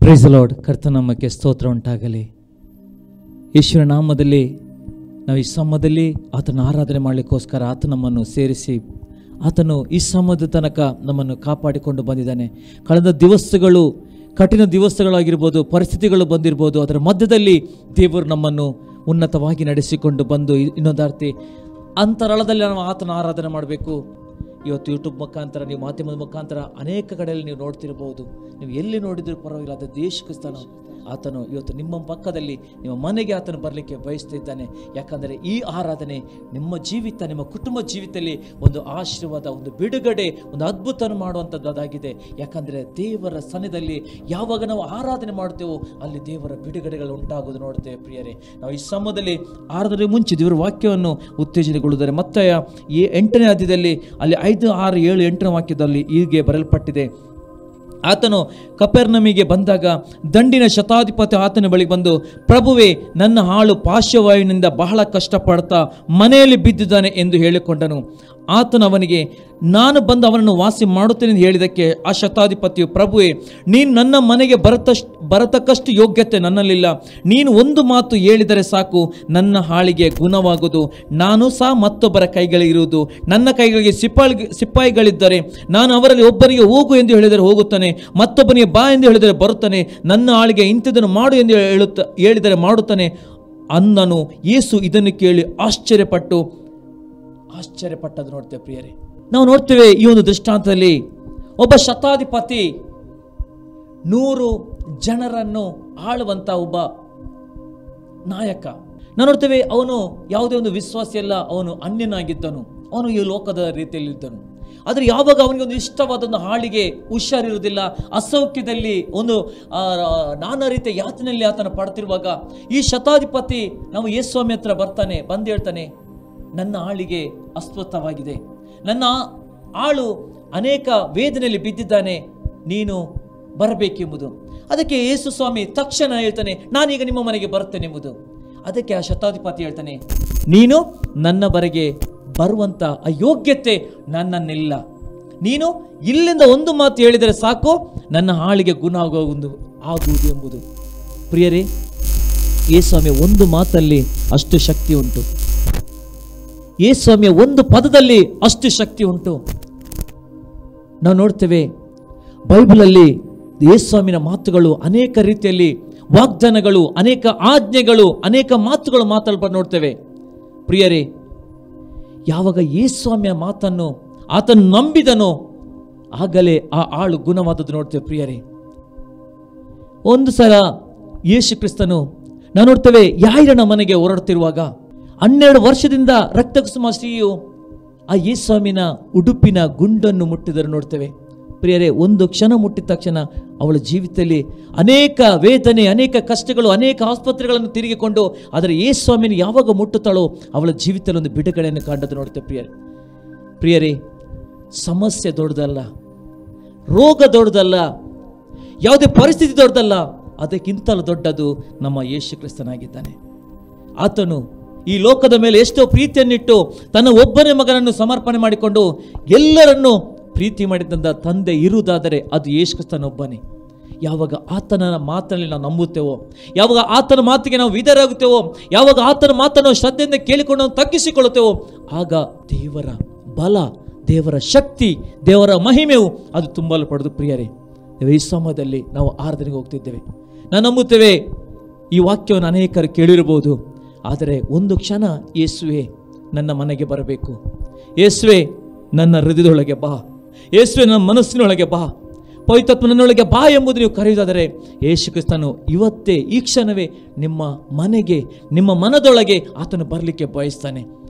Price the lord. ಕರ್ತನಾಮಕ್ಕೆ ಸ್ತೋತ್ರ ಉಂಟಾಗಲಿ. ಯೇಸುವಿನ ನಾಮದಲ್ಲಿ ನಾವು ಈ ಸಮಯದಲ್ಲಿ ಆತನ ಆರಾಧನೆ ಮಾಡಲಿಕ್ಕೋಸ್ಕರ ಆತ ನಮ್ಮನ್ನು ಸೇರಿಸಿ ಆತನು ಈ ಸಮಯದ ತನಕ ನಮ್ಮನ್ನು ಕಾಪಾಡಿಕೊಂಡು ಬಂದಿದ್ದಾನೆ. ಕಳೆದ ದಿವಸಗಳು ಕಠಿಣ ದಿವಸಗಳಾಗಿರ್ಬೋದು, ಪರಿಸ್ಥಿತಿಗಳು ಬಂದಿರ್ಬೋದು, ಅದರ ಮಧ್ಯದಲ್ಲಿ ದೇವರು ನಮ್ಮನ್ನು ಉನ್ನತವಾಗಿ ನಡೆಸಿಕೊಂಡು ಬಂದು ಇನ್ನೊಂದರ್ತಿ ಅಂತರಾಳದಲ್ಲಿ ನಾವು ಆತನ ಆರಾಧನೆ ಮಾಡಬೇಕು. ಇವತ್ತು ಯೂಟ್ಯೂಬ್ ಮುಖಾಂತರ, ನೀವು ಮಾಧ್ಯಮದ ಮುಖಾಂತರ ಅನೇಕ ಕಡೆಯಲ್ಲಿ ನೀವು ನೋಡ್ತಿರ್ಬೋದು. ನೀವು ಎಲ್ಲಿ ನೋಡಿದರೂ ಪರವಾಗಿಲ್ಲ, ಅದು ದೇಶಕ್ಕೆ ಸ್ಥಾನ ಆತನು ಇವತ್ತು ನಿಮ್ಮ ಪಕ್ಕದಲ್ಲಿ, ನಿಮ್ಮ ಮನೆಗೆ ಆತನು ಬರಲಿಕ್ಕೆ ಬಯಸ್ತಿದ್ದಾನೆ. ಯಾಕಂದರೆ ಈ ಆರಾಧನೆ ನಿಮ್ಮ ಜೀವಿತ, ನಿಮ್ಮ ಕುಟುಂಬ ಜೀವಿತದಲ್ಲಿ ಒಂದು ಆಶೀರ್ವಾದ, ಒಂದು ಬಿಡುಗಡೆ, ಒಂದು ಅದ್ಭುತ ಮಾಡುವಂಥದ್ದಾಗಿದೆ. ಯಾಕಂದರೆ ದೇವರ ಸನ್ನಿಧಿಯಲ್ಲಿ ಯಾವಾಗ ನಾವು ಆರಾಧನೆ ಮಾಡ್ತೇವೋ ಅಲ್ಲಿ ದೇವರ ಬಿಡುಗಡೆಗಳು ಉಂಟಾಗೋದು ನೋಡ್ತೇವೆ. ಪ್ರಿಯರೇ, ನಾವು ಈ ಸಮಯದಲ್ಲಿ ಆರಾಧನೆ ಮುಂಚೆ ದೇವರ ವಾಕ್ಯವನ್ನು ಉತ್ತೇಜನಗೊಳ್ಳುತ್ತಾರೆ. ಮತ್ತೆ 8ನೇ ಅಧ್ಯಾಯದಲ್ಲಿ ಅಲ್ಲಿ 5, 6, 7, 8ನೇ ವಾಕ್ಯದಲ್ಲಿ ಹೀಗೆ ಬರೆಯಲ್ಪಟ್ಟಿದೆ. ಆತನು ಕಪೆರ್ನೌಮಿಗೆ ಬಂದಾಗ ದಂಡಿನ ಶತಾಧಿಪತಿ ಆತನ ಬಳಿಗೆ ಬಂದು, ಪ್ರಭುವೇ, ನನ್ನ ಆಳು ಪಾರ್ಶ್ವವಾಯುವಿನಿಂದ ಬಹಳ ಕಷ್ಟಪಡ್ತಾ ಮನೆಯಲ್ಲಿ ಬಿದ್ದಿದ್ದಾನೆ ಎಂದು ಹೇಳಿಕೊಂಡನು. ಆತನು ಅವನಿಗೆ, ನಾನು ಬಂದು ಅವನನ್ನು ವಾಸಿ ಮಾಡುತ್ತೇನೆ ಎಂದು ಹೇಳಿದ್ದಕ್ಕೆ ಆ ಶತಾಧಿಪತಿಯು, ಪ್ರಭುವೇ, ನೀನು ನನ್ನ ಮನೆಗೆ ಬರತಕ್ಕಷ್ಟು ಯೋಗ್ಯತೆ ನನ್ನಲ್ಲಿಲ್ಲ. ನೀನು ಒಂದು ಮಾತು ಹೇಳಿದರೆ ಸಾಕು, ನನ್ನ ಹಾಳಿಗೆ ಗುಣವಾಗುವುದು. ನಾನು ಸಹ ಮತ್ತೊಬ್ಬರ ಕೈಗಳಿರುವುದು. ನನ್ನ ಕೈಗಳಿಗೆ ಸಿಪಾಯಿಗಳಿದ್ದರೆ ನಾನು ಅವರಲ್ಲಿ ಒಬ್ಬರಿಗೆ ಹೋಗು ಎಂದು ಹೇಳಿದರೆ ಹೋಗುತ್ತಾನೆ, ಮತ್ತೊಬ್ಬನಿಗೆ ಬಾ ಎಂದು ಹೇಳಿದರೆ ಬರುತ್ತಾನೆ, ನನ್ನ ಆಳಿಗೆ ಇಂಥದನ್ನು ಮಾಡು ಎಂದು ಹೇಳಿದರೆ ಮಾಡುತ್ತಾನೆ ಅಂದನು. ಯೇಸು ಇದನ್ನು ಕೇಳಿ ಆಶ್ಚರ್ಯಪಟ್ಟದ್ದು ನೋಡ್ತೇವೆ. ಪ್ರಿಯರೇ, ನಾವು ನೋಡ್ತೇವೆ ಈ ಒಂದು ದೃಷ್ಟಾಂತದಲ್ಲಿ ಒಬ್ಬ ಶತಾಧಿಪತಿ 100 ಜನರನ್ನು ಆಳುವಂತ ಒಬ್ಬ ನಾಯಕ. ನಾವು ನೋಡ್ತೇವೆ, ಅವನು ಯಾವುದೇ ಒಂದು ವಿಶ್ವಾಸ ಇಲ್ಲ, ಅವನು ಅನ್ಯನಾಗಿದ್ದನು, ಅವನು ಈ ಲೋಕದ ರೀತಿಯಲ್ಲಿ ಇದ್ದನು. ಆದರೆ ಯಾವಾಗ ಅವನಿಗೆ ಒಂದು ಇಷ್ಟವಾದೊಂದು ಹಾಳಿಗೆ ಹುಷಾರಿರುವುದಿಲ್ಲ, ಅಸೌಖ್ಯದಲ್ಲಿ ಒಂದು ನಾನಾ ರೀತಿಯ ಯಾತನೆಯಲ್ಲಿ ಆತನ ಪಡ್ತಿರುವಾಗ ಈ ಶತಾಧಿಪತಿ ನಾವು ಯೇಸುಸ್ವಾಮಿ ಹತ್ರ ಬಂದು ಹೇಳ್ತಾನೆ, ನನ್ನ ಆಳಿಗೆ ಅಸ್ವಸ್ಥವಾಗಿದೆ, ನನ್ನ ಆಳು ಅನೇಕ ವೇದನೆಯಲ್ಲಿ ಬಿದ್ದಿದ್ದಾನೆ, ನೀನು ಬರಬೇಕೆಂಬುದು. ಅದಕ್ಕೆ ಯೇಸುಸ್ವಾಮಿ ತಕ್ಷಣ ಹೇಳ್ತಾನೆ, ನಾನೀಗ ನಿಮ್ಮ ಮನೆಗೆ ಬರ್ತೇನೆ ಎಂಬುದು. ಅದಕ್ಕೆ ಆ ಶತಾಧಿಪತಿ ಹೇಳ್ತಾನೆ, ನೀನು ನನ್ನ ಬರೆಗೆ ಬರುವಂತ ಅಯೋಗ್ಯತೆ ನನ್ನನ್ನಿಲ್ಲ. ನೀನು ಇಲ್ಲಿಂದ ಒಂದು ಮಾತು ಹೇಳಿದರೆ ಸಾಕು, ನನ್ನ ಆಳಿಗೆ ಗುಣ ಆಗುವುದು ಎಂಬುದು. ಪ್ರಿಯರೇ, ಯೇಸುಸ್ವಾಮಿಯ ಒಂದು ಮಾತಲ್ಲಿ ಅಷ್ಟು ಶಕ್ತಿ ಉಂಟು. ಯೇಸುಸ್ವಾಮಿಯ ಒಂದು ಪದದಲ್ಲಿ ಅಷ್ಟು ಶಕ್ತಿ ಉಂಟು. ನಾವು ನೋಡ್ತೇವೆ ಬೈಬಲಲ್ಲಿ ಯೇಸುಸ್ವಾಮಿನ ಮಾತುಗಳು ಅನೇಕ ರೀತಿಯಲ್ಲಿ ವಾಗ್ದಾನಗಳು, ಅನೇಕ ಆಜ್ಞೆಗಳು, ಅನೇಕ ಮಾತುಗಳು ಮಾತಾಡ್ಬಾರ್ದು ನೋಡ್ತೇವೆ. ಪ್ರಿಯರೇ, ಯಾವಾಗ ಯೇಸುಸ್ವಾಮಿಯ ಮಾತನ್ನು ಆತನು ನಂಬಿದನೋ ಆಗಲೇ ಆ ಆಳು ಗುಣವಾದದ್ದು ನೋಡ್ತೇವೆ. ಪ್ರಿಯರೇ, ಒಂದು ಸಲ ಯೇಸು ಕ್ರಿಸ್ತನು ನಾವು ನೋಡ್ತೇವೆ ಯಾಯಿರನ ಮನೆಗೆ ಹೊರಡ್ತಿರುವಾಗ 12 ವರ್ಷದಿಂದ ರಕ್ತಕುಸುಮ ಸ್ತ್ರೀಯು ಆ ಯೇಸುಸ್ವಾಮಿನ ಉಡುಪಿನ ಗುಂಡನ್ನು ಮುಟ್ಟಿದರು ನೋಡ್ತೇವೆ. ಪ್ರಿಯರೇ, ಒಂದು ಕ್ಷಣ ಮುಟ್ಟಿದ ತಕ್ಷಣ ಅವಳ ಜೀವಿತದಲ್ಲಿ ಅನೇಕ ವೇದನೆ, ಅನೇಕ ಕಷ್ಟಗಳು, ಅನೇಕ ಆಸ್ಪತ್ರೆಗಳನ್ನು ತಿರುಗಿಕೊಂಡು, ಆದರೆ ಯೇಸುಸ್ವಾಮಿನ ಯಾವಾಗ ಮುಟ್ಟುತ್ತಾಳೋ ಅವಳ ಜೀವಿತದಲ್ಲಿ ಒಂದು ಬಿಡುಗಡೆಯನ್ನು ಕಂಡದ್ದು ನೋಡ್ತೇವೆ. ಪ್ರಿಯರೇ, ಸಮಸ್ಯೆ ದೊಡ್ಡದಲ್ಲ, ರೋಗ ದೊಡ್ಡದಲ್ಲ, ಯಾವುದೇ ಪರಿಸ್ಥಿತಿ ದೊಡ್ಡದಲ್ಲ, ಅದಕ್ಕಿಂತಲೂ ದೊಡ್ಡದು ನಮ್ಮ ಯೇಸು ಕ್ರಿಸ್ತನಾಗಿದ್ದಾನೆ. ಆತನು ಈ ಲೋಕದ ಮೇಲೆ ಎಷ್ಟೋ ಪ್ರೀತಿಯನ್ನಿಟ್ಟು ತನ್ನ ಒಬ್ಬನೇ ಮಗನನ್ನು ಸಮರ್ಪಣೆ ಮಾಡಿಕೊಂಡು ಎಲ್ಲರನ್ನೂ ಪ್ರೀತಿ ಮಾಡಿದಂಥ ತಂದೆ ಇರುವುದಾದರೆ ಅದು ಯೇಸು ಕ್ರಿಸ್ತನೊಬ್ಬನೇ. ಯಾವಾಗ ಆತನ ಮಾತಲ್ಲಿ ನಾವು ನಂಬುತ್ತೇವೋ, ಯಾವಾಗ ಆತನ ಮಾತಿಗೆ ನಾವು ವಿಧೇಯರಾಗುತ್ತೇವೋ, ಯಾವಾಗ ಆತನ ಮಾತನ್ನು ಶ್ರದ್ಧೆಯಿಂದ ಕೇಳಿಕೊಂಡು ನಾವು ತಗ್ಗಿಸಿಕೊಳ್ಳುತ್ತೇವೋ, ಆಗ ದೇವರ ಬಲ, ದೇವರ ಶಕ್ತಿ, ದೇವರ ಮಹಿಮೆಯು ಅದು ತುಂಬಲ್ಪಡೋದು. ಪ್ರಿಯರೇ, ಈ ಸಮಯದಲ್ಲಿ ನಾವು ಆರಾಧನೆಗೆ ಹೋಗ್ತಿದ್ದೇವೆ. ನಾವು ನಂಬುತ್ತೇವೆ ಈ ವಾಕ್ಯವನ್ನು ಅನೇಕರು ಕೇಳಿರಬಹುದು. ಆದರೆ ಒಂದು ಕ್ಷಣ, ಯೇಸುವೆ ನನ್ನ ಮನೆಗೆ ಬರಬೇಕು, ಯೇಸುವೆ ನನ್ನ ಹೃದಯದೊಳಗೆ ಬಾ, ಯೇಸುವೆ ನನ್ನ ಮನಸ್ಸಿನೊಳಗೆ ಬಾ, ಪವಿತ್ರಾತ್ಮ ನನ್ನೊಳಗೆ ಬಾ ಎಂಬುದು ನೀವು ಕರೆಯುವುದಾದರೆ ಯೇಸು ಕ್ರಿಸ್ತನು ಇವತ್ತೇ ಈ ಕ್ಷಣವೇ ನಿಮ್ಮ ಮನೆಗೆ, ನಿಮ್ಮ ಮನದೊಳಗೆ ಆತನು ಬರಲಿಕ್ಕೆ ಬಯಸ್ತಾನೆ.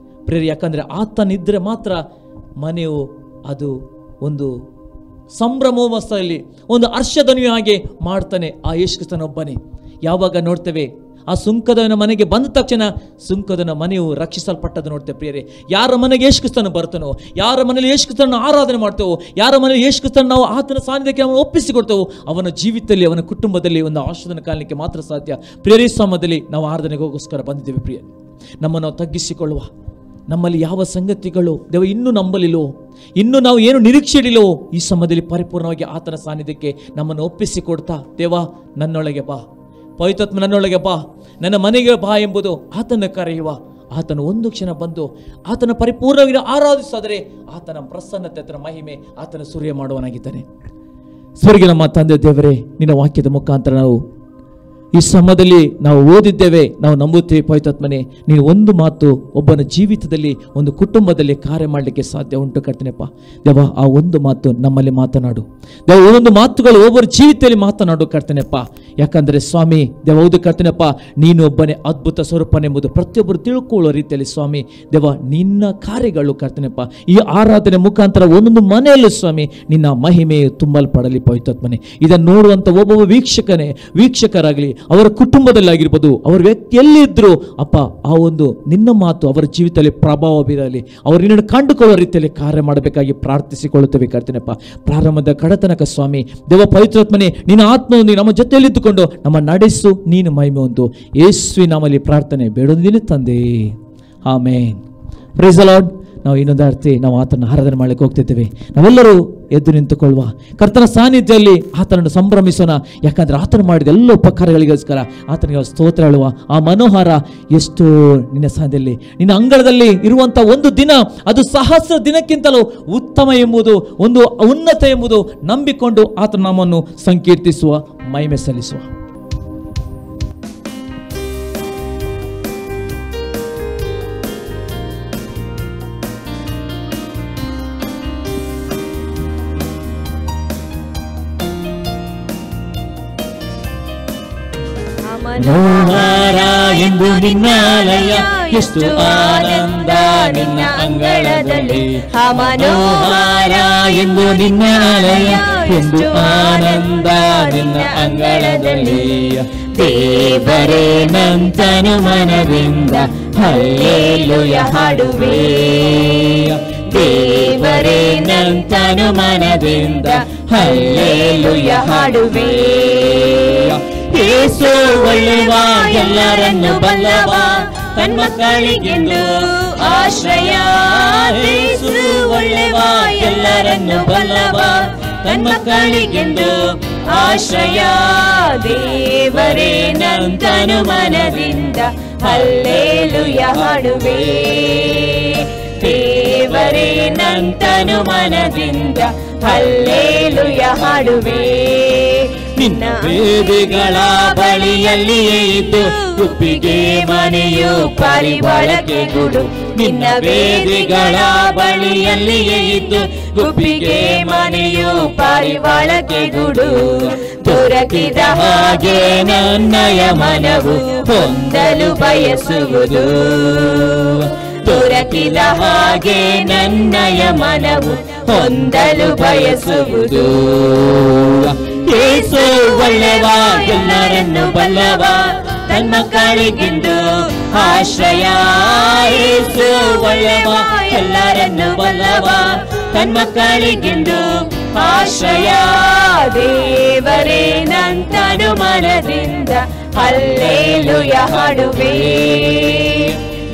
ಪ್ರಿಯರೇ, ಯಾಕಂದರೆ ಆತನಿದ್ದರೆ ಮಾತ್ರ ಮನೆಯು ಅದು ಒಂದು ಸಂಭ್ರಮೋತ್ಸವದಲ್ಲಿ ಒಂದು ಹರ್ಷಧ್ವನಿಯು ಹಾಗೆ ಮಾಡ್ತಾನೆ ಆ ಯೇಸು ಕ್ರಿಸ್ತನೊಬ್ಬನೇ. ಯಾವಾಗ ನೋಡ್ತೇವೆ ಆ ಸುಂಕದವನ ಮನೆಗೆ ಬಂದ ತಕ್ಷಣ ಸುಂಕದವನ ಮನೆಯು ರಕ್ಷಿಸಲ್ಪಟ್ಟದ್ದು ನೋಡ್ತೇವೆ. ಪ್ರಿಯರೇ, ಯಾರ ಮನೆಗೆ ಯೇಸು ಕ್ರಿಸ್ತನು ಬರ್ತಾನೋ, ಯಾರ ಮನೆಯಲ್ಲಿ ಯೇಸು ಕ್ರಿಸ್ತನನ್ನು ಆರಾಧನೆ ಮಾಡ್ತೇವೋ, ಯಾರ ಮನೆಯಲ್ಲಿ ಯೇಸು ಕ್ರಿಸ್ತನನ್ನು ನಾವು ಆತನ ಸಾನ್ನಿಧ್ಯಕ್ಕೆ ನಾವು ಒಪ್ಪಿಸಿಕೊಡ್ತೇವೋ, ಅವನ ಜೀವಿತದಲ್ಲಿ, ಅವನ ಕುಟುಂಬದಲ್ಲಿ ಒಂದು ಆಶೀರ್ವಾದ ಕಾಣಲಿಕ್ಕೆ ಮಾತ್ರ ಸಾಧ್ಯ. ಪ್ರಿಯರೇ, ಸಮಯದಲ್ಲಿ ನಾವು ಆರಾಧನೆಗೋಸ್ಕರ ಬಂದಿದ್ದೇವೆ. ಪ್ರಿಯ, ನಮ್ಮನ್ನು ನಾವು ತಗ್ಗಿಸಿಕೊಳ್ಳುವ, ನಮ್ಮಲ್ಲಿ ಯಾವ ಸಂಗತಿಗಳು ದೇವ ಇನ್ನೂ ನಂಬಲಿಲ್ಲೋ, ಇನ್ನು ನಾವು ಏನು ನಿರೀಕ್ಷೆ ಇಡಿಲೋ, ಈ ಸಮಯದಲ್ಲಿ ಪರಿಪೂರ್ಣವಾಗಿ ಆತನ ಸಾನ್ನಿಧ್ಯಕ್ಕೆ ನಮ್ಮನ್ನು ಒಪ್ಪಿಸಿಕೊಡ್ತಾ, ದೇವ ನನ್ನೊಳಗೆ ಬಾ, ಪವಿತ್ರಾತ್ಮ ನನ್ನೊಳಗೆ ಬಾ, ನನ್ನ ಮನೆಗೆ ಬಾ ಎಂಬುದು ಆತನ ಕರೆಯುವ. ಆತನು ಒಂದು ಕ್ಷಣ ಬಂದು ಆತನ ಪರಿಪೂರ್ಣವಾಗಿ ಆರಾಧಿಸಾದರೆ ಆತನ ಪ್ರಸನ್ನತೆ, ಆತನ ಮಹಿಮೆ ಆತನ ಸೂರ್ಯ ಮಾಡುವನಾಗಿದ್ದಾನೆ. ಸ್ವರ್ಗ ನಮ್ಮ ತಂದೆ ದೇವರೇ, ನಿನ್ನ ವಾಕ್ಯದ ಮುಖಾಂತರ ನಾವು ಈ ಸಮಯದಲ್ಲಿ ನಾವು ಓದಿದ್ದೇವೆ, ನಾವು ನಂಬುತ್ತೇವೆ ಪವಿತ್ರಾತ್ಮನೇ, ನೀನು ಒಂದು ಮಾತು ಒಬ್ಬನ ಜೀವಿತದಲ್ಲಿ, ಒಂದು ಕುಟುಂಬದಲ್ಲಿ ಕಾರ್ಯ ಮಾಡಲಿಕ್ಕೆ ಸಾಧ್ಯ ಉಂಟು ಕರ್ತನೆಪ್ಪ. ದೇವ, ಆ ಒಂದು ಮಾತು ನಮ್ಮಲ್ಲಿ ಮಾತನಾಡು ದೇವ, ಒಂದೊಂದು ಮಾತುಗಳು ಒಬ್ಬರ ಜೀವಿತದಲ್ಲಿ ಮಾತನಾಡು ಕರ್ತನೆಪ್ಪ. ಯಾಕಂದರೆ ಸ್ವಾಮಿ ದೇವ, ಹೌದು ಕರ್ತನೆಪ್ಪ, ನೀನು ಒಬ್ಬನೇ ಅದ್ಭುತ ಸ್ವರೂಪನೆಂಬುದು ಪ್ರತಿಯೊಬ್ಬರು ತಿಳ್ಕೊಳ್ಳೋ ರೀತಿಯಲ್ಲಿ ಸ್ವಾಮಿ ದೇವ, ನಿನ್ನ ಕಾರ್ಯಗಳು ಕರ್ತನೆಪ್ಪ ಈ ಆರಾಧನೆ ಮುಖಾಂತರ ಒಂದೊಂದು ಮನೆಯಲ್ಲೂ ಸ್ವಾಮಿ ನಿನ್ನ ಮಹಿಮೆಯು ತುಂಬಲ್ಪಡಲಿ ಪವಿತ್ರಾತ್ಮನೇ. ಇದನ್ನು ನೋಡುವಂಥ ಒಬ್ಬೊಬ್ಬ ವೀಕ್ಷಕರಾಗಲಿ, ಅವರ ಕುಟುಂಬದಲ್ಲಾಗಿರ್ಬೋದು, ಅವರ ವ್ಯಕ್ತಿಯಲ್ಲಿದ್ದರೂ ಅಪ್ಪ, ಆ ಒಂದು ನಿನ್ನ ಮಾತು ಅವರ ಜೀವಿತದಲ್ಲಿ ಪ್ರಭಾವ ಬೀರಲಿ, ಅವರು ನಿನ್ನನ್ನು ಕಂಡುಕೊಳ್ಳುವ ರೀತಿಯಲ್ಲಿ ಕಾರ್ಯ ಮಾಡಬೇಕಾಗಿ ಪ್ರಾರ್ಥಿಸಿಕೊಳ್ಳುತ್ತೇವೆ ಕರ್ತನೆಪ್ಪ. ಪ್ರಾರಂಭದ ಕಡತನಕ ಸ್ವಾಮಿ ದೇವ ಪವಿತ್ರಾತ್ಮನೇ, ನಿನ್ನ ಆತ್ಮವನ್ನು ನಮ್ಮ ಜೊತೆಯಲ್ಲಿದ್ದುಕೊಂಡು ನಮ್ಮ ನಡೆಸು, ನೀನು ಮಹಿಮೆ ಹೊಂದು. ಯೇಸುವಿನ ನಾಮದಲ್ಲಿ ಪ್ರಾರ್ಥನೆ ಬೇಡೊಂದಿನ ತಂದೆ, ಆಮೇನ್. Price the lord. ನಾವು ಇನ್ನೊಂದು ಅರ್ಥ ನಾವು ಆತನ ಆರಾಧನೆ ಮಾಡಲಿಕ್ಕೆ ಹೋಗ್ತಿದ್ದೇವೆ. ನಾವೆಲ್ಲರೂ ಎದ್ದು ನಿಂತುಕೊಳ್ಳುವ, ಕರ್ತನ ಸಾನ್ನಿಧ್ಯದಲ್ಲಿ ಆತನನ್ನು ಸಂಭ್ರಮಿಸೋಣ. ಯಾಕಂದ್ರೆ ಆತನು ಮಾಡಿದ ಎಲ್ಲ ಉಪಕಾರಗಳಿಗೋಸ್ಕರ ಆತನಿಗೆ ಸ್ತೋತ್ರ ಹೇಳುವ. ಆ ಮನೋಹಾರ ಎಷ್ಟು ನಿನ್ನ ಸಾನ್ನಿಧ್ಯದಲ್ಲಿ, ನಿನ್ನ ಅಂಗಳದಲ್ಲಿ ಇರುವಂಥ ಒಂದು ದಿನ ಅದು ಸಹಸ್ರ ದಿನಕ್ಕಿಂತಲೂ ಉತ್ತಮ ಎಂಬುದು, ಒಂದು ಉನ್ನತ ಎಂಬುದು ನಂಬಿಕೊಂಡು ಆತನ ನಾಮವನ್ನು ಸಂಕೀರ್ತಿಸುವ, ಮಹಿಮೆ ಸಲ್ಲಿಸುವ. ಮನೋಹರ ಎಂದು ನಿನ್ನಾಲಯ, ಎಷ್ಟು ಆನಂದ ನಿನ್ನ ಅಂಗಳದಲ್ಲಿ. ಮನೋಹರ ಎಂದು ನಿನ್ನಾಲಯ, ಎಷ್ಟು ಆನಂದ ನಿನ್ನ ಅಂಗಳದಲ್ಲಿ. ದೇವರೇ ನಂತನು ಮನದಿಂದ ಹಲ್ಲೆಲೂಯ ಹಾಡುವೆ. ದೇವರೇ ನಂತನು ಮನದಿಂದ ಹಲ್ಲೆಲೂಯ ಹಾಡುವೆ. ಯೇಸು ಒಳ್ಳೆವ, ಎಲ್ಲರನ್ನು ಬಲ್ಲವ, ತನ್ಮಕ್ಕಳಿಗೆಂದು ಆಶ್ರಯ. ಯೇಸು ಒಳ್ಳೆವ, ಎಲ್ಲರನ್ನು ಬಲ್ಲವ, ತನ್ಮಕ್ಕಳಿಗೆಂದು ಆಶ್ರಯ. ದೇವರೇ ನಂತನು ಮನದಿಂದ ಹಲ್ಲೆಲೂಯ ಹಾಡುವೆ. ದೇವರೇ ನಂತನು ಮನದಿಂದ ಹಲ್ಲೆಲೂಯ ಹಾಡುವೆ. ನಿನ್ನ ವೇದಿಗಳ ಬಳಿಯಲ್ಲಿಯೇ ಇದ್ದು ಗುಪ್ಪಿಗೆ ಮನೆಯು ಪಾರಿವಾಳಕ್ಕೆ ಗೂಡು. ನಿನ್ನ ವೇದಿಗಳ ಬಳಿಯಲ್ಲಿಯೇ ಇದ್ದು ಗುಪ್ಪಿಗೆ ಮನೆಯು ಪಾರಿವಾಳಕ್ಕೆ ಗೂಡು. ದೊರಕಿದ ಹಾಗೆ ನನ್ನಯ ಮನವು ಹೊಂದಲು ಬಯಸುವುದು. ದೊರಕಿದ ಹಾಗೆ ನನ್ನಯ ಮನವು ಹೊಂದಲು ಬಯಸುವುದು. ಯೇಸು ಒಳ್ಳೆವ, ಎಲ್ಲರನ್ನು ಬಲ್ಲವ, ತನ್ಮಕ್ಕಳಿಗೆಂದು ಆಶ್ರಯ. ಯೇಸು ಒಳ್ಳೆವ, ಎಲ್ಲರನ್ನು ಬಲ್ಲವ, ತನ್ಮಕ್ಕಳಿಗೆಂದು ಆಶ್ರಯ. ದೇವರೇ ನಂತನು ಮನದಿಂದ ಹಲ್ಲೆಲೂಯ ಹಾಡುವೆ.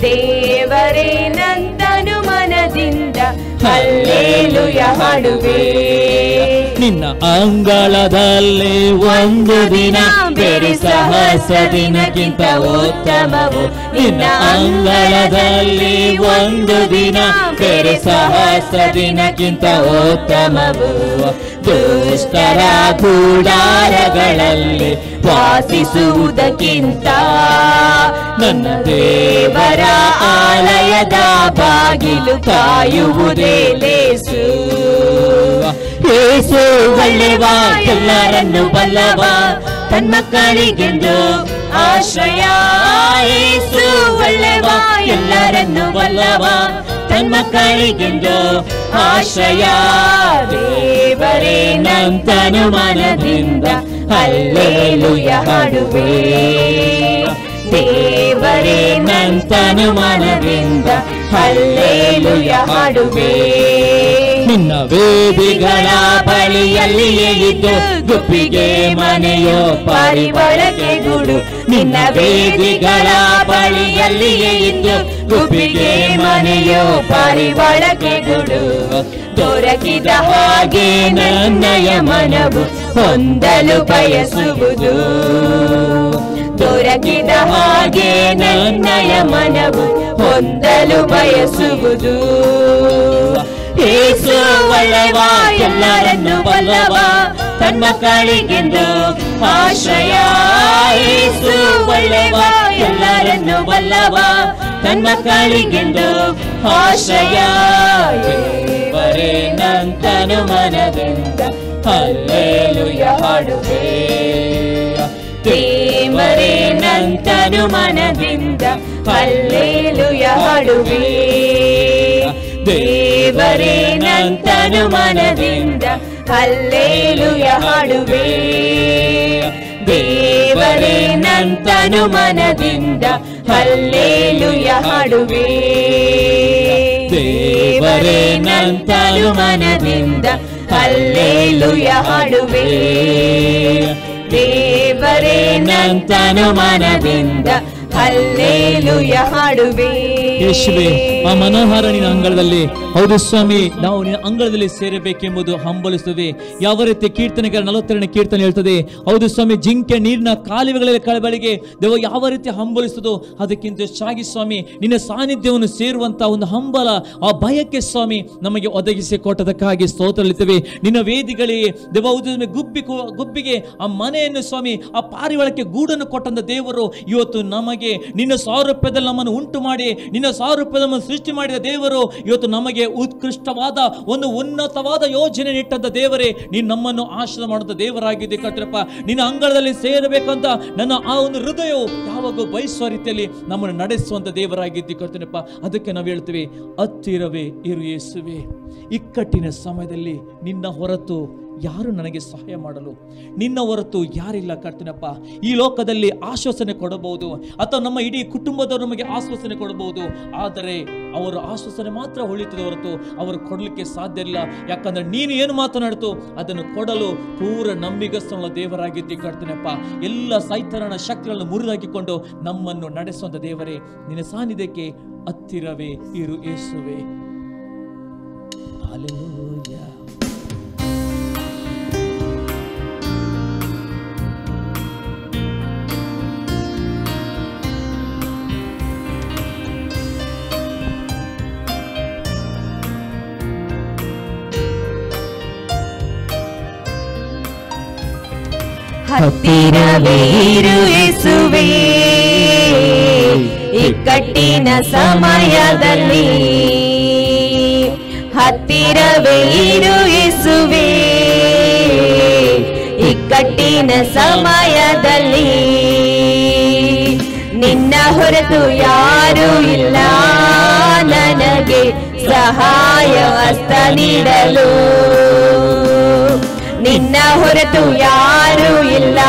ದೇವರೇ ನಂತನು ಮನದಿಂದ ಹಲ್ಲೆಲೂಯ ಹಾಡುವೆ. ನಿನ್ನ ಅಂಗಳದಲ್ಲಿ ಒಂದು ದಿನ ಬೇರೆ ಸಹಸ್ರ ದಿನಕ್ಕಿಂತ ಉತ್ತಮವು. ನಿನ್ನ ಅಂಗಳದಲ್ಲಿ ಒಂದು ದಿನ ಬೇರೆ ಸಹಸ್ರ ದಿನಕ್ಕಿಂತ ಉತ್ತಮವು. ದುಷ್ಟರ ಗೂಡಾರಗಳಲ್ಲಿ ವಾಸಿಸುವುದಕ್ಕಿಂತ ನನ್ನ ದೇವರ ಆಲಯದ ಬಾಗಿಲು ಕಾಯುವುದೇ ಲೇಸು. ಯೇಸು ಒಳ್ಳೆವ, ಎಲ್ಲರನ್ನು ಬಲ್ಲವ, ತನ್ಮಕ್ಕಳಿಗೆಂದು ಆಶ್ರಯ. ಯೇಸು ಒಳ್ಳೆವ, ಎಲ್ಲರನ್ನು ಬಲ್ಲವ, ತನ್ಮಕ್ಕಳಿಗೆಂದು ಆಶ್ರಯ. ದೇವರೇ ನಂತನು ಮನದಿಂದ ಹಲ್ಲೆಲೂಯ ಹಾಡುವೆ. ದೇವರೇ ನಂತನು ಮನದಿಂದ ಹಲ್ಲೆಲೂಯ ಹಾಡುವೆ. ನಿನ್ನ ವೇದಿಗಳ ಬಳಿಯಲ್ಲಿಯೇ ಇದ್ದು ಗುಬ್ಬಿಗೆ ಮನೆಯೋ ಪಾರಿವಾಳಕ್ಕೆ ಗೂಡು. ನಿನ್ನ ವೇದಿಗಳ ಬಳಿಯಲ್ಲಿಯೇ ಇದ್ದು ಗುಬ್ಬಿಗೆ ಮನೆಯೋ ಪಾರಿವಾಳಕ್ಕೆ ಗೂಡು. ದೊರಕಿದ ಹಾಗೆ ನನ್ನಯ ಮನವು ಹೊಂದಲು ಬಯಸುವುದು. ದೊರಕಿದ ಹಾಗೆ ನನ್ನಯ ಮನವು ಹೊಂದಲು ಬಯಸುವುದು. ಯೇಸು ಒಳ್ಳೆವ ಎಲ್ಲರನ್ನು ಬಲ್ಲವ ತನ್ನ ಮಕ್ಕಳಿಗೆಂದು ಆಶ್ರಯ. ಯೇಸು ಒಳ್ಳೆವ ಎಲ್ಲರನ್ನು ಬಲ್ಲವ ತನ್ನ ಮಕ್ಕಳಿಗೆಂದು ಆಶ್ರಯ. ದೇವರೇ ನಂತನು ಮನದಿಂದ ಹಲ್ಲೆಲೂಯಾ ಹಾಡುವೆ. ದೇವರೇ ನಂತನು ಮನದಿಂದ ಹಲ್ಲೆಲೂಯಾ ಹಾಡುವೆ. ದೇವರೇ ನಂತನು ಮನದಿಂದ ಹಲ್ಲೆಲೂಯಾ ಹಾಡುವೆ. ದೇವರೇ ನಂತನು ಮನದಿಂದ ಹಲ್ಲೆಲೂಯಾ ಹಾಡುವೆ. ದೇವರೇ ನಂತನು ಮನದಿಂದ ಹಲ್ಲೆಲೂಯಾ ಹಾಡುವೆ. ದೇವರೇ ನಂತನು ಮನದಿಂದ ಹಲ್ಲೆಲೂಯಾ ಹಾಡುವೆ. ಯೇಸುವೇ, ಆ ಮನೋಹರ ನಿನ್ನ ಅಂಗಳದಲ್ಲಿ, ಹೌದು ಸ್ವಾಮಿ, ನಾವು ನಿನ್ನ ಅಂಗಳದಲ್ಲಿ ಸೇರಬೇಕೆಂಬುದು ಹಂಬಲಿಸುತ್ತದೆ. ಯಾವ ರೀತಿ ಕೀರ್ತನೆಗಳ 42ನೇ ಕೀರ್ತನೆ ಹೇಳ್ತದೆ, ಹೌದು ಸ್ವಾಮಿ, ಜಿಂಕೆ ನೀರಿನ ಕಾಲುವೆಗಳ ಕಳಬಳಿಗೆ ದೇವ ಯಾವ ರೀತಿ ಹಂಬಲಿಸುತ್ತದೋ ಅದಕ್ಕಿಂತ ಹೆಚ್ಚಾಗಿ ಸ್ವಾಮಿ ನಿನ್ನ ಸಾನ್ನಿಧ್ಯವನ್ನು ಸೇರುವಂತ ಒಂದು ಹಂಬಲ, ಆ ಭಯಕ್ಕೆ ಸ್ವಾಮಿ ನಮಗೆ ಒದಗಿಸಿ ಕೊಟ್ಟದಕ್ಕಾಗಿ ಸ್ತೋತ್ರಲಿದ್ದೇವೆ. ನಿನ್ನ ವೇದಿಗಳಿಗೆ ದೇವ ಹೌದು ಗುಬ್ಬಿಗೆ ಆ ಮನೆಯನ್ನು ಸ್ವಾಮಿ, ಆ ಪಾರಿವಾಳಕ್ಕೆ ಗೂಡನ್ನು ಕೊಟ್ಟಂತ ದೇವರು ಇವತ್ತು ನಮಗೆ ನಿನ್ನ ಸಾರೂಪ್ಯದಲ್ಲಿ ನಮ್ಮನ್ನು ಉಂಟು ಮಾಡಿ ನಿನ್ನ ಸಾರೂಪ್ಯದ ಸೃಷ್ಟಿ ಮಾಡಿದ ದೇವರು ಇವತ್ತು ನಮಗೆ ಉತ್ಕೃಷ್ಟವಾದ ಒಂದು ಉನ್ನತವಾದ ಯೋಜನೆ ಇಟ್ಟಂತ ದೇವರೇ, ನೀನು ನಮ್ಮನ್ನು ಆಶ್ರಯ ಮಾಡುವಂತ ದೇವರಾಗಿದೆ ಕರ್ತಪ್ಪ. ನಿನ್ನ ಅಂಗಳದಲ್ಲಿ ಸೇರಬೇಕಂತ ನನ್ನ ಆ ಒಂದು ಹೃದಯವು ಯಾವಾಗ ಬಯಸುವ ರೀತಿಯಲ್ಲಿ ನಮ್ಮನ್ನು ನಡೆಸುವಂತ ದೇವರಾಗಿದ್ದಿ ಕರ್ತನಪ್ಪ. ಅದಕ್ಕೆ ನಾವು ಹೇಳ್ತೀವಿ, ಹತ್ತಿರವೇ ಇರು ಯೇಸುವೆ. ಇಕ್ಕಟ್ಟಿನ ಸಮಯದಲ್ಲಿ ನಿನ್ನ ಹೊರತು ಯಾರು ನನಗೆ ಸಹಾಯ ಮಾಡಲು, ನಿನ್ನ ಹೊರತು ಯಾರಿಲ್ಲ ಕರ್ತನಪ್ಪ. ಈ ಲೋಕದಲ್ಲಿ ಆಶ್ವಾಸನೆ ಕೊಡಬಹುದು ಅಥವಾ ನಮ್ಮ ಇಡೀ ಕುಟುಂಬದವರು ನಮಗೆ ಆಶ್ವಾಸನೆ ಕೊಡಬಹುದು, ಆದರೆ ಅವರ ಆಶ್ವಾಸನೆ ಮಾತ್ರ ಉಳಿತದೆ ಹೊರತು ಅವರು ಕೊಡಲಿಕ್ಕೆ ಸಾಧ್ಯ ಇಲ್ಲ. ಯಾಕಂದ್ರೆ ನೀನು ಏನು ಮಾತನಾಡ್ತು ಅದನ್ನು ಕೊಡಲು ಪೂರ ನಂಬಿಗಸ್ತನ ದೇವರಾಗಿದ್ದಿ ಕರ್ತನಪ್ಪ. ಎಲ್ಲ ಸೈತಾನನ ಶಕ್ತಿಗಳನ್ನು ಮುರಿದಾಕಿಕೊಂಡು ನಮ್ಮನ್ನು ನಡೆಸುವಂತ ದೇವರೇ, ನಿನ್ನ ಸಾನ್ನಿಧ್ಯಕ್ಕೆ ಹತ್ತಿರವೇ ಇರು ಯೇಸುವೆ. ಹಲ್ಲೆಲೂಯಾ. ಹತ್ತಿರವೇ ಇರು ಯೇಸುವೇ, ಇಕ್ಕಟ್ಟಿನ ಸಮಯದಲ್ಲಿ. ಹತ್ತಿರವೇ ಇರು ಯೇಸುವೇ, ಇಕ್ಕಟ್ಟಿನ ಸಮಯದಲ್ಲಿ. ನಿನ್ನ ಹೊರತು ಯಾರೂ ಇಲ್ಲ ನನಗೆ ಸಹಾಯ ಹಸ್ತ ನೀಡಲು. ನಿನ್ನ ಹೊರತು ಯಾರೂ ಇಲ್ಲ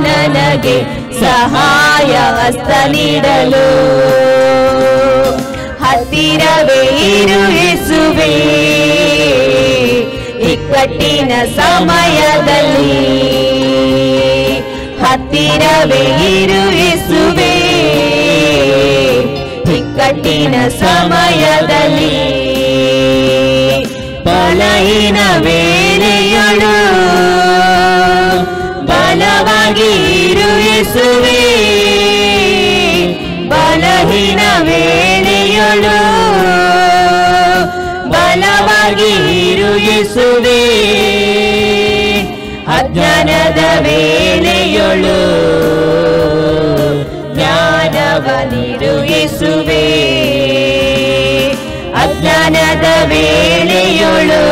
ನನಗೆ ಸಹಾಯ ಹಸ್ತ ನೀಡಲು. ಹತ್ತಿರವೇ ಇರು ಯೇಸುವೇ, ಇಕ್ಕಟ್ಟಿನ ಸಮಯದಲ್ಲಿ. ಹತ್ತಿರವೇ ಇರು ಯೇಸುವೇ, ಇಕ್ಕಟ್ಟಿನ ಸಮಯದಲ್ಲಿ. ಬಲಹೀನ ವೇಳೆಯಳು ಬಲವಾಗಿ ಇರು ಯೇಸುವೇ. ಬಲಹೀನ ವೇಳೆಯಳು ಬಲವಾಗಿ ಇರು ಯೇಸುವೇ. ಅಜ್ಞಾನದ ವೇಳೆಯಳು ಜ್ಞಾನವನಿರು ಯೇಸುವೇ. ಅಜ್ಞಾನದ ವೇಳೆಯಳು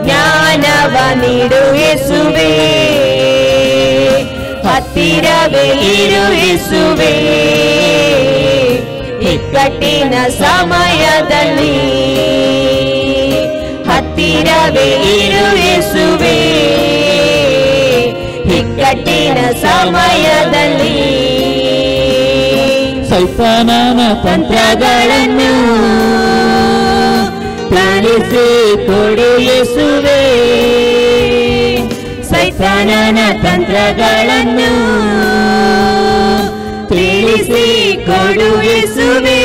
ಜ್ಞಾನವನಿರು ಯೇಸುವೇ. ಹತ್ತಿರವೇ ಇರು ಯೇಸುವೇ, ಇಕ್ಕಟ್ಟಿನ ಸಮಯದಲ್ಲಿ. ಹತ್ತಿರವೇ ಇರು ಯೇಸುವೇ, ಇಕ್ಕಟ್ಟಿನ ಸಮಯದಲ್ಲಿ. ಸೈತಾನನ ತಂತ್ರಗಳನ್ನು ತಿಳಿಸಿ ಕೊಡು ಯೇಸುವೇ, ಸೈತಾನನ ತಂತ್ರಗಳನ್ನು ತಿಳಿಸಿ ಕೊಡು ಯೇಸುವೇ,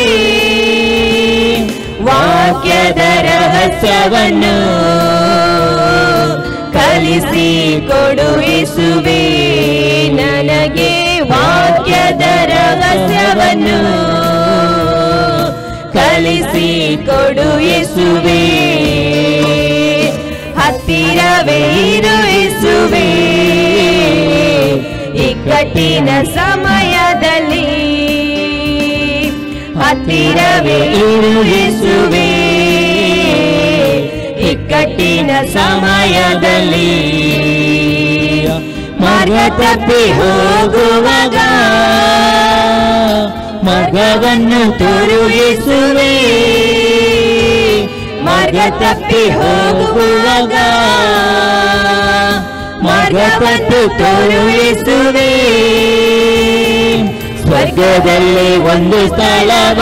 ವಾಕ್ಯದ ರಹಸ್ಯವನ್ನು ಕಲಿಸಿ ಕೊಡು ಯೇಸುವೇ, ನನಗೆ ವಾಕ್ಯದ ರಹಸ್ಯವನ್ನು ಕಲಿಸಿ ಕೊಡು ಯೇಸುವೇ, ಹತ್ತಿರವೇ ಇರು ಯೇಸುವೇ, ಇಕ್ಕಟ್ಟಿನ ಸಮಯದಲ್ಲಿ ಹತ್ತಿರವೇ ಇರು ಯೇಸುವೇ, ಇಕ್ಕಟ್ಟಿನ ಸಮಯದಲ್ಲಿ ಮಾರ್ಗ ತಪ್ಪಿ ಹೋಗುವಾಗ ಮಾರ್ಗವನ್ನು ತೋರು ಯೇಸುವೇ, ಮಾರ್ಗ ತಪ್ಪಿ ಹೋಗುವಾಗ ಮಾರ್ಗ ತಪ್ಪಿ ತೋರು ಯೇಸುವೇ, ಸ್ವರ್ಗದಲ್ಲಿ ಒಂದು ಸ್ಥಳವ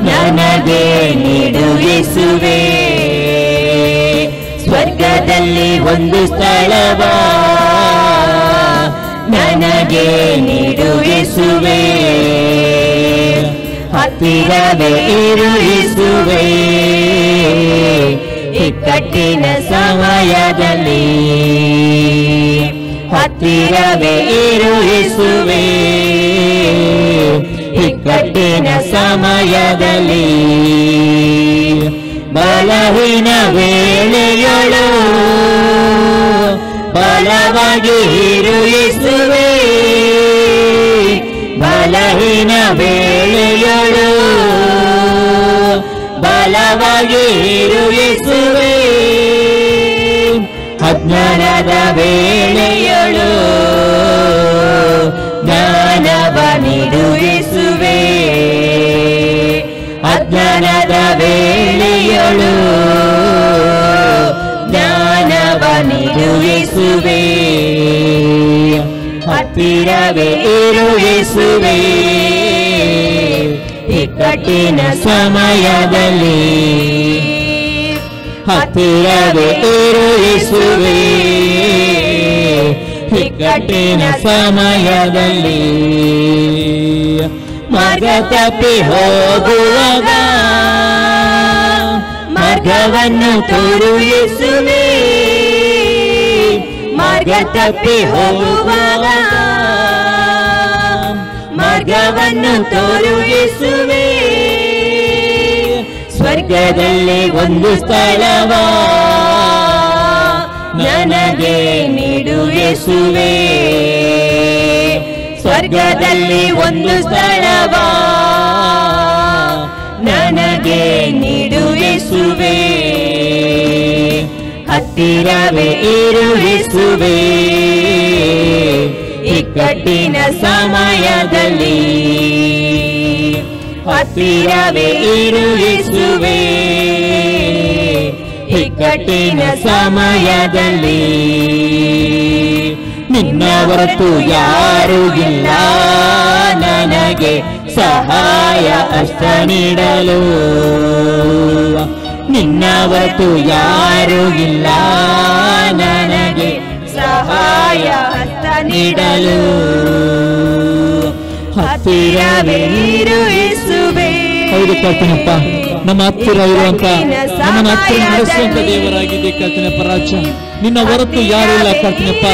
ನನಗೆ ನೀಡು ಯೇಸುವೇ, ಸ್ವರ್ಗದಲ್ಲಿ ಒಂದು ಸ್ಥಳವ ನನಗೆ ನೀಡು ಯೇಸುವೇ, ಹತ್ತಿರವೇ ಇರು ಯೇಸುವೇ, ಇಕ್ಕಟ್ಟಿನ ಸಮಯದಲ್ಲಿ ಹತ್ತಿರವೇ ಇರು ಯೇಸುವೇ, ಇಕ್ಕಟ್ಟಿನ ಸಮಯದಲ್ಲಿ ಬಲಹೀನ ವೇಳೆಯೊಳು ಬಲವಾಗಿ ಇರು ಯೇಸುವೇ, ಬಲಹೀನ ವೇಳೆಯೊಳು ಬಲವಾಗಿ ಇರು ಯೇಸುವೇ, ಅಜ್ಞಾನದ ವೇಳೆಯೊಳು ಜ್ಞಾನವ ನೀಡು ಯೇಸುವೇ, ಅಜ್ಞಾನದ ವೇಳೆಯೊಳು ಜ್ಞಾನವ ನೀಡು ಯೇಸುವೇ, ಹತ್ತಿರವೇ ಇರು ಯೇಸುವೇ, ಇಕ್ಕಟ್ಟಿನ ಸಮಯದಲ್ಲಿ ಹತ್ತಿರವೇ ಇರು ಯೇಸುವೇ, ಇಕ್ಕಟ್ಟಿನ ಸಮಯದಲ್ಲಿ ಮಾರ್ಗ ತಪ್ಪಿ ಹೋಗುವಾಗ ಮಾರ್ಗವನ್ನು ತೋರು ಯೇಸುವೇ, ಮಾರ್ಗ ತಪ್ಪಿ ಹೋಗುವಾಗ ಮಾರ್ಗವನ್ನು ತೋರು ಯೇಸುವೇ, ಸ್ವರ್ಗದಲ್ಲಿ ಒಂದು ಸ್ಥಳವ ನನಗೆ ನೀಡು ಯೇಸುವೇ, ಸ್ವರ್ಗದಲ್ಲಿ ಒಂದು ಸ್ಥಳವ ನನಗೆ ನೀಡು ಯೇಸುವೇ, ಹತ್ತಿರವೇ ಇರು ಯೇಸುವೇ, ಇಕ್ಕಟ್ಟಿನ ಸಮಯದಲ್ಲಿ ಹತ್ತಿರವೇ ಇರು ಯೇಸುವೇ, ಇಕ್ಕಟ್ಟಿನ ಸಮಯದಲ್ಲಿ ನಿನ್ನ ಹೊರತು ಯಾರೂ ಇಲ್ಲ ನನಗೆ ಸಹಾಯ ಹಸ್ತ ನೀಡಲು, ನಿನ್ನ ಹೊರತು ಯಾರೂ ಇಲ್ಲ ನನಗೆ ಸಹಾಯ ಹಸ್ತ ನೀಡಲು, ಹತ್ತಿರವೇ ಇರು ಯೇಸುವೇ. ಹೌದು ಕರ್ತನಪ್ಪ, ನಮ್ಮ ಹತ್ತಿರ ಇರುವಂತ ನಮ್ಮನ್ನ ಹತ್ತಿರ ನಡೆಸುವಂತ ದೇವರಾಗಿದೆ ಕರ್ತನಪ್ಪ ರಾಜ. ನಿನ್ನ ಹೊರತು ಯಾರು ಇಲ್ಲ ಕರ್ತನಪ್ಪ,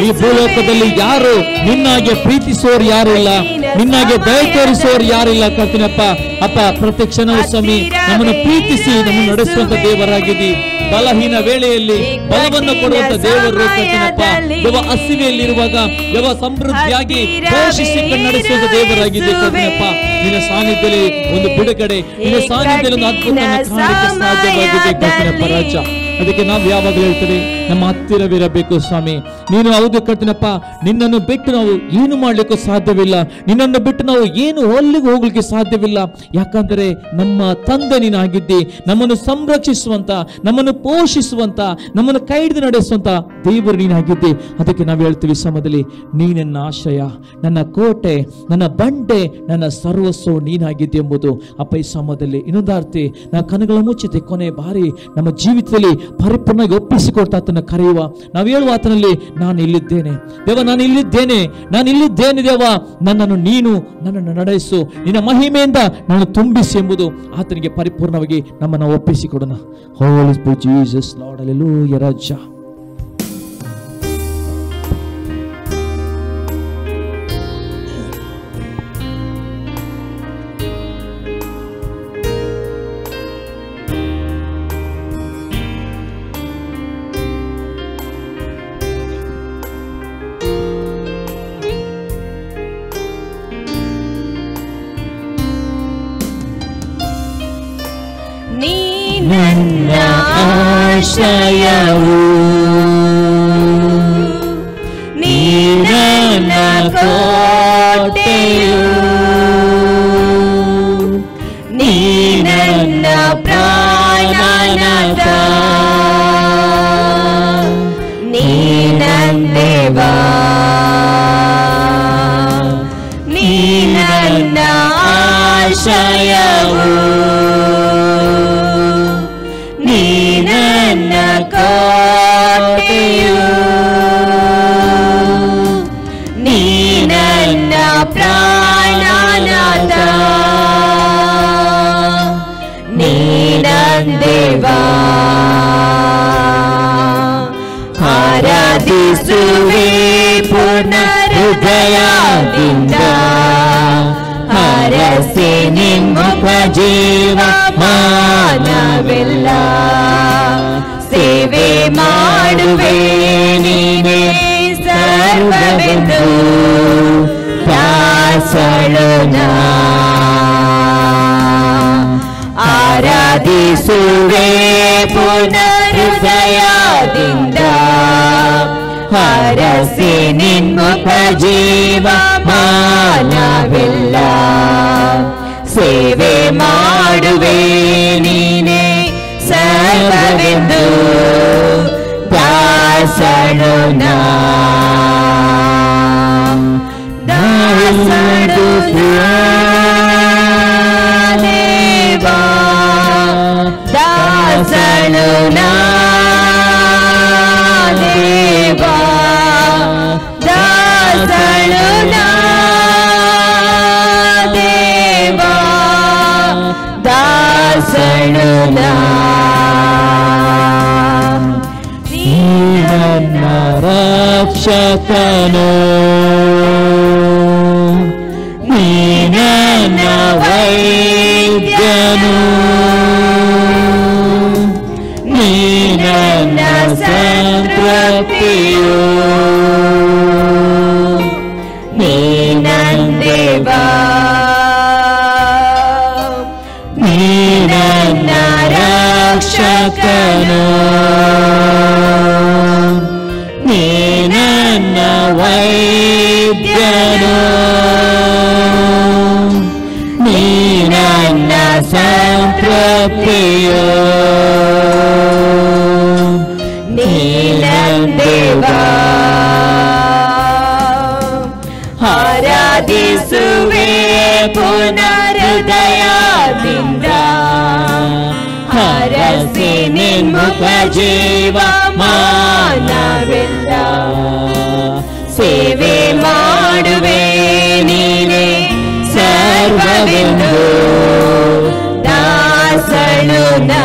ಈ ಭೂಲೋಕದಲ್ಲಿ ಯಾರು ನಿನ್ನಾಗೆ ಪ್ರೀತಿಸೋರು ಯಾರು ಇಲ್ಲ, ನಿನ್ನಾಗೆ ದಯ ತೋರಿಸೋರು ಯಾರಿಲ್ಲ ಕರ್ತನಪ್ಪ. ಅಪ್ಪ ಪ್ರತಿ ಕ್ಷಣವೂ ಸ್ವಾಮಿ ನಮ್ಮನ್ನು ಪ್ರೀತಿಸಿ ನಮ್ಮನ್ನು ನಡೆಸುವಂತ ದೇವರಾಗಿದ್ದಿ. ಬಲಹೀನ ವೇಳೆಯಲ್ಲಿ ಬಲವನ್ನು ಕೊಡುವಂತ ದೇವರು ಕರ್ತನಪ್ಪ. ಯಾವ ಹಸಿವೆಯಲ್ಲಿರುವಾಗ ಯಾವ ಸಮೃದ್ಧಿಯಾಗಿ ಪೋಷಿಸಿ ನಡೆಸುವಂತ ದೇವರಾಗಿದೆ ಕರ್ತನಪ್ಪ. ನಿನ್ನ ಸಾನ್ನಿಧ್ಯದಲ್ಲಿ ಒಂದು ಬಿಡುಗಡೆ, ನಿನ್ನ ಸಾನ್ನಿಧ್ಯದಲ್ಲಿ ಒಂದು ಅದ್ಭುತ ಕಾಣಲಿಕ್ಕೆ ಸಾಧ್ಯವಾಗಿದೆ ಕರ್ತನಪ್ಪ ರಾಜ. ಅದಕ್ಕೆ ನಾವು ಯಾವಾಗಲೂ ಹೇಳ್ತೇವೆ, ನಮ್ಮ ಹತ್ತಿರವಿರಬೇಕು ಸ್ವಾಮಿ. ನೀನು ಹೌದು ಕರ್ತನಪ್ಪ, ನಿನ್ನನ್ನು ಬಿಟ್ಟು ನಾವು ಏನು ಮಾಡ್ಲಿಕ್ಕೂ ಸಾಧ್ಯವಿಲ್ಲ, ನಿನ್ನನ್ನು ಬಿಟ್ಟು ನಾವು ಏನು ಅಲ್ಲಿಗೆ ಹೋಗ್ಲಿಕ್ಕೆ ಸಾಧ್ಯವಿಲ್ಲ. ಯಾಕಂದರೆ ನಮ್ಮ ತಂದೆ ನೀನಾಗಿದ್ದಿ, ನಮ್ಮನ್ನು ಸಂರಕ್ಷಿಸುವಂತ, ನಮ್ಮನ್ನು ಪೋಷಿಸುವಂತ, ನಮ್ಮನ್ನು ಕೈ ಹಿಡಿದು ನಡೆಸುವಂತ ದೇವರು ನೀನಾಗಿದ್ದಿ. ಅದಕ್ಕೆ ನಾವು ಹೇಳ್ತೀವಿ ಸಮಯದಲ್ಲಿ, ನೀನೆನ್ನ ಆಶ್ರಯ, ನನ್ನ ಕೋಟೆ, ನನ್ನ ಬಂಡೆ, ನನ್ನ ಸರ್ವಸ್ವ ನೀನಾಗಿದ್ದೆ ಎಂಬುದು. ಅಪ್ಪ ಈ ಸಮಯದಲ್ಲಿ ಇನ್ನೊಂದಾರ್ತಿ ನಾವು ಕಣ್ಣುಗಳ ಮುಚ್ಚಿತೆ ಕೊನೆ ಬಾರಿ ನಮ್ಮ ಜೀವಿತದಲ್ಲಿ ಪರಿಪೂರ್ಣವಾಗಿ ಒಪ್ಪಿಸಿಕೊಡ್ತಾ ಆತನ ಕರೆಯುವ, ನಾವು ಹೇಳುವ ಆತನಲ್ಲಿ, ನಾನು ಇಲ್ಲಿದ್ದೇನೆ ದೇವ, ನಾನು ಇಲ್ಲಿದ್ದೇನೆ, ನಾನು ಇಲ್ಲಿದ್ದೇನೆ ದೇವ, ನನ್ನನ್ನು ನಡೆಸು, ನಿನ್ನ ಮಹಿಮೆಯಿಂದ ನಾನು ತುಂಬಿಸಿ ಎಂಬುದು ಆತನಿಗೆ ಪರಿಪೂರ್ಣವಾಗಿ ನಮ್ಮನ್ನು ಒಪ್ಪಿಸಿಕೊಡೋಣ. ಹೋಲಿ ಸ್ಪಿರಿಟ್ ಜೀಸಸ್ ಲಾರ್ಡ್, ಹಲ್ಲೆಲೂಯಾ ರಾಜ. ನನ್ನ ಆಶ್ರಯವು, ನೀ ನನ್ನ ಕೋಟೆಯು, ನೀ ನನ್ನ ಪ್ರಾಣನಾಥ, ನೀ ನನ್ನ ದೇವ, ನೀ ನನ್ನ ಆಶ್ರಯವು, ನನ್ನ ಕೋಟೆಯು, ನೀ ನನ್ನ ಪ್ರಾಣನಾಥ, ನೀ ನನ್ನ ದೇವ. ಆರಾಧಿಸುವೆ ಪೂರ್ಣ ಹೃದಯದಿಂದ, ಹರಸಿ ನಿಮ್ಮುಖ ಜೀವ ಮಾನವೆಲ್ಲ, ಸೇವೆ ಮಾಡುವೆ ನೀನೇ ಸರ್ವವೆಂದು, ದಾಸಳು ನಾ. ಆರಾಧಿಸುವೆ ಪೂರ್ಣ ಹೃದಯದಿಂದ, ಹರಸಿ ನಿಮ್ಮುಖ ಜೀವ ಮಾನವೆಲ್ಲ, ಸೇವೆ ಮಾಡುವೆ ನೀನೇ ಸರ್ವವೆಂದು, ದಾಸನು ನಾ. ದಾಸನು ದೇವಾ, ದಾಸನು ದೇವಾ, ದಾಸನು ದೇವಾ, ದಾಸನು ನನ್ನ ರಕ್ಷಕನು, ನೀ ನನ್ನ ವೈದ್ಯನು, ನೀ ನನ್ನ ಸಂತೃಪ್ತಿಯು, ನೀ ನನ್ನ ದೇವ, ನೀ ನನ್ನ ರಕ್ಷಕನು, ನೀ ನನ್ನ ವೈದ್ಯನು, ನೀ ನನ್ನ ಸಂತೃಪ್ತಿಯು, ನೀ ನನ್ನ ದೇವ. ಆರಾಧಿಸುವೆ ಪುನರ್ ಹೃದಯದಿಂದ, ಹರಸಿ ನಿಮ್ಮುಖ ಜೀವ ಮಾನವೆಲ್ಲ, ಸೇವೆ ಮಾಡುವೆ ನೀನೇ ಸರ್ವವೆಂದು, ದಾಸಳು ನಾ.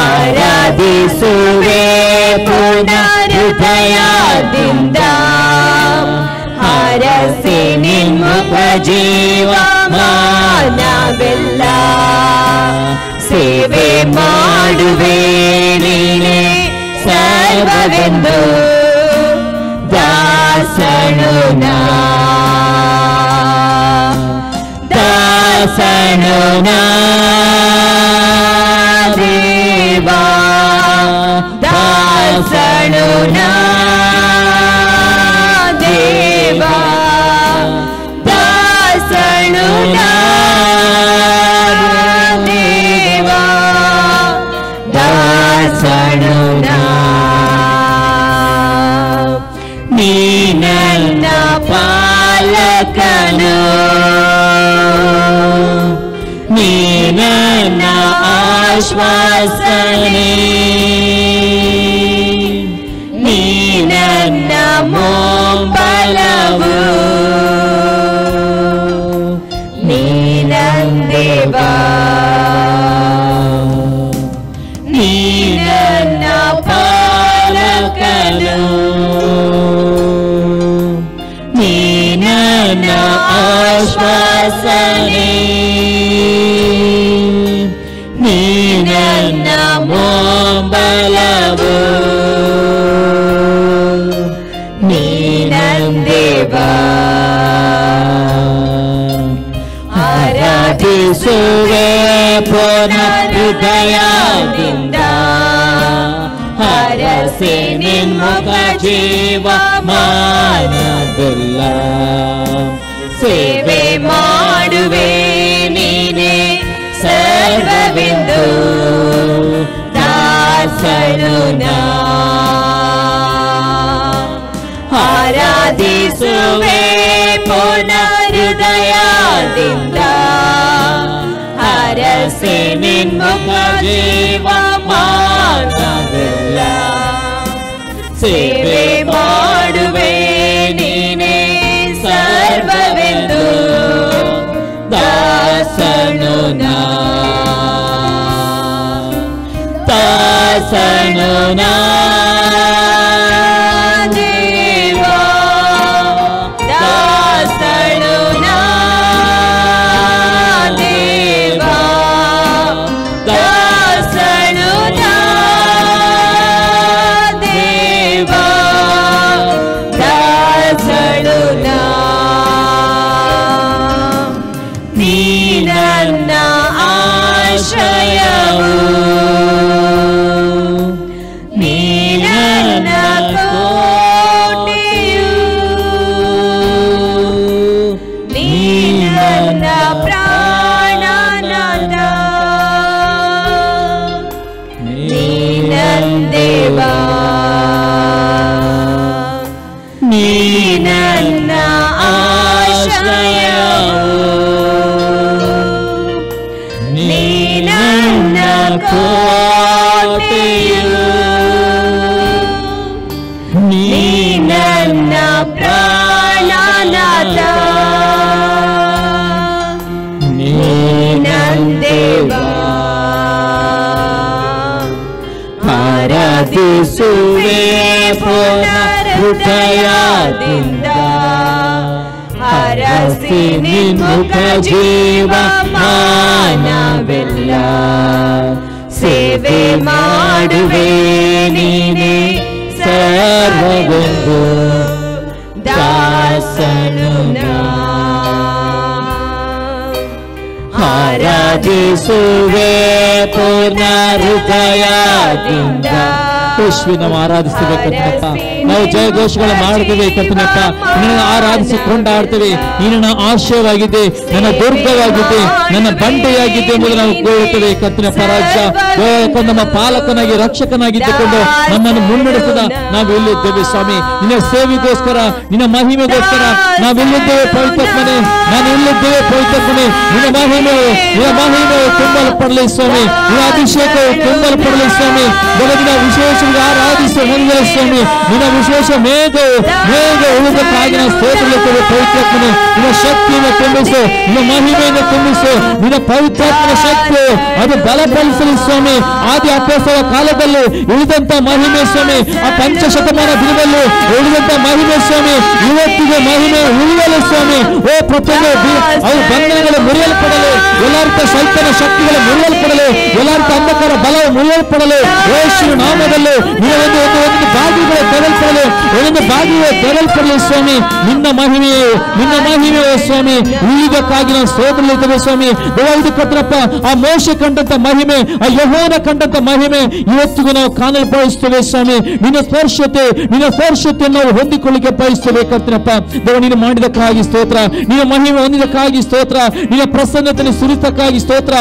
ಆರಾಧಿಸುವೆ ಪುನರ್ ಹೃದಯದಿಂದ, ಹರಸಿ ನಿಮ್ಮುಖ ಜೀವ ಮಾನವೆಲ್ಲ, ಸೇವೆ ಮಾಡುವೆ ನೀನೇ ಸರ್ವವೆಂದು, ದಾಸನು ನಾ. ದಾಸನು ನಾ ದಾಸನು ನಾ ದೇವಾ ದಾಸನು ನಾ ದೇವಾ ದಾಸನು ನಾ ನೀ ನನ್ನ ಪಾಲಕನು ನೀ ನನ್ನ ಆಶ್ವಾಸನೆ ನೀ ನನ್ನ ಮೊಂಬಲವು ನೀ ನನ್ನ ದೇವಾ ನೀ ನನ್ನ ಪಾಲಕನು ನೀ ನನ್ನ ಆಶ್ವಾಸನೆ ನೀ ನನ್ನ ಮೊಂಬಲವು ನೀ ನನ್ನ ದೇವಾ ಆರಾಧಿಸುವೆ ಪೂರ್ಣ ಹೃದಯದಿಂದ ಹರಸಿ ನಿನ್ಮುಖ ಜೀವ ಮಾನವಿಲ್ಲ ಸೇವೆ ಮಾಡುವೆ ನೀನೇ ಸರ್ವವೆಂದು ದಾಸನು ನಾ ಆರಾಧಿಸುವೆ ಪೂರ್ಣ ಹೃದಯದಿಂದ ಹರಸಿ ನಿನ್ಮುಖ ಜೀವ ಮಾನವಿಲ್ಲ ಸೇವೆ ಮಾಡುವೆ ನೀನೇ ಸರ್ವವೆಂದು ದಾಸನು ನಾ ದಾಸನು ನಾ ದೇವಾ ದಾಸನು ನಾ ದೇವಾ ದಾಸನು ನಾ ದೇವಾ ದಾಸನು ನಾ ನೀ ನನ್ನ ಆಶ್ರಯವು ನೀ ನನ್ನ ಕೋಟೆಯು ನೀ ನನ್ನ ಪ್ರಾಣನಾಥ ನೀ ನನ್ನ ದೇವಾ ನೀ ನನ್ನ ಆಶ್ರಯವು ನೀ ನನ್ನ ಕೋಟೆಯು ನೀ ನನ್ನ ಪ್ರಾಣನಾಥ ನೀ ನನ್ನ ದೇವಾ ಆರಾಧಿಸುವೆ ಪೂರ್ಣ ಹೃದಯದಿಂದ ಹರಸಿ ನಿನ್ಮುಖ ಜೀವ ಮಾನವಿಲ್ಲ ಸೇವೆ ಮಾಡುವೆ ನೀನೇ ಸರ್ವವೆಂದು ದಾಸನು ನಾ ಆರಾಧಿಸುವೆ ಪೂರ್ಣ ಹೃದಯದಿಂದ ಯೇಸುವೆ ನಾವು ಆರಾಧಿಸ್ತೇವೆ ಕರ್ತನಪ್ಪ. ನಾವು ಜಯಘೋಷಗಳು ಮಾಡ್ತೇವೆ ಕರ್ತನಪ್ಪ. ನಿನ್ನನ್ನು ಆರಾಧಿಸಿ ಕೊಂಡಾಡ್ತೇವೆ. ನಿನ್ನ ಆಶ್ರಯವಾಗಿದೆ, ನನ್ನ ದುರ್ಗವಾಗಿದೆ, ನನ್ನ ಬಂಡೆಯಾಗಿದೆ ಎಂಬುದು ನಾವು ಕೋರುತ್ತೇವೆ ಕರ್ತನಪ್ಪ. ರಾಜ್ಯ ನಮ್ಮ ಪಾಲಕನಾಗಿ ರಕ್ಷಕನಾಗಿದ್ದುಕೊಂಡು ನಮ್ಮನ್ನು ಮುನ್ನಡೆಸಿದ ನಾವು ಎಲ್ಲಿದ್ದೇವೆ ಸ್ವಾಮಿ. ನಿನ್ನ ಸೇವೆಗೋಸ್ಕರ, ನಿನ್ನ ಮಹಿಮೆಗೋಸ್ಕರ ನಾವೆಲ್ಲಿದ್ದೇವೆ ಪವಿತ್ರಪ್ಪನೇ. ನಾನು ಎಲ್ಲಿದ್ದೇವೆ ಪವಿತ್ರಪ್ಪನೇ. ನಿನ್ನ ಮಹಿಮೆಯು ತುಂಬಲ್ಪಡಲಿ ಸ್ವಾಮಿ. ನಿನ್ನ ಅಭಿಷೇಕವು ತುಂಬಲ್ಪಡಲಿ ಸ್ವಾಮಿ. ಬೆಳಗಿನ ವಿಶೇಷ ಆರಾಧಿಸಿ ಹೊಂದಲಿ ಸ್ವಾಮಿ. ನಿನ್ನ ವಿಶೇಷ ಮೇಘ ಉಳಿದಕ್ಕಾಗಿ ನಾವು ಸ್ತೋತ್ರಲಿದ್ದೇವೆ ಪವಿತ್ರಪ್ಪನೇ. ನಿನ್ನ ಶಕ್ತಿಯನ್ನು ತುಂಬಿಸು, ನಿನ್ನ ಮಹಿಮೆಯನ್ನು ತುಂಬಿಸು. ನಿನ್ನ ಪವಿತ್ರಾತ್ಮನ ಶಕ್ತಿ ಅದು ಬಲಪಡಿಸಲಿ ಸ್ವಾಮಿ. ಆದಿ ಅಪೊಸ್ತಲರ ಕಾಲದಲ್ಲಿ ಉಳಿದಂತ ಮಹಿಮೆ ಸ್ವಾಮಿ, ಆ ಪಂಚಶತಮಾನ ದಿನದಲ್ಲಿ ಉಳಿದಂತ ಮಹಿಮೆ ಸ್ವಾಮಿ ಇವತ್ತಿಗೆ ಮಹಿಮೆ ಉಳಿಯಲು ಸ್ವಾಮಿ. ಓ ಪ್ರತಿಯೊಂದು ಅವು ಬಂಧನಗಳು ಮುರಿಯಲ್ಪಡಲು, ಎಲ್ಲ ರೀತಿಯ ಸೈತನ ಶಕ್ತಿಗಳು ಮುರಿಯಲ್ಪಡಲು, ಎಲ್ಲ ರೀತಿಯ ಅಂಧಕಾರ ಬಲವು ಮುರಿಯಲ್ಪಡಲು ಯೇಸುವಿನ ನಾಮದಲ್ಲಿ ನಿನ್ನ ಒಂದು ಬಾಗಿಲುಗಳು ತೆರೆಯಲ್ಪಡಲಿ, ಒಂದೊಂದು ಬಾಗಿಲು ತೆರೆಯಲ್ಪಡಲಿ ಸ್ವಾಮಿ. ನಿನ್ನ ಮಹಿಮೆಯೇ ಸ್ವಾಮಿ, ಇದಕ್ಕಾಗಿ ನಾವು ಸ್ತೋತ್ರಲಿದ್ದೇವೆ ಸ್ವಾಮಿ. ದೇವಾದಿ ಕರ್ತನಪ್ಪ, ಆ ಮೋಶೆ ಕಂಡಂತ ಮಹಿಮೆ, ಆ ಯೆಹೋವನ ಕಂಡಂತ ಮಹಿಮೆ ಇವತ್ತಿಗೂ ನಾವು ಕಾಣಲು ಬಯಸ್ತೇವೆ ಸ್ವಾಮಿ. ನಿನ್ನ ಸ್ಪರ್ಶತೆಯನ್ನು ನಾವು ಹೊಂದಿಕೊಳ್ಳಿಕ್ಕೆ ಬಯಸ್ತೇವೆ ಕರ್ತನಪ್ಪ. ದೇವ, ನೀನು ಮಾಡಿದಕ್ಕಾಗಿ ಸ್ತೋತ್ರ, ನಿನ್ನ ಮಹಿಮೆ ಹೊಂದಿದಕ್ಕಾಗಿ ಸ್ತೋತ್ರ, ನಿನ್ನ ಪ್ರಸನ್ನತೆಯನ್ನು ಸುರಿತಕ್ಕಾಗಿ ಸ್ತೋತ್ರ,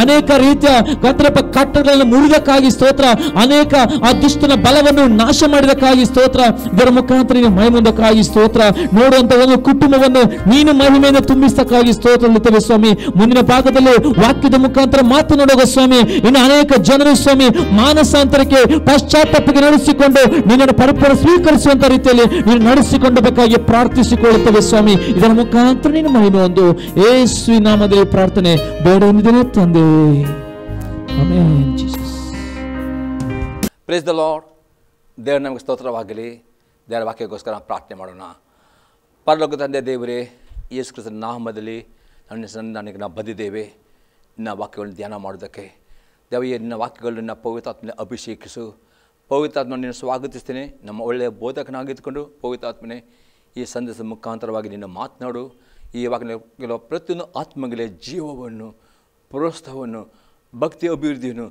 ಅನೇಕ ರೀತಿಯ ಕರ್ತನಪ್ಪ ಕಟ್ಟಡಗಳನ್ನು ಮುರಿದಕ್ಕಾಗಿ ಸ್ತೋತ್ರ, ಅನೇಕ ಆ ದುಷ್ಟನ ಬಲವನ್ನು ನಾಶ ಮಾಡಿದಕ್ಕಾಗಿ ಸ್ತೋತ್ರ. ಇದರ ಮುಖಾಂತರ ನೀನು ಮಹಿಮೆ ಹೊಂದಕ್ಕಾಗಿ ಸ್ತೋತ್ರ. ನೋಡುವಂತ ಒಂದು ಕುಟುಂಬವನ್ನು ನೀನು ಮಹಿಮೆಯಿಂದ ತುಂಬಿಸಕ್ಕಾಗಿ ಸ್ತೋತ್ರ ಸ್ವಾಮಿ. ಮುಂದಿನ ಭಾಗದಲ್ಲಿ ವಾಕ್ಯದ ಮುಖಾಂತರ ಮಾತನಾಡುವ ಸ್ವಾಮಿ, ಇನ್ನು ಅನೇಕ ಜನರು ಸ್ವಾಮಿ ಮಾನಸಾಂತರಕ್ಕೆ ಪಶ್ಚಾತ್ತಾಪಕ್ಕೆ ನಡೆಸಿಕೊಂಡು ನಿನ್ನನ್ನು ಪರಿಪೂರ್ಣ ಸ್ವೀಕರಿಸುವಂತ ರೀತಿಯಲ್ಲಿ ನೀನು ನಡೆಸಿಕೊಂಡು ಬೇಕಾಗಿ ಪ್ರಾರ್ಥಿಸಿಕೊಳ್ಳುತ್ತವೆ ಸ್ವಾಮಿ. ಇದರ ಮುಖಾಂತರ ನೀನು ಮಹಿಮೆ ಒಂದು ಯೇಸುವಿನ ನಾಮದಲ್ಲಿ ಪ್ರಾರ್ಥನೆ ಬೇಡ ಹೊಂದಿದ್ದೇನೆ ತಂದೆ. Amen. Jesus. Praise the Lord. ದೇವರ ನಮಗೆ ಸ್ತೋತ್ರವಾಗಲಿ. ದೇವರ ವಾಕ್ಯಕ್ಕೋಸ್ಕರ ಪ್ರಾರ್ಥನೆ ಮಾಡೋಣ. ಪರಲೋಕ ತಂದೆ ದೇವರೇ, ಯೇಸು ಕ್ರಿಸ್ತನ ನಾಮದಲ್ಲಿ ನನಗೆ ನಾವು ಬಂದಿದ್ದೇವೆ ನಿನ್ನ ವಾಕ್ಯಗಳನ್ನು ಧ್ಯಾನ ಮಾಡೋದಕ್ಕೆ. ದೇವರೇ, ನಿನ್ನ ವಾಕ್ಯಗಳನ್ನು ಪವಿತ್ರಾತ್ಮನೆ ಅಭಿಷೇಕಿಸು. ಪವಿತ್ರಾತ್ಮ ನಿನ್ನ ಸ್ವಾಗತಿಸ್ತೇನೆ. ನಮ್ಮ ಒಳ್ಳೆಯ ಬೋಧಕನಾಗಿದ್ದುಕೊಂಡು ಪವಿತ್ರಾತ್ಮನೆ ಈ ಸಂದೇಶದ ಮುಖಾಂತರವಾಗಿ ನಿನ್ನ ಮಾತನಾಡು. ಈ ವಾಕ್ಯ ಪ್ರತಿಯೊಂದು ಆತ್ಮಗಳೇ ಜೀವವನ್ನು, ಪ್ರೋತ್ಸಾಹವನ್ನು, ಭಕ್ತಿ ಅಭಿವೃದ್ಧಿಯನ್ನು,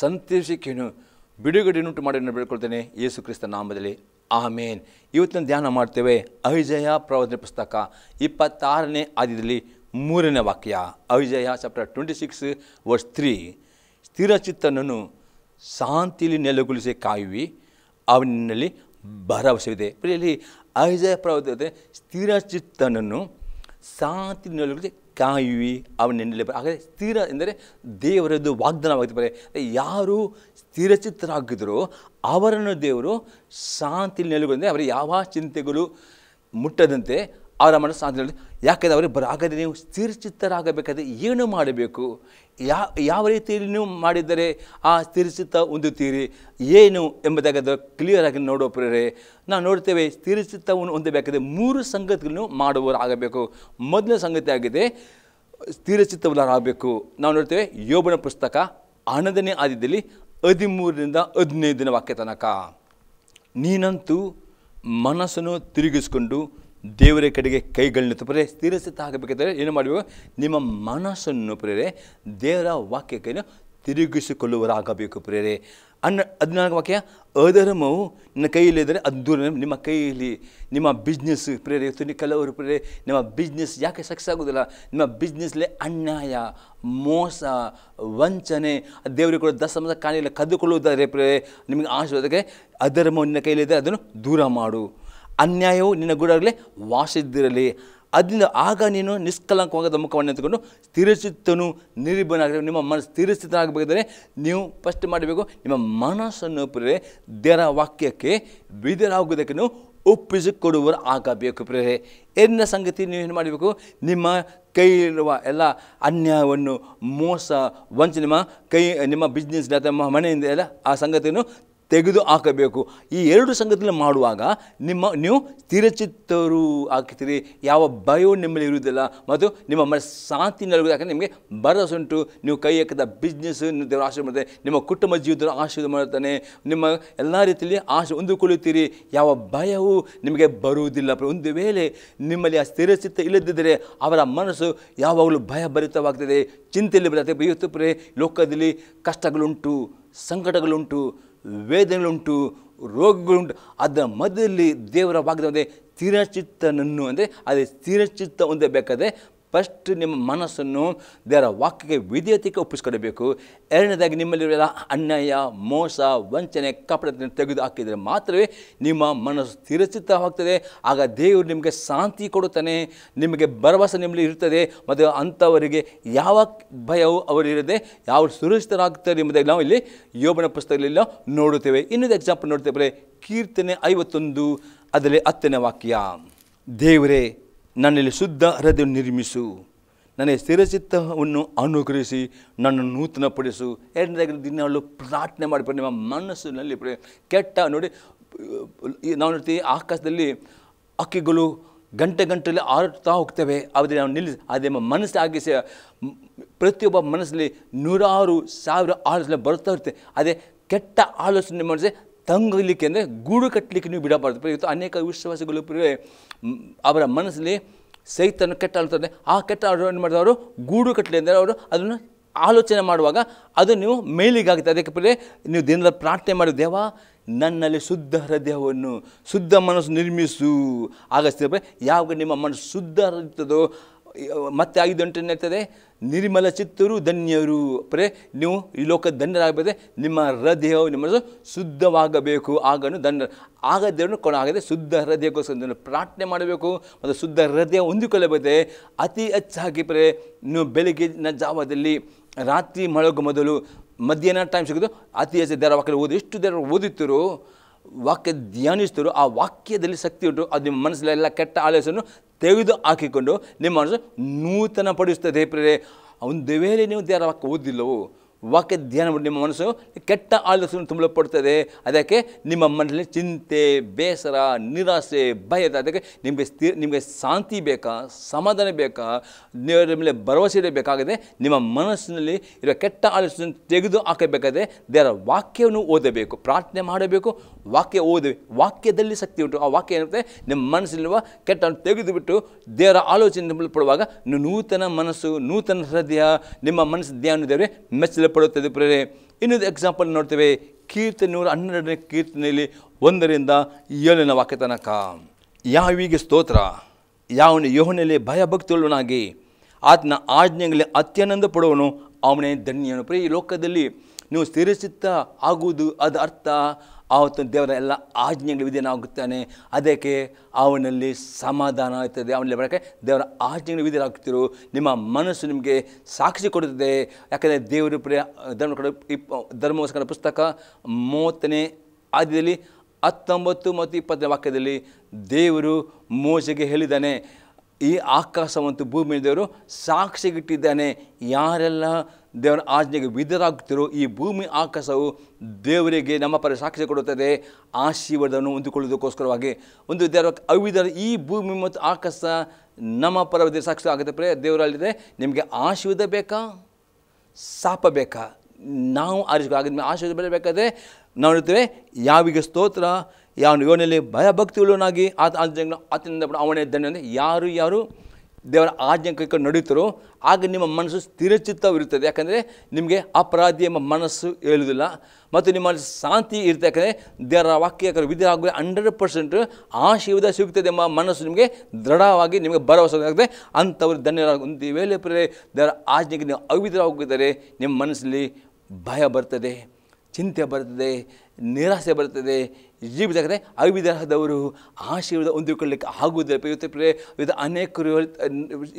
ಸಂತೋಷಕ್ಕೆಯನ್ನು, ಬಿಡುಗಡೆಯನ್ನುಂಟು ಮಾಡಿ ಬೇಡ್ಕೊಳ್ತೇನೆ ಯೇಸು ಕ್ರಿಸ್ತ ನಾಮದಲ್ಲಿ. ಆಮೇನ್. ಇವತ್ತಿನ ಧ್ಯಾನ ಮಾಡ್ತೇವೆ ಐಜಯ ಪ್ರವಾದನೆ ಪುಸ್ತಕ 26ನೇ ಅಧ್ಯಾಯದಲ್ಲಿ 3ನೇ ವಾಕ್ಯ. ಐಜಯ ಚಾಪ್ಟರ್ 26 ವರ್ಸ್ 3. ಸ್ಥಿರಚಿತ್ತನನ್ನು ಶಾಂತಿಯಲ್ಲಿ ನೆಲೆಗೊಳಿಸಿ ಕಾಯುವಿ, ಅವನಲ್ಲಿ ಭರವಸೆವಿದೆ. ಇಲ್ಲಿ ಐಜಯ ಪ್ರವಾದನೆ ಸ್ಥಿರಚಿತ್ತನನ್ನು ಶಾಂತಿ ನೆಲೆಗೊಳಿಸಿ ಕಾಯುವಿ, ಅವನಲ್ಲಿ. ಹಾಗಾದರೆ ಸ್ಥಿರ ಎಂದರೆ ದೇವರದ್ದು ವಾಗ್ದಾನವಾಗುತ್ತದೆ. ಯಾರು ಸ್ಥಿರಚಿತ್ತರಾಗಿದ್ದರೋ ಅವರನ್ನು ದೇವರು ಶಾಂತಿ ನೆಲೆಗೊಳಿಸಿ, ಅವರಿಗೆ ಯಾವ ಚಿಂತೆಗಳು ಮುಟ್ಟದಂತೆ ಅವರ ಮನಸ್ಸು ಶಾಂತಿ. ಯಾಕಂದರೆ ಅವರಿಗೆ ಹಾಗಾದರೆ ನೀವು ಸ್ಥಿರಚಿತ್ತರಾಗಬೇಕಾದ್ರೆ ಏನು ಮಾಡಬೇಕು, ಯಾವ ರೀತಿಯಲ್ಲಿ ನೀವು ಮಾಡಿದರೆ ಆ ಸ್ಥಿರಚಿತ್ತ ಹೊಂದುತ್ತೀರಿ ಏನು ಎಂಬುದಾಗಿ ಅದು ಕ್ಲಿಯರಾಗಿ ನೋಡೋ ಪ್ರೇರೆ ನಾವು ನೋಡ್ತೇವೆ. ಸ್ಥಿರಚಿತ್ತವನ್ನು ಹೊಂದಬೇಕಾದ್ರೆ 3 ಸಂಗತಿಗಳನ್ನು ಮಾಡುವವರಾಗಬೇಕು. ಮೊದಲನೇ ಸಂಗತಿ ಆಗಿದೆ ಸ್ಥಿರಚಿತ್ತವರಾಗಬೇಕು. ನಾವು ನೋಡ್ತೇವೆ ಯೋಬನ ಪುಸ್ತಕ 11ನೇ ಅಧ್ಯಾಯದಲ್ಲಿ 13ರಿಂದ 15ನೇ ವಾಕ್ಯ ತನಕ. ನೀನಂತೂ ಮನಸ್ಸನ್ನು ತಿರುಗಿಸಿಕೊಂಡು ದೇವರ ಕಡೆಗೆ ಕೈಗಳನ್ನ ಪ್ರೇರೆ ಸ್ಥಿರಚಿತ್ತ ಆಗಬೇಕಾದರೆ ಏನು ಮಾಡಬೇಕು, ನಿಮ್ಮ ಮನಸ್ಸನ್ನು ಪ್ರೇರೆ ದೇವರ ವಾಕ್ಯಕ್ಕೆ ತಿರುಗಿಸಿಕೊಳ್ಳುವರಾಗಬೇಕು ಪ್ರೇರೆ. 14ನೇ ವಾಕ್ಯ, ಅಧರ್ಮವು ನಿನ್ನ ಕೈಯಲ್ಲಿದ್ದರೆ ಅದು ದೂರ ನಿಮ್ಮ ಕೈಯಲ್ಲಿ. ನಿಮ್ಮ ಬಿಸ್ನೆಸ್ ಪ್ರೇರೆ ಕೆಲವರು ಪ್ರೇರೆ ನಿಮ್ಮ ಬಿಸ್ನೆಸ್ ಯಾಕೆ ಸಕ್ಸಸ್ ಆಗೋದಿಲ್ಲ, ನಿಮ್ಮ ಬಿಸ್ನೆಸ್ಲೇ ಅನ್ಯಾಯ, ಮೋಸ, ವಂಚನೆ, ದೇವರಿಗೆ ಕೂಡ ದಶಮದ ಕಾಣಿಲ್ಲ ಕದ್ದುಕೊಳ್ಳುವುದಾದರೆ ಪ್ರೇರೆ ನಿಮಗೆ ಆಶೀರ್ವಾದಕ್ಕೆ ಅಧರ್ಮವು ನಿನ್ನ ಕೈಯಲ್ಲಿದ್ದರೆ ಅದನ್ನು ದೂರ ಮಾಡು. ಅನ್ಯಾಯವು ನಿನ್ನ ಗುಡಾಗಲೇ ವಾಸಿದ್ದಿರಲಿ, ಅದರಿಂದ ಆಗ ನೀನು ನಿಷ್ಕಲಂಕವಾದ ಮುಖವನ್ನು ಎತ್ತುಕೊಂಡು ಸ್ಥಿರಚಿತ್ತನು ನಿರ್ಭಯನಾಗ. ನಿಮ್ಮ ಮನಸ್ಸು ಸ್ಥಿರಚಿತ್ತರಾಗಬೇಕಾದರೆ ನೀವು ಫಸ್ಟ್ ಮಾಡಬೇಕು, ನಿಮ್ಮ ಮನಸ್ಸನ್ನು ಪ್ರೇರೆ ದೇವರ ವಾಕ್ಯಕ್ಕೆ ವಿಧೇಯರಾಗುವುದಕ್ಕೆ ನೀವು ಒಪ್ಪಿಸಿಕೊಡುವರು ಆಗಬೇಕು ಪ್ರೇರೆ. ಏನ ಸಂಗತಿ ನೀವೇನು ಮಾಡಬೇಕು, ನಿಮ್ಮ ಕೈಯಿರುವ ಎಲ್ಲ ಅನ್ಯಾಯವನ್ನು, ಮೋಸ, ವಂಚನೆ ನಿಮ್ಮ ಬಿಸ್ನೆಸ್ ಅಥವಾ ಮನೆಯಿಂದ ಎಲ್ಲ ಆ ಸಂಗತಿಯನ್ನು ತೆಗೆದು ಹಾಕಬೇಕು. ಈ 2 ಸಂಗತಿಗಳನ್ನು ಮಾಡುವಾಗ ನೀವು ಸ್ಥಿರಚಿತ್ತರು ಆಗ್ತೀರಿ. ಯಾವ ಭಯವೂ ನಿಮ್ಮಲ್ಲಿ ಇರುವುದಿಲ್ಲ ಮತ್ತು ನಿಮ್ಮ ಮನಸ್ಸು ಶಾಂತಿ ನೆಲೆಗೊಳ್ಳುವುದು. ಯಾಕಂದರೆ ನಿಮಗೆ ಭರವಸೆ ಉಂಟು, ನೀವು ಕೈ ಹಾಕಿದ ಬಿಸ್ನೆಸ್ ದೇವರು ಆಶೀರ್ವಾದ ಮಾಡ್ತಾರೆ, ನಿಮ್ಮ ಕುಟುಂಬ ಜೀವಿತ ಆಶೀರ್ವಾದ ಮಾಡ್ತಾನೆ, ನಿಮ್ಮ ಎಲ್ಲ ರೀತಿಯಲ್ಲಿ ಹೊಂದಿಕೊಳ್ಳುತ್ತೀರಿ. ಯಾವ ಭಯವೂ ನಿಮಗೆ ಬರುವುದಿಲ್ಲ. ಒಂದು ವೇಳೆ ನಿಮ್ಮಲ್ಲಿ ಆ ಸ್ಥಿರಚಿತ್ತ ಇಲ್ಲದಿದ್ದರೆ ಅವರ ಮನಸ್ಸು ಯಾವಾಗಲೂ ಭಯಭರಿತವಾಗ್ತದೆ, ಚಿಂತೆಯಲ್ಲಿ ಬರುತ್ತೆ. ಇವತ್ತು ಪ್ರೇ ಲೋಕದಲ್ಲಿ ಕಷ್ಟಗಳುಂಟು, ಸಂಕಟಗಳುಂಟು, ವೇದನೆಗಳುಂಟು, ರೋಗಗಳುಂಟು. ಅದರ ಮಧ್ಯದಲ್ಲಿ ದೇವರ ವಾಗ್ದಾನ ಸ್ಥಿರಚಿತ್ತನನ್ನು ಅಂದರೆ ಅದೇ ಸ್ಥಿರಚಿತ್ತ ಹೊಂದಬೇಕಾದ್ರೆ ಫಸ್ಟ್ ನಿಮ್ಮ ಮನಸ್ಸನ್ನು ದೇವರ ವಾಕ್ಯಕ್ಕೆ ವಿಧೇಯತೆಗೆ ಒಪ್ಪಿಸ್ಕೊಡಬೇಕು. ಎರಡನೇದಾಗಿ ನಿಮ್ಮಲ್ಲಿರುವ ಅನ್ಯಾಯ, ಮೋಸ, ವಂಚನೆ, ಕಪಟವನ್ನು ತೆಗೆದು ಹಾಕಿದರೆ ಮಾತ್ರವೇ ನಿಮ್ಮ ಮನಸ್ಸು ಸ್ಥಿರಚಿತ್ತವಾಗ್ತದೆ. ಆಗ ದೇವರು ನಿಮಗೆ ಶಾಂತಿ ಕೊಡುತ್ತಾನೆ, ನಿಮಗೆ ಭರವಸೆ ನಿಮ್ಮಲ್ಲಿ ಇರ್ತದೆ ಮತ್ತು ಅಂಥವರಿಗೆ ಯಾವ ಭಯವು ಅವರಿರದೆ ಯಾವ ಸುರಕ್ಷಿತರಾಗ್ತಾರೆ ಎಂಬುದಾಗಿ ನಾವು ಇಲ್ಲಿ ಯೋಬನ ಪುಸ್ತಕದಲ್ಲಿ ನೋಡುತ್ತೇವೆ. ಇನ್ನೊಂದು ಎಕ್ಸಾಂಪಲ್ ನೋಡ್ತೇವೆ, ಕೀರ್ತನೆ 51 ಅದರಲ್ಲಿ 10ನೇ ವಾಕ್ಯ. ದೇವರೇ, ನನ್ನಲ್ಲಿ ಶುದ್ಧ ಹೃದಯವನ್ನು ನಿರ್ಮಿಸು, ನನಗೆ ಸ್ಥಿರಚಿತ್ತವನ್ನು ಅನುಗ್ರಹಿಸಿ ನನ್ನನ್ನು ನೂತನಪಡಿಸು. ಎರಡನೇದಾಗಿ ದಿನಾಲು ಪ್ರಾರ್ಥನೆ ಮಾಡಿಬಿಟ್ಟು ನಿಮ್ಮ ಮನಸ್ಸಿನಲ್ಲಿ ಕೆಟ್ಟ ನೋಡಿ, ನಾವು ನೋಡ್ತೀವಿ ಆಕಾಶದಲ್ಲಿ ಹಕ್ಕಿಗಳು ಗಂಟೆಯಲ್ಲಿ ಆರುತ್ತಾ ಹೋಗ್ತವೆ. ಆದರೆ ನಾವು ನಿಲ್ಲಿಸಿ ಅದೇ ಮನಸ್ಸು ಆಗಿಸಿ ಪ್ರತಿಯೊಬ್ಬ ಮನಸ್ಸಲ್ಲಿ 100,000 ಆಲೋಚನೆ ಬರುತ್ತಾ ಇರುತ್ತೆ. ಅದೇ ಕೆಟ್ಟ ಆಲೋಚನೆ ಮಾಡಿಸಿ ತಂಗಲಿಕ್ಕೆ ಅಂದರೆ ಗೂಡು ಕಟ್ಟಲಿಕ್ಕೆ ನೀವು ಬಿಡಬಾರ್ದು. ಇವತ್ತು ಅನೇಕ ವಿಶ್ವಾಸಿಗಳು ಅವರ ಮನಸ್ಸಲ್ಲಿ ಸೈತನ ಕೆಟ್ಟ ಆಲೋಚನೆ, ಆ ಕೆಟ್ಟ ಆಲೋಚನೆ ಮಾಡಿದವರು ಗೂಡು ಕಟ್ಟಲಿ ಅಂದರೆ ಅವರು ಅದನ್ನು ಆಲೋಚನೆ ಮಾಡುವಾಗ ಅದು ನೀವು ಮೇಲಿಗಾಗುತ್ತೆ. ಅದಕ್ಕೆ ನೀವು ದಿನದ ಪ್ರಾರ್ಥನೆ ಮಾಡಿ, ದೇವ ನನ್ನಲ್ಲಿ ಶುದ್ಧ ಹೃದಯವನ್ನು, ಶುದ್ಧ ಮನಸ್ಸು ನಿರ್ಮಿಸು. ಆಗಸ್ತಿದ್ರೆ ಯಾವಾಗ ನಿಮ್ಮ ಮನಸ್ಸು ಶುದ್ಧ ಇರ್ತದೋ, ಮತ್ತೆ 5:8 ಇರ್ತದೆ, ನಿರ್ಮಲ ಚಿತ್ತರು ಧನ್ಯರು. ನೀವು ಈ ಲೋಕ ಧನ್ಯರಾಗಬೇಕಂದ್ರೆ ನಿಮ್ಮ ಹೃದಯವು ನಿಮ್ಮ ಶುದ್ಧವಾಗಬೇಕು. ಆಗ ದೇವರನ್ನು ಆಗದೆ ಶುದ್ಧ ಹೃದಯಕ್ಕೋಸ್ಕರ ಪ್ರಾರ್ಥನೆ ಮಾಡಬೇಕು ಮತ್ತು ಶುದ್ಧ ಹೃದಯ ಹೊಂದಿಕೊಳ್ಳಬೇಕು. ಅತಿ ಹೆಚ್ಚಾಗಿ ನೀವು ಬೆಳಗಿನ ಜಾವದಲ್ಲಿ ರಾತ್ರಿ ಮಲಗೋ ಮೊದಲು ಮಧ್ಯಾಹ್ನ ಟೈಮ್ ಸಿಗೋದು ಅತಿ ಹೆಚ್ಚು ದೇವರ ವಾಕ್ಯ ಓದಿ, ಎಷ್ಟು ದೇವರ ಓದುತ್ತೀರೋ, ವಾಕ್ಯ ಧ್ಯಾನಿಸ್ತೀರೋ, ಆ ವಾಕ್ಯದಲ್ಲಿ ಶಕ್ತಿ ಉಂಟು. ಅದು ನಿಮ್ಮ ಮನಸ್ಸಲ್ಲೆಲ್ಲ ಕೆಟ್ಟ ಆಲೋಚನೆಯನ್ನು ತೆಗೆದು ಹಾಕಿಕೊಂಡು ನಿಮ್ಮ ಮನಸ್ಸು ನೂತನ ಪಡಿಸ್ತದೆ. ಒಂದು ವೇಳೆ ನೀವು ದೇವರ ವಾಕ್ಯ ಓದಿಲ್ಲವೋ, ವಾಕ್ಯ ಧ್ಯಾನ ಮಾಡಿ ನಿಮ್ಮ ಮನಸ್ಸು ಕೆಟ್ಟ ಆಲೋಚನೆ ತುಂಬಲ್ಪಡ್ತದೆ. ಅದಕ್ಕೆ ನಿಮ್ಮ ಮನಸ್ಸಲ್ಲಿ ಚಿಂತೆ, ಬೇಸರ, ನಿರಾಸೆ, ಭಯ. ಅದಕ್ಕೆ ನಿಮಗೆ ಶಾಂತಿ ಬೇಕಾ, ಸಮಾಧಾನ ಬೇಕಾ, ದೇವರ ಮೇಲೆ ಭರವಸೆ ಇಡಬೇಕಾಗಿದೆ. ನಿಮ್ಮ ಮನಸ್ಸಿನಲ್ಲಿ ಇರೋ ಕೆಟ್ಟ ಆಲೋಚನೆ ತೆಗೆದು ಹಾಕಬೇಕಾದ್ರೆ ದೇವರ ವಾಕ್ಯವನ್ನು ಓದಬೇಕು, ಪ್ರಾರ್ಥನೆ ಮಾಡಬೇಕು, ವಾಕ್ಯ ಓದಬೇಕು. ವಾಕ್ಯದಲ್ಲಿ ಶಕ್ತಿ ಉಂಟು. ಆ ವಾಕ್ಯ ಏನಿರುತ್ತೆ, ನಿಮ್ಮ ಮನಸ್ಸಲ್ಲಿರುವ ಕೆಟ್ಟನ್ನು ತೆಗೆದುಬಿಟ್ಟು ದೇವರ ಆಲೋಚನೆ ಪಡುವಾಗ ನೂತನ ಮನಸ್ಸು, ನೂತನ ಹೃದಯ, ನಿಮ್ಮ ಮನಸ್ಸು ಧ್ಯಾನ ದೇವರೇ ಮೆಚ್ಚಲ್ಪಡುತ್ತದೆ. ಪ್ರೇರೆ ಇನ್ನೊಂದು ಎಕ್ಸಾಂಪಲ್ ನೋಡ್ತೇವೆ. ಕೀರ್ತನೆ 112ನೇ ಕೀರ್ತನೆಯಲ್ಲಿ 1-7 ವಾಕ್ಯ ತನಕ. ಯಾವಿಗೆ ಸ್ತೋತ್ರ, ಯಾವನು ಯೆಹೋವನಲ್ಲಿ ಭಯಭಕ್ತಿಯುಳ್ಳವನಾಗಿ ಆತನ ಆಜ್ಞೆಗಳಲ್ಲಿ ಅತ್ಯಾನಂದ ಪಡುವನು, ಅವನೇ ಧನ್ಯನು. ಈ ಲೋಕದಲ್ಲಿ ನೀವು ಸ್ಥಿರಚಿತ್ತ ಆಗುವುದು ಅದು ಅರ್ಥ ಆವತ್ತು ದೇವರ ಎಲ್ಲ ಆಜ್ಞೆಗಳು ವಿಧೇಯನಾಗುತ್ತಾನೆ. ಅದಕ್ಕೆ ಅವನಲ್ಲಿ ಸಮಾಧಾನ ಆಯ್ತದೆ. ಅವನಲ್ಲಿ ಬರೋಕ್ಕೆ ದೇವರ ಆಜ್ಞೆಗಳು ವಿಧೇಯರಾಗ್ತಿರು. ನಿಮ್ಮ ಮನಸ್ಸು ನಿಮಗೆ ಸಾಕ್ಷಿ ಕೊಡುತ್ತದೆ. ಯಾಕಂದರೆ ದೇವರು ಧರ್ಮೋಸ್ಕರ ಪುಸ್ತಕ 30ನೇ ಆದ್ಯದಲ್ಲಿ 19 ಮತ್ತು 20ನೇ ವಾಕ್ಯದಲ್ಲಿ ದೇವರು ಮೋಶೆಗೆ ಹೇಳಿದ್ದಾನೆ, ಈ ಆಕಾಶವಂತೂ ಭೂಮಿ ದೇವರು ಸಾಕ್ಷಿಗಿಟ್ಟಿದ್ದಾನೆ. ಯಾರೆಲ್ಲ ದೇವರ ಆಜ್ಞೆಗೆ ವಿಧೇಯರಾಗುತ್ತಿರೋ ಈ ಭೂಮಿ ಆಕಾಶವು ದೇವರಿಗೆ ನಮ್ಮ ಪರ ಸಾಕ್ಷಿ ಕೊಡುತ್ತದೆ, ಆಶೀರ್ವಾದವನ್ನು ಹೊಂದಿಕೊಳ್ಳೋದಕ್ಕೋಸ್ಕರವಾಗಿ. ಒಂದು ದೇವರ ಅವಿಧರ ಈ ಭೂಮಿ ಮತ್ತು ಆಕಾಶ ನಮ್ಮ ಪರ ಸಾಕ್ಷಿ ಆಗುತ್ತೆ. ದೇವರಲ್ಲಿದೆ, ನಿಮಗೆ ಆಶೀರ್ವಾದ ಬೇಕಾ, ಶಾಪ ಬೇಕಾ? ನಾವು ಆಗಿದ್ಮೇಲೆ ಆಶೀರ್ವಾದ ಬೆಳಬೇಕಾದ್ರೆ ನಾವು ಹೇಳ್ತೇವೆ, ಯಾವಿಗೆ ಸ್ತೋತ್ರ, ಯಾವನು ಯೋನಲ್ಲಿ ಭಯಭಕ್ತಿ ಉಳ್ಳವನಾಗಿ ಆತನಿಂದ ಅವನೇ ಧನ್ಯ. ಅಂದರೆ ಯಾರು ದೇವರ ಆಜ್ಞೆ ಕೈಕೊಂಡು ನಡೀತಾರೋ ಆಗ ನಿಮ್ಮ ಮನಸ್ಸು ಸ್ಥಿರಚಿತ್ತವಿರುತ್ತದೆ. ಯಾಕಂದರೆ ನಿಮಗೆ ಅಪರಾಧಿ ಎಂಬ ಮನಸ್ಸು ಹೇಳುವುದಿಲ್ಲ ಮತ್ತು ನಿಮ್ಮ ಶಾಂತಿ ಇರುತ್ತೆ. ಯಾಕಂದರೆ ದೇವರ ವಾಕ್ಯ ವಿಧಿ ಆಗುವ 100% ಆಶೀರ್ವಾದ ಸಿಗುತ್ತದೆ ಎಂಬ ಮನಸ್ಸು ನಿಮಗೆ ದೃಢವಾಗಿ ನಿಮಗೆ ಭರವಸೆ ಆಗುತ್ತೆ. ಅಂಥವ್ರು ಧನ್ಯರಾಗ. ಒಂದು ವೇಳೆ ದೇವರ ಆಜ್ಞೆಗೆ ನೀವು ಅವಿಧರಾಗಿದ್ದರೆ ನಿಮ್ಮ ಮನಸ್ಸಲ್ಲಿ ಭಯ ಬರ್ತದೆ, ಚಿಂತೆ ಬರ್ತದೆ, ನಿರಾಸೆ ಬರ್ತದೆ. ಜೀವಿತಕ್ಕೆ ಅವಿಧರಾದವರು ಆಶೀರ್ವಾದ ಹೊಂದಿಕೊಳ್ಳಲಿಕ್ಕೆ ಆಗುವುದಿಲ್ಲ. ಇವತ್ತು ಅನೇಕರು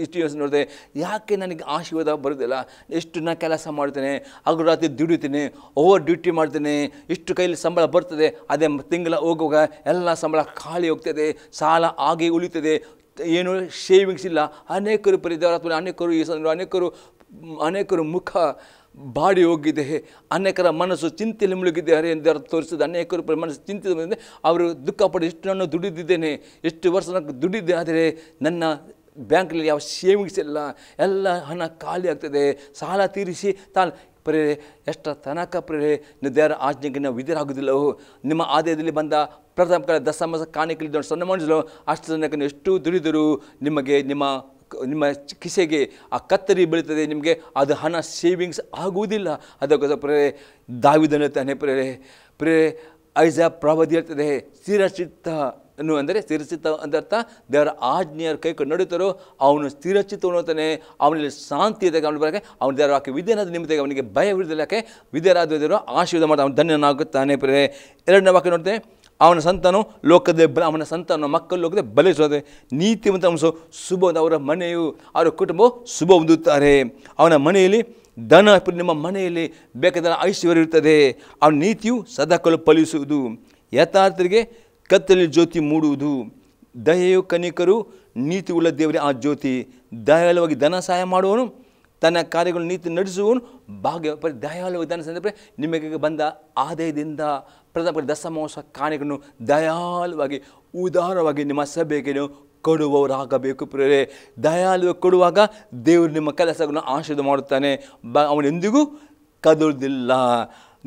ಇಷ್ಟು ನೋಡಿದೆ, ಯಾಕೆ ನನಗೆ ಆಶೀರ್ವಾದ ಬರೋದಿಲ್ಲ, ಎಷ್ಟು ನಾನು ಕೆಲಸ ಮಾಡ್ತೇನೆ, ಹಗಲು ರಾತ್ರಿ ದುಡಿತೇನೆ, ಓವರ್ ಡ್ಯೂಟಿ ಮಾಡ್ತೇನೆ, ಇಷ್ಟು ಕೈಲಿ ಸಂಬಳ ಬರ್ತದೆ, ಅದೇ ತಿಂಗಳ ಹೋಗುವಾಗ ಎಲ್ಲ ಸಂಬಳ ಖಾಲಿ ಹೋಗ್ತದೆ, ಸಾಲ ಹಾಗೆ ಉಳಿತದೆ, ಏನು ಶೇವಿಂಗ್ಸ್ ಇಲ್ಲ. ಅನೇಕರು ಅನೇಕರು ಮುಖ ಬಾಡಿ ಹೋಗಿದೆ, ಅನೇಕರ ಮನಸ್ಸು ಚಿಂತೆಯಲ್ಲಿ ಮುಳುಗಿದ್ದಾರೆ ಎಂದು ತೋರಿಸಿದ. ಅನೇಕರು ಮನಸ್ಸು ಚಿಂತೆ ಅವರು ದುಃಖಪಟ್ಟು, ಎಷ್ಟು ನಾನು ದುಡಿದಿದ್ದೇನೆ, ಎಷ್ಟು ವರ್ಷ ನಾನು ದುಡಿದ್ದೆ, ಆದರೆ ನನ್ನ ಬ್ಯಾಂಕಲ್ಲಿ ಯಾವ ಶೇವಿಂಗ್ಸ್ ಇಲ್ಲ, ಎಲ್ಲ ಹಣ ಖಾಲಿ ಆಗ್ತದೆ, ಸಾಲ ತೀರಿಸಿ ಎಷ್ಟರ ತನಕ ದೇವರ ಆಜ್ಞೆಗೆ ನಾವು ವಿಧೇಯರಾಗುವುದಿಲ್ಲವೋ? ನಿಮ್ಮ ಆದಾಯದಲ್ಲಿ ಬಂದ ಪ್ರಥಮ ದಶಮಾಂಶ ಕಾಣಿಕೆಯಲ್ಲಿ ಸಣ್ಣ ಮನುಷ್ಯರು ಅಷ್ಟು ತನಕ ಎಷ್ಟು ದುಡಿದರೂ ನಿಮ್ಮ ಕಿಸೆಗೆ ಆ ಕತ್ತರಿ ಬೀಳ್ತದೆ, ನಿಮಗೆ ಅದು ಹಣ ಸೇವಿಂಗ್ಸ್ ಆಗುವುದಿಲ್ಲ. ಅದಕ್ಕೋಸ್ಕರ ದಾವಿದನು ತಾನೆ ಐಜಾ ಪ್ರವಾದಿ ಹೇಳ್ತದೆ, ಸ್ಥಿರಚಿತ್ತ ಅಂದರೆ ಸ್ಥಿರಚಿತ್ತ ಅಂದರ್ಥ ದೇವರ ಆಜ್ಞೆಯ ಕೈಕೊಂಡು ನಡೀತಾರೋ ಅವನು ಸ್ಥಿರಚಿತ್ತವನ್ನು ಅಂತಾನೆ. ಅವನಲ್ಲಿ ಶಾಂತಿ ಇದೆ, ಅವನ ಬರೋಕ್ಕೆ ಅವನ ದೇವರ ವಾಕ್ಯ ವಿಧೇಯನಾದ ನಿಮಿತ್ತ ಅವನಿಗೆ ಭಯವಿರುವುದಿಲ್ಲ. ಯಾಕೆ ವಿಧೇಯರಾದ ದೇವರು ಆಶೀರ್ವಾದ ಮಾಡಿ ಅವನು ಧನ್ಯನಾಗುತ್ತಾನೆ. 2ನೇ ವಾಕ್ಯ ನೋಡ್ತೇವೆ, ಅವನ ಸಂತಾನ ಲೋಕದ ಅವನ ಸಂತಾನ ಮಕ್ಕಳು ಲೋಕದ ಬಲಿಸೋದೆ, ನೀತಿವಂತ ಅಂಶ ಶುಭ, ಅವರ ಮನೆಯು ಅವರ ಕುಟುಂಬವು ಶುಭ ಹೊಂದುತ್ತಾರೆ. ಅವನ ಮನೆಯಲ್ಲಿ ಧನ, ನಿಮ್ಮ ಮನೆಯಲ್ಲಿ ಬೇಕಾದ ಐಶ್ವರ್ಯ ಇರುತ್ತದೆ. ಅವನ ನೀತಿಯು ಸದಾಕಾಲ ಫಲಿಸುವುದು, ಯಥಾರ್ಥರಿಗೆ ಕತ್ತಲಲ್ಲಿ ಜ್ಯೋತಿ ಮೂಡುವುದು. ದಯೆಯು ಕನಿಕರು ನೀತಿ ಉಳ್ಳ ದೇವರೇ ಆ ಜ್ಯೋತಿ. ದಯಾಳುವಾಗಿ ಧನ ಸಹಾಯ ಮಾಡುವವನು, ತನ್ನ ಕಾರ್ಯಗಳು ನೀತಿ ನಡೆಸುವವನು ಭಾಗ್ಯ. ದಯಾಳುವಾಗಿ ಧನ ಸಹಾಯ ನಿಮಗೆ ಬಂದ ಆದಾಯದಿಂದ ಪ್ರಥಮ ದಶಮಾಂಶ ಕಾಣಿಕೆಯನ್ನು ದಯಾಳುವಾಗಿ ಉದಾರವಾಗಿ ನಿಮ್ಮ ಸಭೆಗೆ ನೀವು ಕೊಡುವವರಾಗಬೇಕು. ದಯಾಳು ಕೊಡುವಾಗ ದೇವರು ನಿಮ್ಮ ಕೆಲಸಗಳನ್ನು ಆಶೀರ್ವಾದ ಮಾಡುತ್ತಾನೆ. ಅವನೆಂದಿಗೂ ಕದಲುವುದಿಲ್ಲ.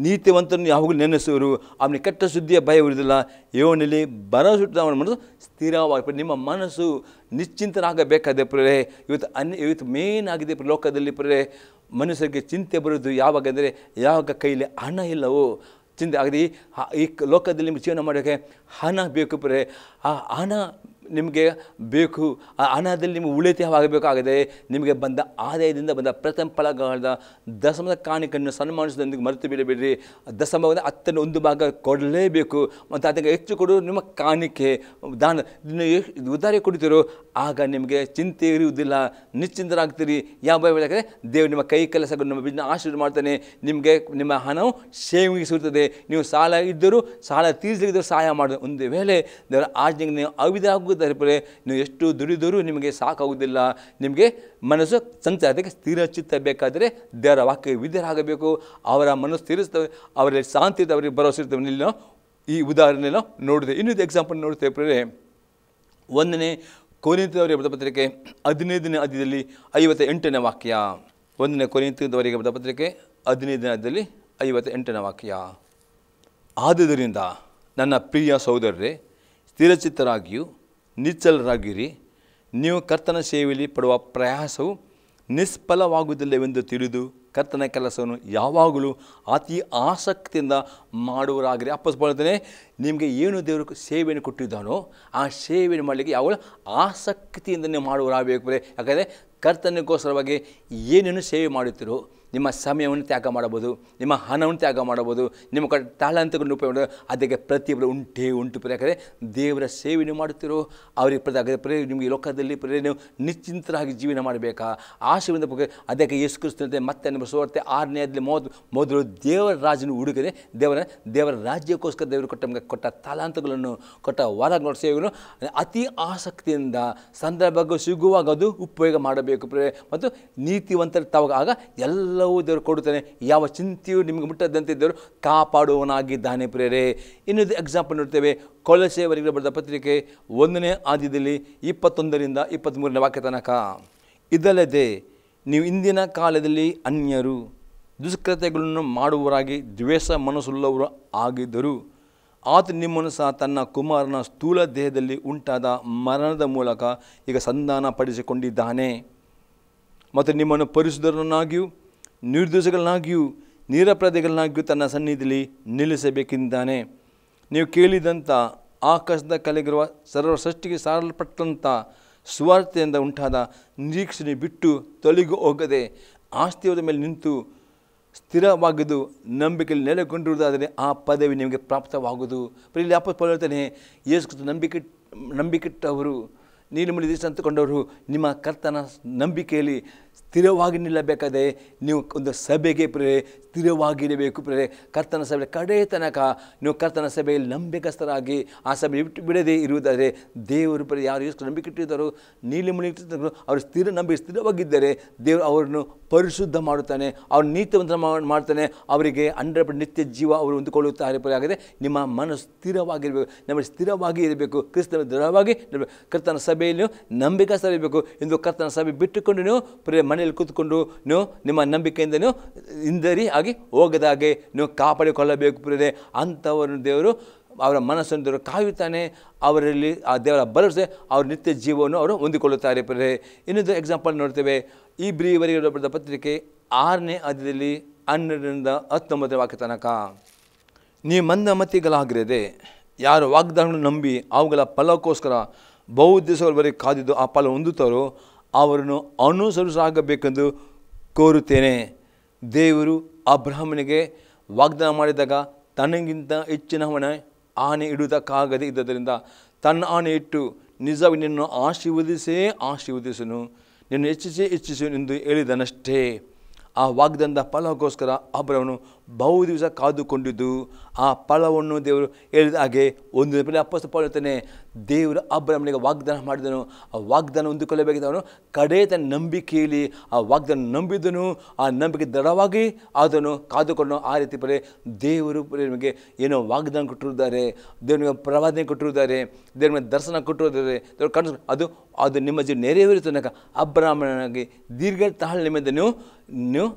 ನೀತಿವಂತನು ಯಾವಾಗಲೂ ನೆನೆಸುವರು, ಅವನಿಗೆ ಕೆಟ್ಟ ಸುದ್ದಿಯ ಭಯವಿರುವುದಿಲ್ಲ. ಯೋನಲ್ಲಿ ಭರವಸೆ ಅವನ ಮನಸ್ಸು ಸ್ಥಿರವಾಗಿ. ನಿಮ್ಮ ಮನಸ್ಸು ನಿಶ್ಚಿಂತನಾಗಬೇಕಾದ ಪ್ರೇರೆ. ಇವತ್ತು ಮೇನ್ ಆಗಿದೆ ಲೋಕದಲ್ಲಿ ಪ್ರೇರೆ. ಮನುಷ್ಯರಿಗೆ ಚಿಂತೆ ಬರೋದು ಯಾವಾಗ ಅಂದರೆ, ಯಾವಾಗ ಕೈಲಿ ಹಣ ಇಲ್ಲವೋ ಚಿಂತೆ ಆಗದೆ. ಈ ಲೋಕದಲ್ಲಿ ನಿಮಗೆ ಜೀವನ ಮಾಡೋಕ್ಕೆ ಹಣ ಬೇಕು ಪ್ರೇರೆ. ಆ ಹಣ ನಿಮಗೆ ಬೇಕು. ಆ ಹಣದಲ್ಲಿ ನಿಮಗೆ ಉಳಿತಾಯವಾಗಬೇಕಾಗಿದೆ. ನಿಮಗೆ ಬಂದ ಆದಾಯದಿಂದ ಬಂದ ಪ್ರಥಮ ಫಲಗಳಾದ ದಶಮದ ಕಾಣಿಕೆಯನ್ನು ಸನ್ಮಾನಿಸೋದೊಂದಿಗೆ ಮರೆತು ಬಿಡಬೇಡ್ರಿ. ದಶಮದ 10% ಕೊಡಲೇಬೇಕು. ಮತ್ತು ಅದಕ್ಕೆ ಹೆಚ್ಚು ಕೊಡೋದು ನಿಮ್ಮ ಕಾಣಿಕೆ ದಾನ. ಉದಾರ ಕೊಡ್ತೀರೋ ಆಗ ನಿಮಗೆ ಚಿಂತೆ ಇರುವುದಿಲ್ಲ, ನಿಶ್ಚಿಂತರಾಗ್ತೀರಿ. ಯಾವ ಯಾಕಂದರೆ ದೇವರು ನಿಮ್ಮ ಕೈ ಕೆಲಸಗಳು ನಮ್ಮ ಬಿಸ್ನೆಸ್ ಆಶೀರ್ವಾದ ಮಾಡ್ತಾನೆ. ನಿಮಗೆ ನಿಮ್ಮ ಹಣವು ಸೇವಿಸುತ್ತದೆ. ನೀವು ಸಾಲ ಇದ್ದರೂ ಸಾಲ ತೀರಿಸಲಿದ್ದರೂ ಸಹಾಯ ಮಾಡೋದು. ಒಂದು ವೇಳೆ ದೇವರ ಆಜ್ಞೆಗೆ ನೀವು ಅವಿದಾಗುವುದಾದರೆ ನೀವು ಎಷ್ಟು ದುಡಿದರೂ ನಿಮಗೆ ಸಾಕಾಗುವುದಿಲ್ಲ. ನಿಮಗೆ ಮನಸ್ಸು ಸಂಚ ಅದಕ್ಕೆ ಸ್ಥಿರ ಚಿತ್ತ ಬೇಕಾದರೆ ದೇವರ ವಾಕ್ಯ ವಿಧೇಯರಾಗಬೇಕು. ಅವರ ಮನಸ್ಸು ತೀರಿಸ್ತವೆ, ಅವರಲ್ಲಿ ಶಾಂತಿ ಇರ್ತವೆ, ಅವರಿಗೆ ಭರವಸೆ ಇರ್ತವೆ. ಈ ಉದಾಹರಣೆಯನ್ನು ನೋಡಿದೆ. ಇನ್ನೊಂದು ಎಕ್ಸಾಂಪಲ್ ನೋಡ್ತೇವೆ ಪ್ರೇರೆ. 1ನೇ ಕೊರಿಂಥದವರಿಗೆ ಬರೆದ ಪತ್ರಿಕೆ 15ನೇ ಅಧ್ಯಾಯದಲ್ಲಿ 58ನೇ ವಾಕ್ಯ. 1ನೇ ಕೊರಿಂಥದವರಿಗೆ ಬರೆದ ಪತ್ರಿಕೆ 15ನೇ ಅಧ್ಯಾಯದಲ್ಲಿ 58ನೇ ವಾಕ್ಯ. ಆದುದರಿಂದ ನನ್ನ ಪ್ರಿಯ ಸಹೋದರರೇ, ಸ್ಥಿರಚಿತ್ತರಾಗಿಯೂ ನಿಶ್ಚಲರಾಗಿರಿ. ನೀವು ಕರ್ತನ ಸೇವೆಯಲ್ಲಿ ಪಡುವ ಪ್ರಯಾಸವು ನಿಷ್ಫಲವಾಗುವುದಿಲ್ಲವೆಂದು ತಿಳಿದು ಕರ್ತನ ಕೆಲಸವನ್ನು ಯಾವಾಗಲೂ ಅತಿ ಆಸಕ್ತಿಯಿಂದ ಮಾಡುವರಾಗಿರಿ. ಅಪ್ಪಸ್ ಹೇಳ್ತಾನೆ, ನಿಮಗೆ ಏನು ದೇವರು ಸೇವೆಯನ್ನು ಕೊಟ್ಟಿದ್ದಾನೋ ಆ ಸೇವೆಯನ್ನು ಮಾಡಲಿಕ್ಕೆ ಯಾವಾಗಲೂ ಆಸಕ್ತಿಯಿಂದ ನೀವು ಮಾಡುವರಾಗಬೇಕು. ಯಾಕಂದರೆ ಕರ್ತನಿಗೋಸ್ಕರವಾಗಿ ಏನೇನು ಸೇವೆ ಮಾಡುತ್ತೀರೋ ನಿಮ್ಮ ಸಮಯವನ್ನು ತ್ಯಾಗ ಮಾಡಬಹುದು, ನಿಮ್ಮ ಹಣವನ್ನು ತ್ಯಾಗ ಮಾಡಬಹುದು, ನಿಮ್ಮ ತಾಳಂತಗಳನ್ನು ಉಪಯೋಗ ಮಾಡೋದು. ಅದಕ್ಕೆ ಪ್ರತಿಯೊಬ್ಬರು ಉಂಟು ಪ್ರಿಯ. ಯಾಕಂದರೆ ದೇವರ ಸೇವೆ ನೀವು ಮಾಡುತ್ತೀರೋ ಅವರಿಗೆ ಪ್ರಿಯ ನಿಮಗೆ ಲೋಕದಲ್ಲಿ ಪ್ರಿಯ ನೀವು ನಿಶ್ಚಿಂತರಾಗಿ ಜೀವನ ಮಾಡಬೇಕಾ ಆಶೀರ್ವಾದ. ಅದಕ್ಕೆ ಯೇಸು ಕ್ರಿಸ್ತನಂತೆ ಮತ್ತೆ ನಿಮ್ಮ ಸುವಾರ್ತೆ 6ನೇ ಅಧ್ಯಾಯದಲ್ಲಿ ಮೊದಲು ದೇವರ ರಾಜನ ಹುಡುಗದೆ ದೇವರ ರಾಜ್ಯಕ್ಕೋಸ್ಕರ ದೇವರು ಕೊಟ್ಟ ತಾಳಂತಗಳನ್ನು ಕೊಟ್ಟ ವರಗಳ ಸೇವೆಗಳನ್ನು ಅತಿ ಆಸಕ್ತಿಯಿಂದ ಸಂದರ್ಭ ಸಿಗುವಾಗ ಅದು ಉಪಯೋಗ ಮಾಡಬೇಕು ಪ್ರಿಯ. ಮತ್ತು ನೀತಿವಂತರ ತಾವಾಗ ಆಗ ಎಲ್ಲವೂ ದೇವರು ಕೊಡುತ್ತಾನೆ. ಯಾವ ಚಿಂತೆಯೂ ನಿಮಗೆ ಮುಟ್ಟದಂತೆ ದೇವರು ಕಾಪಾಡುವವನಾಗಿದ್ದಾನೆ ಪ್ರಿಯರೇ. ಇನ್ನೊಂದು ಎಕ್ಸಾಂಪಲ್ ನೋಡ್ತೇವೆ. ಕೊಲೊಸ್ಸೆಯವರಿಗೆ ಬರೆದ ಪತ್ರಿಕೆ 1ನೇ ಅಧ್ಯಾಯದಲ್ಲಿ 21ರಿಂದ 23ನೇ ವಾಕ್ಯ ತನಕ. ಇದಲ್ಲದೆ ನೀವು ಇಂದಿನ ಕಾಲದಲ್ಲಿ ಅನ್ಯರು ದುಷ್ಕೃತ್ಯಗಳನ್ನು ಮಾಡುವವರಾಗಿ ದ್ವೇಷ ಮನಸ್ಸುಳ್ಳವರು ಆಗಿದ್ದರು. ಆತ ನಿಮ್ಮನ್ನು ಸಹ ತನ್ನ ಕುಮಾರನ ಸ್ಥೂಲ ದೇಹದಲ್ಲಿ ಉಂಟಾದ ಮರಣದ ಮೂಲಕ ಈಗ ಸಂಧಾನ ಪಡಿಸಿಕೊಂಡಿದ್ದಾನೆ. ಮತ್ತು ನಿಮ್ಮನ್ನು ಪರಿಶುದ್ಧರನ್ನಾಗಿಯೂ ನಿರ್ದೋಷಗಳನ್ನಾಗಿಯೂ ನಿರಪರಾಧಿಗಳನ್ನಾಗಿಯೂ ತನ್ನ ಸನ್ನಿಧಿಯಲ್ಲಿ ನಿಲ್ಲಿಸಬೇಕೆಂದಿದ್ದಾನೆ. ನೀವು ಕೇಳಿದಂಥ ಆಕಾಶದ ಕೆಳಗಿರುವ ಸರ್ವ ಸೃಷ್ಟಿಗೆ ಸಾರಲ್ಪಟ್ಟಂಥ ಸುವಾರ್ತೆಯಿಂದ ಉಂಟಾದ ನಿರೀಕ್ಷಣೆ ಬಿಟ್ಟು ತೊಲಗಿ ಹೋಗದೆ ಆಸ್ತಿಯದ ಮೇಲೆ ನಿಂತು ಸ್ಥಿರವಾಗಿದ್ದು ನಂಬಿಕೆಯಲ್ಲಿ ನೆಲೆಗೊಂಡಿರುವುದಾದರೆ ಆ ಪದವಿ ನಿಮಗೆ ಪ್ರಾಪ್ತವಾಗುವುದು. ಇಲ್ಲಿ ಅಪೊಸ್ತಲರು ಹೇಳ್ತಾನೆ, ಯೇಸು ಕ್ರಿಸ್ತ ನಂಬಿಕೆಟ್ಟವರು ನೀಲಿ ದೇಶ ಅಂತಕೊಂಡವರು ನಿಮ್ಮ ಕರ್ತನ ನಂಬಿಕೆಯಲ್ಲಿ ಸ್ಥಿರವಾಗಿ ನಿಲ್ಲಬೇಕಾದರೆ ನೀವು ಒಂದು ಸಭೆಗೆ ಸ್ಥಿರವಾಗಿರಬೇಕು ಪ್ರೇರೆ. ಕರ್ತನ ಸಭೆ ಕಡೆ ತನಕ ನೀವು ಕರ್ತನ ಸಭೆಯಲ್ಲಿ ನಂಬಿಕಸ್ಥರಾಗಿ ಆ ಸಭೆ ಬಿಡದೇ ಇರುವುದಾದರೆ ದೇವರು ಯಾರು ಎಷ್ಟು ನಂಬಿಕೆ ಇಟ್ಟಿದ್ದಾರೋ ನೀಲಿ ಅವರು ಸ್ಥಿರವಾಗಿದ್ದರೆ ದೇವರು ಅವರನ್ನು ಪರಿಶುದ್ಧ ಮಾಡುತ್ತಾನೆ, ಅವ್ರ ನೀತಿವಂತ ಮಾಡ್ತಾನೆ. ಅವರಿಗೆ 100% ನಿತ್ಯ ಜೀವ ಅವರು ಹೊಂದಿಕೊಳ್ಳುತ್ತಾರೆ. ಆಗಿದೆ ನಿಮ್ಮ ಮನಸ್ಸು ಸ್ಥಿರವಾಗಿರಬೇಕು, ನಮಗೆ ಸ್ಥಿರವಾಗಿ ಇರಬೇಕು, ಕ್ರಿಸ್ತನ ದೃಢವಾಗಿ ಇರಬೇಕು. ಕರ್ತನ ಸಭೆಯಲ್ಲಿ ನಂಬಿಕಸ್ಥರಿರಬೇಕು. ಎಂದು ಕರ್ತನ ಸಭೆ ಬಿಟ್ಟುಕೊಂಡು ನೀವು ಮನೆಯಲ್ಲಿ ಕೂತ್ಕೊಂಡು ನೀವು ನಿಮ್ಮ ನಂಬಿಕೆಯಿಂದ ನೀವು ಹಿಂದರಿ ಆಗಿ ಹೋಗದಾಗೆ ನೀವು ಕಾಪಾಡಿಕೊಳ್ಳಬೇಕು ಪ್ರಿಯರೇ. ಅಂಥವರನ್ನು ದೇವರು ಅವರ ಮನಸ್ಸನ್ನು ದೇವರು ಕಾಯುತ್ತಾನೆ. ಅವರಲ್ಲಿ ಆ ದೇವರ ಭರವಸೆ ಅವ್ರ ನಿತ್ಯ ಜೀವವನ್ನು ಅವರು ಹೊಂದಿಕೊಳ್ಳುತ್ತಾರೆ ಪ್ರಿಯರೇ. ಇನ್ನೊಂದು ಎಕ್ಸಾಂಪಲ್ ನೋಡ್ತೇವೆ. ಇಬ್ರಿಯವರಿಗೆ ಬರೆದ ಪತ್ರಿಕೆ 6ನೇ ಅಧ್ಯಾಯದಲ್ಲಿ 12ರಿಂದ 19ನೇ ವಾಕ್ಯ ತನಕ. ನೀವು ಮಂದಮತಿಗಳಾಗಿರದೆ ಯಾರು ವಾಗ್ದಾನಗಳನ್ನು ನಂಬಿ ಅವುಗಳ ಫಲಕ್ಕೋಸ್ಕರ ಬಹು ದಿವಸಗಳವರೆಗೆ ಕಾದಿದ್ದು ಆ ಫಲ ಹೊಂದುತ್ತಾರೋ ಅವರನ್ನು ಅನುಸರಿಸಾಗಬೇಕೆಂದು ಕೋರುತ್ತೇನೆ. ದೇವರು ಅಬ್ರಹಾಮನಿಗೆ ವಾಗ್ದಾನ ಮಾಡಿದಾಗ ತನಗಿಂತ ಹೆಚ್ಚಿನ ಆಣೆ ಇಡುವುದಕ್ಕಾಗದೇ ಇದ್ದರಿಂದ ತನ್ನ ಆಣೆ ಇಟ್ಟು ನಿಜವಾಗಿ ನಿನ್ನನ್ನು ಆಶೀರ್ವದಿಸನು, ನಿನ್ನನ್ನು ಹೆಚ್ಚಿಸು ಎಂದು ಹೇಳಿದನಷ್ಟೇ. ಆ ವಾಗ್ದಾನದ ಫಲಕ್ಕೋಸ್ಕರ ಅಬ್ರಹಾಮನು ಬಹು ದಿವಸ ಕಾದುಕೊಂಡಿದ್ದು ಆ ಫಲವನ್ನು ದೇವರು ಹೇಳಿದ ಹಾಗೆ ಒಂದು ಅಪೊಸ್ತಲ ಪೌಲ ಹೇಳ್ತಾನೆ, ದೇವರು ಅಬ್ರಹಾಮನಿಗೆ ವಾಗ್ದಾನ ಮಾಡಿದನು. ಆ ವಾಗ್ದಾನ ಹೊಂದಿಕೊಳ್ಳಬೇಕಿದ್ದವನು ಕಡೆ ತನ್ನ ನಂಬಿಕೆಯಲ್ಲಿ ಆ ವಾಗ್ದಾನ ನಂಬಿದನು. ಆ ನಂಬಿಕೆ ದೃಢವಾಗಿ ಅದನ್ನು ಕಾದುಕೊಂಡು ಆ ರೀತಿ ದೇವರು ನಿಮಗೆ ಏನೋ ವಾಗ್ದಾನ ಕೊಟ್ಟಿರುತ್ತಾರೆ, ದೇವರಿಗೆ ಪ್ರವಾದನೆ ಕೊಟ್ಟಿರುತ್ತಾರೆ, ದೇವರ ದರ್ಶನ ಕೊಟ್ಟಿರುತ್ತಾರೆ. ದೇವರು ಕಾಣಿಸ್ ಅದು ನಿಮ್ಮ ಜೀವ ನೆರವೇರಿದ ತನಕ ಅಬ್ರಹಾಮನಿಗೆ ದೀರ್ಘ ತಾಳ್ಮೆಯಿಂದ ನೀವು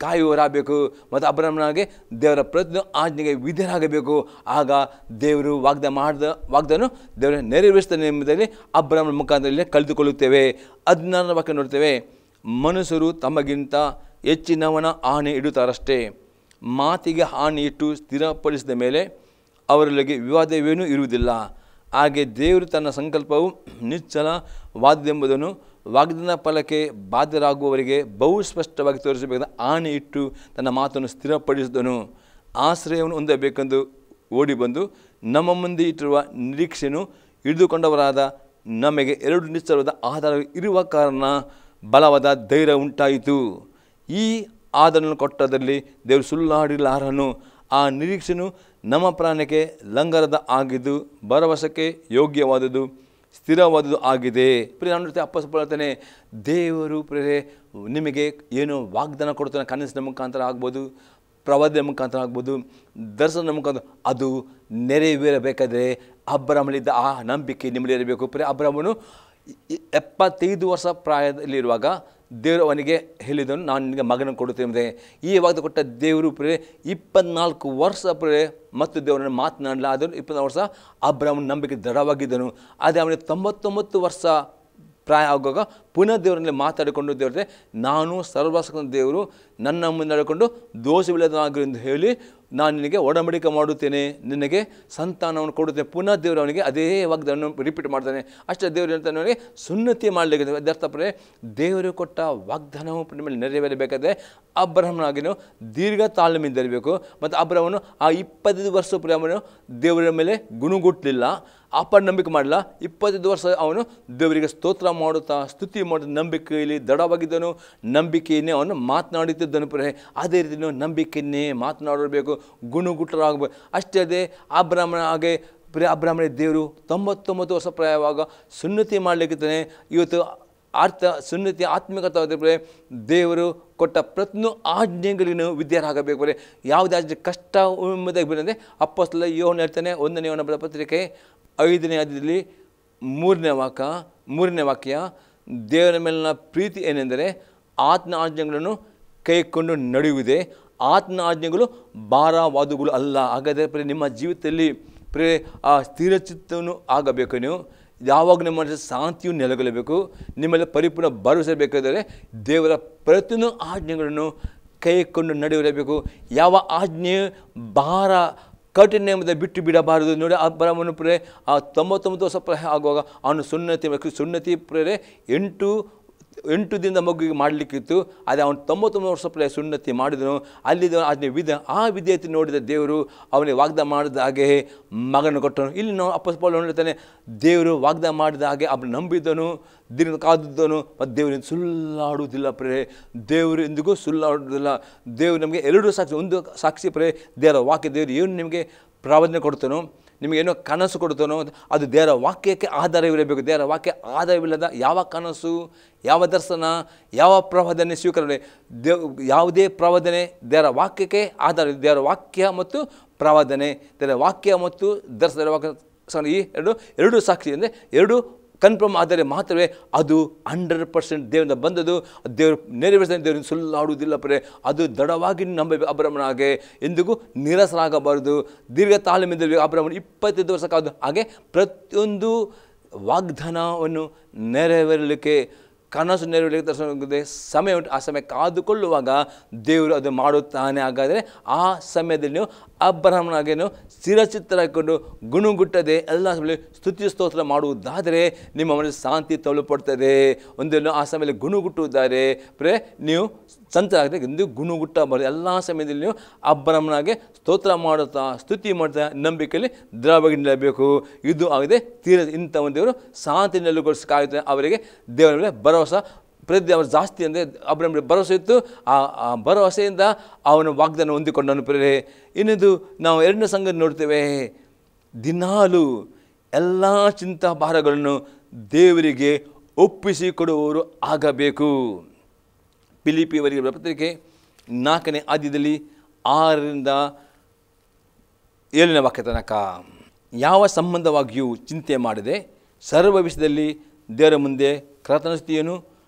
ಕಾಯುವರಾಗಬೇಕು ಮತ್ತು ಅಬ್ರಹಾಮನಿಗೆ ದೇವರ ಪ್ರತಿಯೊಂದು ಆಜ್ಞೆಗೆ ವಿಧೇಯರಾಗಬೇಕು. ಆಗ ದೇವರು ವಾಗ್ದಾನ ದೇವರ ನೆರವೇರಿಸ್ತಾನೆ ಎಂಬುದರಲ್ಲಿ ಅಬ್ರಹಾಮನ ಮುಖಾಂತರ ಕಲಿತುಕೊಳ್ಳುತ್ತೇವೆ. 16ನೇ ವಾಕ್ಯ ನೋಡ್ತೇವೆ, ಮನುಷ್ಯರು ತಮಗಿಂತ ಹೆಚ್ಚಿನವನ ಆಣೆ ಇಡುತ್ತಾರಷ್ಟೇ, ಮಾತಿಗೆ ಆಣೆ ಇಟ್ಟು ಸ್ಥಿರಪಡಿಸಿದ ಮೇಲೆ ಅವರೊಳಗೆ ವಿವಾದವೇನೂ ಇರುವುದಿಲ್ಲ. ಹಾಗೆ ದೇವರು ತನ್ನ ಸಂಕಲ್ಪವು ನಿಶ್ಚಲವಾದೆಂಬುದನ್ನು ವಾಗ್ದಾನ ಫಲಕ್ಕೆ ಬಾಧ್ಯರಾಗುವವರಿಗೆ ಬಹು ಸ್ಪಷ್ಟವಾಗಿ ತೋರಿಸಬೇಕಾದ ಆಣೆ ಇಟ್ಟು ತನ್ನ ಮಾತನ್ನು ಸ್ಥಿರಪಡಿಸಿದನು. ಆಶ್ರಯವನ್ನು ಹೊಂದಬೇಕೆಂದು ಓಡಿ ಬಂದು ನಮ್ಮ ಮುಂದೆ ಇಟ್ಟಿರುವ ನಿರೀಕ್ಷೆಯನ್ನು ಹಿಡಿದುಕೊಂಡವರಾದ ನಮಗೆ 2 ನಿಶ್ಚಲವಾದ ಆಧಾರ ಇರುವ ಕಾರಣ ಬಲವಾದ ಧೈರ್ಯ ಉಂಟಾಯಿತು. ಈ ಆಧಾರವನ್ನು ಕೊಟ್ಟದಲ್ಲಿ ದೇವರು ಸುಳ್ಳಾಡಿಲಾರನು. ಆ ನಿರೀಕ್ಷೆಯು ನಮ್ಮ ಪ್ರಾಣಕ್ಕೆ ಲಂಗರದ ಆಗಿದ್ದು ಭರವಸೆಗೆ ಯೋಗ್ಯವಾದುದು ಸ್ಥಿರವಾದುದು ಆಗಿದೆ. ಪ್ರಿಯ ಅಪ್ಪಸ್ತಾನೆ, ದೇವರು ಪ್ರೇರೆ ನಿಮಗೆ ಏನು ವಾಗ್ದಾನ ಕೊಡ್ತಾನೆ, ಕನಸಿನ ಮುಖಾಂತರ ಆಗ್ಬೋದು, ಪ್ರವಾದನೆ ಮುಖಾಂತರ ಆಗ್ಬೋದು, ದರ್ಶನ ಮುಖಾಂತರ, ಅದು ನೆರವೇರಬೇಕಾದರೆ ಅಬ್ರಹಾಮನಿದ್ದ ಆ ನಂಬಿಕೆ ನಿಮ್ಮಲ್ಲಿ ಇರಬೇಕು. ಅಬ್ರಹಾಮನು 75 ವರ್ಷ ಪ್ರಾಯದಲ್ಲಿರುವಾಗ ದೇವರು ಅವನಿಗೆ ಹೇಳಿದನು, ನಾನು ನಿನಗೆ ಮಗನ ಕೊಡುತ್ತೇನೆ. ಈ ವಾಗ್ದಾನ ಕೊಟ್ಟ ದೇವರು 24 ವರ್ಷ ಮತ್ತು ದೇವರನ್ನು ಮಾತನಾಡಲ. ಆದರೂ 24 ವರ್ಷ ಅಬ್ರಹಾಮನ ನಂಬಿಕೆ ದೃಢವಾಗಿದ್ದನು. ಅದೇ ಅವನಿಗೆ 99 ವರ್ಷ ಪ್ರಾಯ ಆಗುವಾಗ ಪುನಃ ದೇವರಲ್ಲಿ ಮಾತಾಡಿಕೊಂಡು ದೇವರೇ, ನಾನು ಸರ್ವಶಕ್ತ ದೇವರು, ನನ್ನ ಮುಂದೆ ನಡೆಕೊಂಡು ದೋಷವಿಲ್ಲದನಾಗು ಎಂದು ಹೇಳಿ ನಾನು ನಿನಗೆ ಒಡಂಬಡಿಕೆ ಮಾಡುತ್ತೇನೆ, ನಿನಗೆ ಸಂತಾನವನ್ನು ಕೊಡುತ್ತೇನೆ. ಪುನಃ ದೇವರು ಅವನಿಗೆ ಅದೇ ವಾಗ್ದಾನ ರಿಪೀಟ್ ಮಾಡ್ತಾನೆ. ಅಷ್ಟೇ ದೇವರು ಅಂತ ಅವನಿಗೆ ಸುನ್ನತಿ ಮಾಡಲಿಕ್ಕೆ ಅದರ್ಥಪ್ರೆ ದೇವರು ಕೊಟ್ಟ ವಾಗ್ದಾನವು ಮೇಲೆ ನೆರವೇರಬೇಕಾದ್ರೆ ಅಬ್ರಹಾಮನಾಗಿನೂ ದೀರ್ಘ ತಾಳ್ಮೆಯಿಂದ ಇರಬೇಕು. ಮತ್ತು ಅಬ್ರಹಾಮನು ಆ 25 ವರ್ಷ ಅವನು ದೇವರ ಮೇಲೆ ಗುಣಗುಟ್ಟಲಿಲ್ಲ, ಅಪನಂಬಿಕೆ ಮಾಡಲಿಲ್ಲ. 25 ವರ್ಷ ಅವನು ದೇವರಿಗೆ ಸ್ತೋತ್ರ ಮಾಡುತ್ತಾ ಸ್ತುತಿ ಮಾಡುತ್ತಾ ನಂಬಿಕೆಯಲ್ಲಿ ದೃಢವಾಗಿದ್ದನು. ನಂಬಿಕೆಯನ್ನೇ ಅವನು ಮಾತನಾಡುತ್ತಿದ್ದನು. ಅದೇ ರೀತಿ ನಂಬಿಕೆಯನ್ನೇ ಮಾತನಾಡಬೇಕು, ಗುಣಗುಟ್ಟರಾಗಬೇಕು. ಅಷ್ಟೇ ಅದೇ ಅಬ್ರಹಾಮನ ಹಾಗೆ ಅಬ್ರಹಾಮನ ದೇವರು 99 ವರ್ಷ ಪ್ರಾಯವಾಗ ಸುನ್ನತಿ ಮಾಡಲಿಕ್ಕಿದ್ದಾನೆ. ಇವತ್ತು ಸುನ್ನತಿ ಆತ್ಮಿಕತೆ ದೇವರು ಕೊಟ್ಟ ಪ್ರತಿಯೊಂದು ಆಜ್ಞೆಗಳಿಗೂ ವಿದ್ಯಾರಾಗಬೇಕು. ಯಾವುದೇ ಆಜ್ಞೆ ಕಷ್ಟ ಎಂಬುದಾಗಿ ಬಂದರೆ ಅಪ್ಪಸ್ತಲ ಯೋಹನ ಹೇಳ್ತಾನೆ, 1ನೇ ಯೋಹನ ಬರೆದ ಪತ್ರಿಕೆ 5ನೇ ಅಧ್ಯಾಯದಲ್ಲಿ 3ನೇ ವಾಕ್ಯ, ದೇವರ ಮೇಲಿನ ಪ್ರೀತಿ ಏನೆಂದರೆ ಆತ್ಮ ಆಜ್ಞೆಗಳನ್ನು ಕೈಕೊಂಡು ನಡೆಯುವುದೇ, ಆತ್ಮ ಆಜ್ಞೆಗಳು ಭಾರವಾದವುಗಳು ಅಲ್ಲ. ಹಾಗಾದರೆ ನಿಮ್ಮ ಜೀವಿತದಲ್ಲಿ ಆ ಸ್ಥಿರಚಿತ್ತವನ್ನು ಆಗಬೇಕು. ನೀವು ಯಾವಾಗ ನಿಮ್ಮ ಶಾಂತಿಯು ನೆಲೆಗೊಳ್ಳಬೇಕು, ನಿಮ್ಮಲ್ಲಿ ಪರಿಪೂರ್ಣ ಭರವಸೆ ಬೇಕಾದರೆ ದೇವರ ಪ್ರತಿಯೊಂದು ಆಜ್ಞೆಗಳನ್ನು ಕೈಕೊಂಡು ನಡೆಯಬೇಕು. ಯಾವ ಆಜ್ಞೆ ಭಾರ ಕಠಿಣ ಎಂಬುದ ಬಿಟ್ಟು ಬಿಡಬಾರದು. ನೋಡಿ ಅಬ್ರಹಾಮನು ಆ 99 ವರ್ಷ ಆಗುವಾಗ ಅವನು ಸುನ್ನತಿ 8 ದಿನದ ಮಗುವಿಗೆ ಮಾಡಲಿಕ್ಕಿತ್ತು. ಅದೇ ಅವನು 99 ವರ್ಷ ಸುನ್ನತಿ ಮಾಡಿದನು. ಅಲ್ಲಿದ್ದ ಆಜ್ಞೆ ಆ ವಿಧೇಯತೆ ನೋಡಿದ ದೇವರು ಅವನಿಗೆ ವಾಗ್ದಾನ ಮಾಡಿದ ಹಾಗೆ ಮಗನ ಕೊಟ್ಟನು. ಇಲ್ಲಿ ನಾವು ಅಪ್ಪಸ್ತಲ ಹೇಳ್ತಾನೆ, ದೇವರು ವಾಗ್ದಾನ ಮಾಡಿದ ಹಾಗೆ ಅವನು ನಂಬಿದ್ದನು, ದೀರ್ಘ ಕಾದಿದ್ದನು. ಮತ್ತು ದೇವರಿಂದ ಸುಳ್ಳಾಡುವುದಿಲ್ಲ. ದೇವರು ಎಂದಿಗೂ ಸುಳ್ಳಾಡುವುದಿಲ್ಲ. ದೇವರು ನಮಗೆ 2 ಸಾಕ್ಷಿ. ಒಂದು ಸಾಕ್ಷಿ ದೇವರ ವಾಕ್ಯ. ದೇವರು ಏನು ನಿಮಗೆ ಪ್ರವಾದನೆ ಕೊಡ್ತಾನೋ, ನಿಮಗೇನೋ ಕನಸು ಕೊಡ್ತಾನೋ, ಅದು ದೇವರ ವಾಕ್ಯಕ್ಕೆ ಆಧಾರವಿರಬೇಕು. ದೇವರ ವಾಕ್ಯ ಆಧಾರವಿಲ್ಲದ ಯಾವ ಕನಸು, ಯಾವ ದರ್ಶನ, ಯಾವ ಪ್ರವಾದನೆ ಸ್ವೀಕರಣೆ, ಯಾವುದೇ ಪ್ರವಾದನೆ ದೇವರ ವಾಕ್ಯಕ್ಕೆ ಆಧಾರ. ದೇವರ ವಾಕ್ಯ ಮತ್ತು ಪ್ರವಾದನೆ, ದೇವರ ವಾಕ್ಯ ಮತ್ತು ದರ್ಶನ ವಾಕ್ಯ ಈ ಎರಡು ಸಾಕ್ಷಿ ಅಂದರೆ 2 ಕನ್ಫರ್ಮ್ ಆದರೆ ಮಾತ್ರವೇ ಅದು 100% ದೇವರಿಂದ ಬಂದದು. ದೇವರು ನೆರವೇರಿಸಿದ, ದೇವರಿಂದ ಸುಳ್ಳಾಡುವುದಿಲ್ಲ. ಅದು ದೃಢವಾಗಿ ನಂಬಬೇಕು. ಅಬ್ರಹಾಮನ ಹಾಗೆ ಎಂದಿಗೂ ನಿರಾಸರಾಗಬಾರದು. ದೀರ್ಘ ತಾಳ್ಮೆಯಿಂದ ಅಬ್ರಹಾಮನು 25 ವರ್ಷ ಕಾದು ಹಾಗೆ ಪ್ರತಿಯೊಂದು ವಾಗ್ದಾನವನ್ನು ನೆರವೇರಲಿಕ್ಕೆ, ಕನಸು ನೆರವೇರಲಿಕ್ಕೆ ಸಮಯ ಉಂಟು. ಆ ಸಮಯ ಕಾದುಕೊಳ್ಳುವಾಗ ದೇವರು ಅದು ಮಾಡುತ್ತಾನೆ. ಹಾಗಾದರೆ ಆ ಸಮಯದಲ್ಲಿ ನೀವು ಅಬ್ರಹಾಮನಾಗೇನು ಸ್ಥಿರಚಿತ್ತರಾಗಿಕೊಂಡು ಗುಣಗುಟ್ಟದೆ ಎಲ್ಲ ಸಮಯದಲ್ಲಿ ಸ್ತುತಿ ಸ್ತೋತ್ರ ಮಾಡುವುದಾದರೆ ನಿಮ್ಮ ಮನಸ್ಸು ಶಾಂತಿ ತಲುಪಡ್ತದೆ. ಒಂದೇನು ಆ ಸಮಯದಲ್ಲಿ ಗುಣಗುಟ್ಟುವುದಾದರೆ ನೀವು ಸಂತರಾಗದೆ ಎಂದು ಗುಣಗುಟ್ಟಬಾರದು. ಎಲ್ಲ ಸಮಯದಲ್ಲಿ ನೀವು ಅಬ್ರಹಾಮನಾಗೆ ಸ್ತೋತ್ರ ಮಾಡುತ್ತಾ ಸ್ತುತಿ ಮಾಡ್ತಾ ನಂಬಿಕೆಯಲ್ಲಿ ದೃಢವಾಗಿ ನಿಲ್ಲಬೇಕು. ಇದು ಆಗದೆ ಇಂಥ ಒಂದು ದೇವರು ಶಾಂತಿ ನೆಲೆಗೊಳಿಸಿ ಕಾಯುತ್ತೆ. ಅವರಿಗೆ ದೇವರ ಮೇಲೆ ಭರವಸೆ ಅವರು ಜಾಸ್ತಿ ಅಂದರೆ ಅಬ್ರಹಾಮನಿಗೆ ಭರವಸೆ ಇತ್ತು. ಆ ಭರವಸೆಯಿಂದ ಅವನ ವಾಗ್ದಾನ ಹೊಂದಿಕೊಂಡನು. ಇನ್ನೊಂದು ನಾವು 2ನೇ ಸಂಗತಿ ನೋಡ್ತೇವೆ, ದಿನಾಲು ಎಲ್ಲ ಚಿಂತಾ ಭಾರಗಳನ್ನು ದೇವರಿಗೆ ಒಪ್ಪಿಸಿಕೊಡುವವರು ಆಗಬೇಕು. ಫಿಲಿಪ್ಪಿಯವರಿಗೆ ಪತ್ರಿಕೆ 4ನೇ ಅಧ್ಯಾಯದಲ್ಲಿ 6ರಿಂದ 7ನೇ ವಾಕ್ಯ ತನಕ, ಯಾವ ಸಂಬಂಧವಾಗಿಯೂ ಚಿಂತೆ ಮಾಡದೆ ಸರ್ವ ವಿಷಯದಲ್ಲಿ ದೇವರ ಮುಂದೆ ಕೃತಜ್ಞತೆಯನ್ನು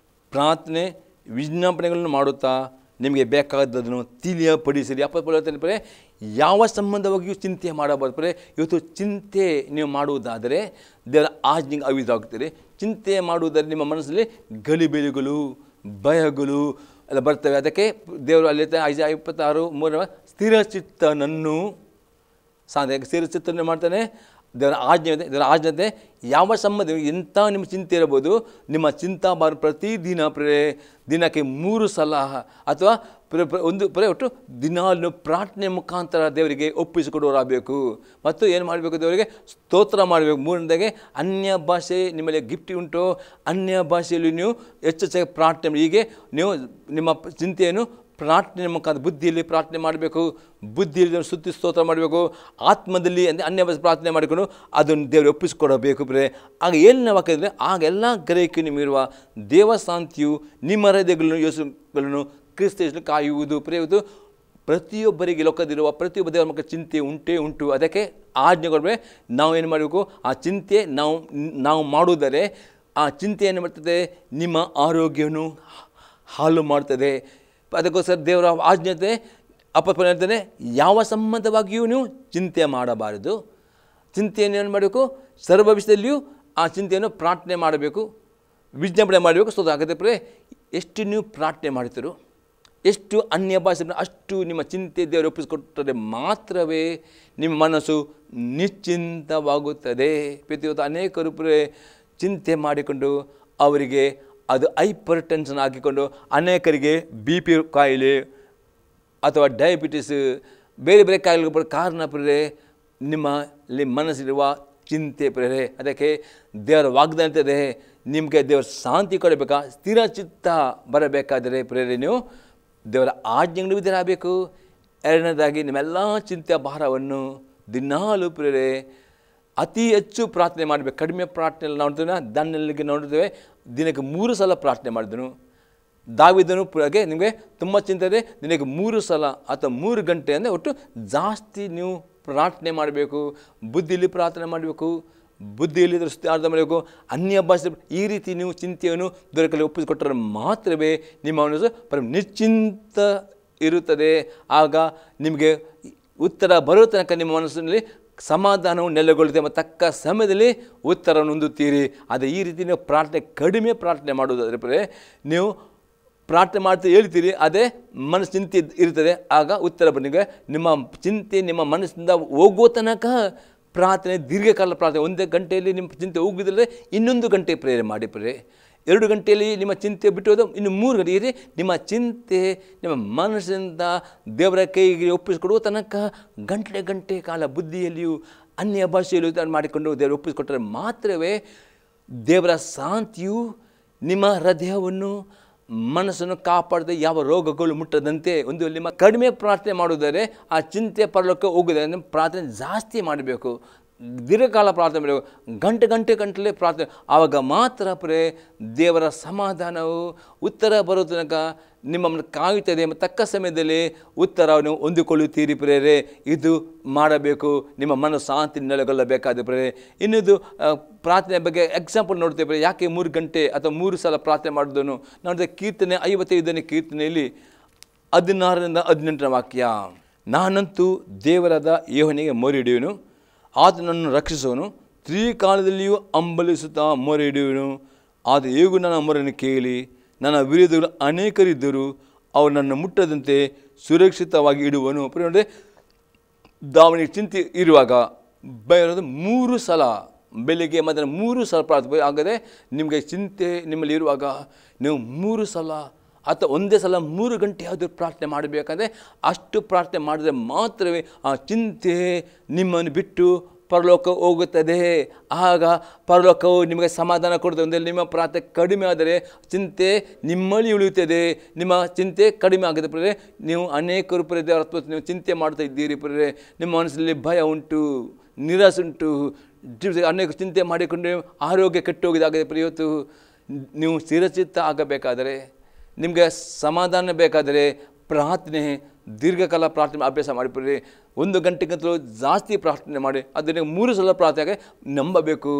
ಪ್ರಾರ್ಥನೆ ವಿಜ್ಞಾಪನೆಗಳನ್ನು ಮಾಡುತ್ತಾ ನಿಮಗೆ ಬೇಕಾದದನ್ನು ತಿಳಿಯಪಡಿಸಿರಿ. ಅಪ್ಪರೆ ಯಾವ ಸಂಬಂಧವಾಗಿಯೂ ಚಿಂತೆ ಮಾಡಬಾರ್ದು. ಪರೇ ಇವತ್ತು ಚಿಂತೆ ನೀವು ಮಾಡುವುದಾದರೆ ದೇವರ ಆಜ್ಞೆಗೆ ಅವಿದಾಗುತ್ತೀರಿ. ಚಿಂತೆ ಮಾಡುವುದಾದರೆ ನಿಮ್ಮ ಮನಸ್ಸಲ್ಲಿ ಗಲಿಬಿಲಿಗಳು, ಭಯಗಳು ಎಲ್ಲ ಬರ್ತವೆ. ಅದಕ್ಕೆ ದೇವರು ಅಲ್ಲಿ ಐಜ 26:3 ಸ್ಥಿರಚಿತ್ತನನ್ನು ಸ್ಥಿರಚಿತ್ತನ್ನು ಮಾಡ್ತಾನೆ. ದೇವರ ಆಜ್ಞೆ ಯಾವ ಸಂಬಂಧ ಎಂಥ ನಿಮ್ಮ ಚಿಂತೆ ಇರಬಹುದು, ನಿಮ್ಮ ಚಿಂತಾಭಾರ ಪ್ರತಿದಿನ ದಿನಕ್ಕೆ 3 ಸಲ ಅಥವಾ ಒಟ್ಟು ದಿನಾಲು ಪ್ರಾರ್ಥನೆ ಮುಖಾಂತರ ದೇವರಿಗೆ ಒಪ್ಪಿಸಿಕೊಡುವರಾಗಬೇಕು. ಮತ್ತು ಏನು ಮಾಡಬೇಕು, ದೇವರಿಗೆ ಸ್ತೋತ್ರ ಮಾಡಬೇಕು. 3ನೇದಾಗೆ ಅನ್ಯ ಭಾಷೆ ನಿಮ್ಮಲ್ಲಿ ಗಿಫ್ಟ್ ಉಂಟು, ಅನ್ಯ ಭಾಷೆಯಲ್ಲಿ ನೀವು ಹೆಚ್ಚು ಪ್ರಾರ್ಥನೆ. ಹೀಗೆ ನೀವು ನಿಮ್ಮ ಚಿಂತೆಯನ್ನು ಪ್ರಾರ್ಥನೆ ಮುಖಾಂತರ ಬುದ್ಧಿಯಲ್ಲಿ ಪ್ರಾರ್ಥನೆ ಮಾಡಬೇಕು, ಬುದ್ಧಿಯಲ್ಲಿ ಸ್ತುತಿ ಸ್ತೋತ್ರ ಮಾಡಬೇಕು, ಆತ್ಮದಲ್ಲಿ ಅಂದರೆ ಅನ್ಯ ಭಾಷೆ ಪ್ರಾರ್ಥನೆ ಮಾಡಿಕೊಂಡು ಅದನ್ನು ದೇವರು ಒಪ್ಪಿಸಿಕೊಡಬೇಕು. ಆಗ ಏನಿನ ವಾಕ್ಯದಲ್ಲಿ ಆಗೆಲ್ಲ ಗ್ರಹಿಕೆ ನಿಮಗಿರುವ ದೇವಶಾಂತಿಯು ನಿಮ್ಮ ಹೃದಯಗಳನ್ನು ಯೋಚನೆಗಳನ್ನು ಕ್ರಿಸ್ತೇಶನ್ನು ಕಾಯುವುದು. ಇವತ್ತು ಪ್ರತಿಯೊಬ್ಬರಿಗೆ ಲೋಕದಿರುವ ಪ್ರತಿಯೊಬ್ಬ ದೇವರ ಮಕ್ಕಳ ಚಿಂತೆ ಉಂಟು. ಅದಕ್ಕೆ ಆಜ್ಞೆಗಳು ನಾವು ಏನು ಮಾಡಬೇಕು, ಆ ಚಿಂತೆ ನಾವು ಮಾಡುವುದರೆ ಆ ಚಿಂತೆ ಏನು ಮಾಡ್ತದೆ, ನಿಮ್ಮ ಆರೋಗ್ಯವನ್ನು ಹಾಳು ಮಾಡ್ತದೆ. ಅದಕ್ಕೋಸ್ಕರ ದೇವರ ಆಜ್ಞೆ ಅಪ್ಪನ ಹೇಳ್ತಾನೆ, ಯಾವ ಸಂಬಂಧವಾಗಿಯೂ ನೀವು ಚಿಂತೆ ಮಾಡಬಾರದು. ಚಿಂತೆಯನ್ನು ಏನು ಮಾಡಬೇಕು, ಸರ್ವ ವಿಷಯದಲ್ಲಿಯೂ ಆ ಚಿಂತೆಯನ್ನು ಪ್ರಾರ್ಥನೆ ಮಾಡಬೇಕು, ವಿಜ್ಞಾಪನೆ ಮಾಡಬೇಕು. ಸೊ ಹಾಗಾದರೆ ಎಷ್ಟು ನೀವು ಪ್ರಾರ್ಥನೆ ಮಾಡ್ತೀರೋ, ಎಷ್ಟು ಅನ್ಯ ಭಾಷೆ ಅಷ್ಟು ನಿಮ್ಮ ಚಿಂತೆ ದೇವರು ಒಪ್ಪಿಸಿಕೊಟ್ಟರೆ ಮಾತ್ರವೇ ನಿಮ್ಮ ಮನಸ್ಸು ನಿಶ್ಚಿಂತವಾಗುತ್ತದೆ. ಪ್ರತಿಯೊಂದು ಅನೇಕರು ಚಿಂತೆ ಮಾಡಿಕೊಂಡು ಅವರಿಗೆ ಅದು ಹೈಪರ್ ಟೆನ್ಷನ್ ಹಾಕಿಕೊಂಡು ಅನೇಕರಿಗೆ BP ಕಾಯಿಲೆ ಅಥವಾ ಡಯಾಬಿಟಿಸ್ ಬೇರೆ ಬೇರೆ ಕಾಯಿಲೆಗೆ ಕಾರಣ ನಿಮ್ಮಲ್ಲಿ ಮನಸ್ಸಿರುವ ಚಿಂತೆ ಅದಕ್ಕೆ ದೇವರ ವಾಗ್ದಾನ ಇರ್ತದೆ, ನಿಮಗೆ ದೇವರ ಶಾಂತಿ ಕೊಡಬೇಕಾ, ಸ್ಥಿರ ಚಿತ್ತ ಬರಬೇಕಾದರೆ ನೀವು ದೇವರ ಆಜ್ಞೆಗಳು ವಿಧೇಯರಾಗಬೇಕು. ಎರಡನೇದಾಗಿ ನಿಮ್ಮೆಲ್ಲ ಚಿಂತೆಯ ಭಾರವನ್ನು ದಿನಾಲು ಅತಿ ಹೆಚ್ಚು ಪ್ರಾರ್ಥನೆ ಮಾಡಬೇಕು. ಕಡಿಮೆ ಪ್ರಾರ್ಥನೆ ನೋಡ್ತೇವೆ, ದಾನಿಯೇಲನಿಗೆ ನೋಡಿದ್ದೇವೆ ದಿನಕ್ಕೆ 3 ಸಲ ಪ್ರಾರ್ಥನೆ ಮಾಡಿದನು. ದಾವೀದನು ನಿಮಗೆ ತುಂಬ ಚಿಂತೆ ಇದೆ, ದಿನಕ್ಕೆ 3 ಸಲ ಅಥವಾ 3 ಗಂಟೆ ಅಂದರೆ ಒಟ್ಟು ಜಾಸ್ತಿ ನೀವು ಪ್ರಾರ್ಥನೆ ಮಾಡಬೇಕು. ಬುದ್ಧಿಯಲ್ಲಿ ಪ್ರಾರ್ಥನೆ ಮಾಡಬೇಕು, ಬುದ್ಧಿಯಲ್ಲಿ ಅರ್ಥ ಮಾಡಬೇಕು, ಅನ್ಯ ಭಾಷೆ ಈ ರೀತಿ ನೀವು ಚಿಂತೆಯನ್ನು ದೊರಕಲು ಒಪ್ಪಿಸಿಕೊಟ್ಟರೆ ಮಾತ್ರವೇ ನಿಮ್ಮ ಮನಸ್ಸು ನಿಶ್ಚಿಂತ ಇರುತ್ತದೆ. ಆಗ ನಿಮಗೆ ಉತ್ತರ ಬರೋ ತನಕ ನಿಮ್ಮ ಮನಸ್ಸಿನಲ್ಲಿ ಸಮಾಧಾನವು ನೆಲೆಗೊಳ್ಳುತ್ತೆ ಮತ್ತು ತಕ್ಕ ಸಮಯದಲ್ಲಿ ಉತ್ತರವನ್ನು ಹೊಂದುತ್ತೀರಿ. ಅದೇ ಈ ರೀತಿ ನೀವು ಕಡಿಮೆ ಪ್ರಾರ್ಥನೆ ಮಾಡುವುದಾದರೆ ನೀವು ಪ್ರಾರ್ಥನೆ ಮಾಡ್ತಾ ಹೇಳ್ತೀರಿ, ಅದೇ ಮನಸ್ಸು ಚಿಂತೆ ಇರ್ತದೆ. ಆಗ ಉತ್ತರ ಬಂದಿಗೆ ನಿಮ್ಮ ಚಿಂತೆ ನಿಮ್ಮ ಮನಸ್ಸಿಂದ ಹೋಗುವ ತನಕ ಪ್ರಾರ್ಥನೆ, ದೀರ್ಘಕಾಲ ಪ್ರಾರ್ಥನೆ. 1 ಗಂಟೆಯಲ್ಲಿ ನಿಮ್ಮ ಚಿಂತೆ ಹೋಗಿದ್ರೆ 1 ಗಂಟೆ ಪ್ರೇರಣೆ ಮಾಡಿ 2 ಗಂಟೆಯಲ್ಲಿ ನಿಮ್ಮ ಚಿಂತೆ ಬಿಟ್ಟು ಹೋದ ಇನ್ನು 3 ಗಂಟೆ ಇರಿ. ನಿಮ್ಮ ಚಿಂತೆ ನಿಮ್ಮ ಮನಸ್ಸಿನಿಂದ ದೇವರ ಕೈಗೆ ಒಪ್ಪಿಸಿಕೊಡುವ ತನಕ ಗಂಟೆ ಕಾಲ ಬುದ್ಧಿಯಲ್ಲಿಯೂ ಅನ್ಯ ಭಾಷೆಯಲ್ಲಿಯೂ ಮಾಡಿಕೊಂಡು ದೇವರು ಒಪ್ಪಿಸಿಕೊಟ್ಟರೆ ಮಾತ್ರವೇ ದೇವರ ಶಾಂತಿಯು ನಿಮ್ಮ ಹೃದಯವನ್ನು ಮನಸ್ಸನ್ನು ಕಾಪಾಡದೆ ಯಾವ ರೋಗಗಳು ಮುಟ್ಟದಂತೆ. ಒಂದು ನಿಮ್ಮ ಕಡಿಮೆ ಪ್ರಾರ್ಥನೆ ಮಾಡುವುದರೆ ಆ ಚಿಂತೆ ಪರಲೋಕ ಹೋಗುವುದಾದ್ರೆ ಪ್ರಾರ್ಥನೆ ಜಾಸ್ತಿ ಮಾಡಬೇಕು, ದೀರ್ಘಕಾಲ ಪ್ರಾರ್ಥನೆ ಮಾಡಬೇಕು, ಗಂಟೆ ಪ್ರಾರ್ಥನೆ. ಆವಾಗ ಮಾತ್ರ ದೇವರ ಸಮಾಧಾನವು ಉತ್ತರ ಬರೋ ತನಕ ನಿಮ್ಮನ್ನು ಕಾಯುತ್ತದೆ ಮತ್ತು ತಕ್ಕ ಸಮಯದಲ್ಲಿ ಉತ್ತರವನ್ನು ಹೊಂದಿಕೊಳ್ಳುತ್ತೀರಿ ಇದು ಮಾಡಬೇಕು. ನಿಮ್ಮ ಮನಸ್ಸು ಶಾಂತಿ ನೆಲೆಗೊಳ್ಳಬೇಕಾದ ಇನ್ನೊಂದು ಪ್ರಾರ್ಥನೆ ಬಗ್ಗೆ ಎಕ್ಸಾಂಪಲ್ ನೋಡ್ತೇವೆ. ಯಾಕೆ 3 ಗಂಟೆ ಅಥವಾ 3 ಸಲ ಪ್ರಾರ್ಥನೆ ಮಾಡೋದನ್ನು ನೋಡಿದ್ರೆ ಕೀರ್ತನೆ 55ನೇ ಕೀರ್ತನೆಯಲ್ಲಿ 16ರಿಂದ 18ರ ವಾಕ್ಯ. ನಾನಂತೂ ದೇವರಾದ ಯೆಹೋವನಿಗೆ ಮೊರೆಯಿಡುವೆನು, ಆತನನ್ನು ರಕ್ಷಿಸುವನು. ತ್ರಿಕಾಲದಲ್ಲಿಯೂ ಹಂಬಲಿಸುತ್ತಾ ಮೊರೆಯಿಡುವೆನು. ಆತ ಹೇಗೂ ನನ್ನ ಮೊರೆಯನ್ನು ಕೇಳಿ, ನನ್ನ ವಿರೋಧಿಗಳು ಅನೇಕರಿದ್ದರು, ಅವರು ನನ್ನ ಮುಟ್ಟದಂತೆ ಸುರಕ್ಷಿತವಾಗಿ ಇಡುವನು. ನೋಡಿ, ದಾವಣಿಗೆ ಚಿಂತೆ ಇರುವಾಗ ಬರೋದು 3 ಸಲ ಬೆಳಿಗ್ಗೆ ಮತ್ತು 3 ಸಲ ಪ್ರಾರ್ಥನೆ. ಹಾಗಾದರೆ ನಿಮಗೆ ಚಿಂತೆ ನಿಮ್ಮಲ್ಲಿ ಇರುವಾಗ ನೀವು 3 ಸಲ ಅಥವಾ ಒಂದೇ ಸಲ 3 ಗಂಟೆ ಯಾವುದು ಪ್ರಾರ್ಥನೆ ಮಾಡಬೇಕಂದ್ರೆ ಅಷ್ಟು ಪ್ರಾರ್ಥನೆ ಮಾಡಿದರೆ ಮಾತ್ರವೇ ಆ ಚಿಂತೆ ನಿಮ್ಮನ್ನು ಬಿಟ್ಟು ಪರಲೋಕ ಹೋಗುತ್ತದೆ. ಆಗ ಪರಲೋಕವು ನಿಮಗೆ ಸಮಾಧಾನ ಕೊಡುತ್ತದೆ. ಅಂದರೆ ನಿಮ್ಮ ಪ್ರಾರ್ಥನೆ ಕಡಿಮೆ ಆದರೆ ಚಿಂತೆ ನಿಮ್ಮಲ್ಲಿ ಉಳಿಯುತ್ತದೆ. ನಿಮ್ಮ ಚಿಂತೆ ಕಡಿಮೆ ಆಗುತ್ತೆ ನೀವು ಅನೇಕರು ದೇವರ ನೀವು ಚಿಂತೆ ಮಾಡ್ತಾ ಇದ್ದೀರಿ ನಿಮ್ಮ ಮನಸ್ಸಲ್ಲಿ ಭಯ ಉಂಟು, ನಿರಾಸೆ ಉಂಟು, ಅನೇಕ ಚಿಂತೆ ಮಾಡಿಕೊಂಡು ಆರೋಗ್ಯ ಕೆಟ್ಟೋಗಿದಾಗಿದೆ. ಇವತ್ತು ನೀವು ಸ್ಥಿರಚಿತ್ತ ಆಗಬೇಕಾದರೆ, ನಿಮಗೆ ಸಮಾಧಾನ ಬೇಕಾದರೆ ಪ್ರಾರ್ಥನೆ, ದೀರ್ಘಕಾಲ ಪ್ರಾರ್ಥನೆ ಅಭ್ಯಾಸ ಮಾಡಿ 1 ಗಂಟೆಗಿಂತಲೂ ಜಾಸ್ತಿ ಪ್ರಾರ್ಥನೆ ಮಾಡಿ. ಅದನ್ನು 3 ಸಲ ಪ್ರಾರ್ಥನೆಗೆ ನಂಬಬೇಕು.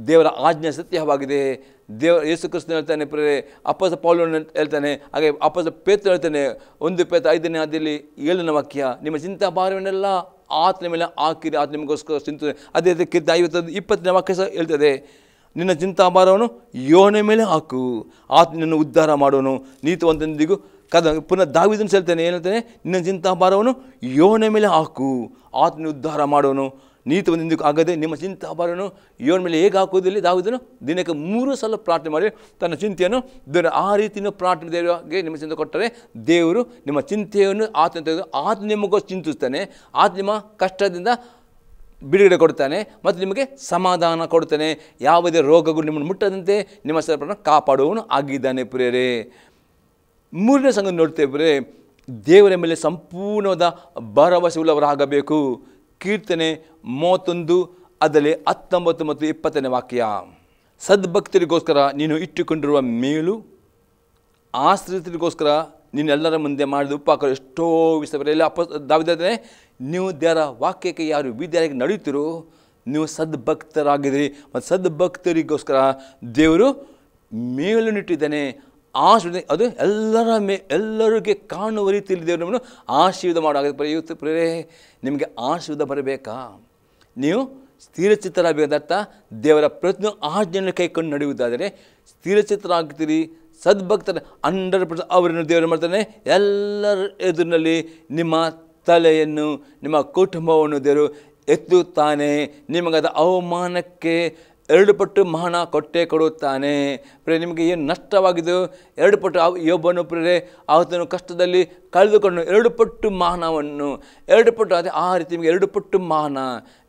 ದೇವರ ಆಜ್ಞೆ ಸತ್ಯವಾಗಿದೆ. ಯೇಸು ಕ್ರಿಸ್ತನು ಹೇಳ್ತಾನೆ, ಪ್ರೇರೆ ಅಪೊಸ್ತಲ ಪೌಲನು ಹೇಳ್ತಾನೆ, ಹಾಗೆ ಅಪೊಸ್ತಲ ಪೇತ್ರನು ಹೇಳ್ತಾನೆ, 1 ಪೇತ್ರ 5ನೇ ಅಧ್ಯಾಯದಲ್ಲಿ 7ನೇ ವಾಕ್ಯ, ನಿಮ್ಮ ಚಿಂತಾ ಭಾರವನ್ನೆಲ್ಲ ಆತನ ಮೇಲೆ ಹಾಕಿರಿ, ಆತ ನಿಮಗೋಸ್ಕರ ಚಿಂತೆ. ಅದೇ ರೀತಿ ಕೀರ್ತನೆ 50 20ನೇ ವಾಕ್ಯ ಸಹ ಹೇಳ್ತದೆ, ನಿನ್ನ ಚಿಂತಾಭಾರವನ್ನು ಯೋನ ಮೇಲೆ ಹಾಕು, ಆತ ನಿನ್ನನ್ನು ಉದ್ಧಾರ ಮಾಡೋನು, ನೀತಿವಂತನಿಗೂ ಪುನಃ ದಾವೀದನು ಹೇಳ್ತಾನೆ, ಏನು ಹೇಳ್ತಾನೆ, ನಿನ್ನ ಚಿಂತಾಭಾರವನ್ನು ಯೋನ ಮೇಲೆ ಹಾಕು, ಆತನ ಉದ್ಧಾರ ಮಾಡೋನು, ನೀತಿವಂತನಿಗೂ. ಆಗದೆ ನಿಮ್ಮ ಚಿಂತಾಭಾರವನ್ನು ಯೋನ ಮೇಲೆ ಹೇಗೆ ಹಾಕುವುದಿಲ್ಲ, ದಾವೀದನು ದಿನಕ್ಕೆ 3 ಸಲ ಪ್ರಾರ್ಥನೆ ಮಾಡಿ ತನ್ನ ಚಿಂತೆಯನ್ನು ದೇವರು ಆ ರೀತಿಯೂ ಪ್ರಾರ್ಥನೆ ದೇವರಿಗೆ ನಿಮ್ಮ ಚಿಂತೆ ಕೊಟ್ಟರೆ ದೇವರು ನಿಮ್ಮ ಚಿಂತೆಯನ್ನು ಆತನ ತೆಗೆದು ಆತ ನಿಮಗೋಸ್ಕರ ಚಿಂತಿಸ್ತಾನೆ, ಆತ ನಿಮ್ಮ ಕಷ್ಟದಿಂದ ಬಿಡುಗಡೆ ಕೊಡ್ತಾನೆ ಮತ್ತು ನಿಮಗೆ ಸಮಾಧಾನ ಕೊಡ್ತಾನೆ. ಯಾವುದೇ ರೋಗಗಳು ನಿಮ್ಮನ್ನು ಮುಟ್ಟದಂತೆ ನಿಮ್ಮ ಸರ್ಪನ್ನು ಕಾಪಾಡುವವನು ಆಗಿದ್ದಾನೆ. ಪ್ರಿಯರೇ, 3ನೇ ಸಂಗತಿ ನೋಡ್ತೇವೆ, ದೇವರ ಮೇಲೆ ಸಂಪೂರ್ಣವಾದ ಭರವಸೆ ಉಳ್ಳವರಾಗಬೇಕು. ಕೀರ್ತನೆ 31 ಅದರಲ್ಲಿ 19 ಮತ್ತು 20ನೇ ವಾಕ್ಯ, ಸದ್ಭಕ್ತರಿಗೋಸ್ಕರ ನೀನು ಇಟ್ಟುಕೊಂಡಿರುವ ಮೇಲು, ಆಶ್ರಿತರಿಗೋಸ್ಕರ ನೀನು ಎಲ್ಲರ ಮುಂದೆ ಮಾಡಿದ ಉಪಕಾರ ಎಷ್ಟೋ ವಿಷಯ. ದಾವೀದನೇ, ನೀವು ದೇವರ ವಾಕ್ಯಕ್ಕೆ ಯಾರು ವಿದ್ಯಾರ್ಥಿ ನಡೆಯುತ್ತೀರೋ ನೀವು ಸದ್ಭಕ್ತರಾಗಿದ್ದೀರಿ, ಮತ್ತು ಸದ್ಭಕ್ತರಿಗೋಸ್ಕರ ದೇವರು ಮೇಲನ್ನಿಟ್ಟಿದ್ದಾನೆ, ಆಶೀರ್ವಾದ. ಅದು ಎಲ್ಲರಿಗೆ ಕಾಣುವ ರೀತಿಯಲ್ಲಿ ದೇವರು ನಮ್ಮನ್ನು ಆಶೀರ್ವಾದ ಮಾಡಾಗುತ್ತೆ. ಇವತ್ತು ಪ್ರೇರೆ ನಿಮಗೆ ಆಶೀರ್ವಾದ ಬರಬೇಕಾ, ನೀವು ಸ್ಥಿರಚಿತ್ತರಾಗಬೇಕಂತ ದೇವರ ಪ್ರತಿಯೊಂದು ಆಜ್ಞೆಯನ್ನು ಕೈಕೊಂಡು ನಡೆಯುವುದಾದರೆ ಸ್ಥಿರಚಿತ್ತರಾಗ್ತೀರಿ. ಸದ್ಭಕ್ತರ 100% ಅವರನ್ನು ದೇವರು ಮಾಡ್ತಾನೆ. ಎಲ್ಲರ ಎದುರಿನಲ್ಲಿ ನಿಮ್ಮ ತಲೆಯನ್ನು, ನಿಮ್ಮ ಕುಟುಂಬವನ್ನು ದೇವರು ಎತ್ತುತ್ತಾನೆ. ನಿಮಗಾದ ಅವಮಾನಕ್ಕೆ 2 ಪಟ್ಟು ಮಾನ ಕೊಟ್ಟೇ ಕೊಡುತ್ತಾನೆ. ಪ್ರಿಯ, ನಿಮಗೆ ಏನು ನಷ್ಟವಾಗಿದ್ದು 2 ಪಟ್ಟು. ಯೋಬನು ಪ್ರಿಯರೇ ಆತನು ಕಷ್ಟದಲ್ಲಿ ಕಳೆದುಕೊಂಡು 2 ಪಟ್ಟು ಮಾನವನ್ನು 2 ಪಟ್ಟು, ಅದೇ ಆ ರೀತಿ ನಿಮಗೆ 2 ಪಟ್ಟು ಮಾನ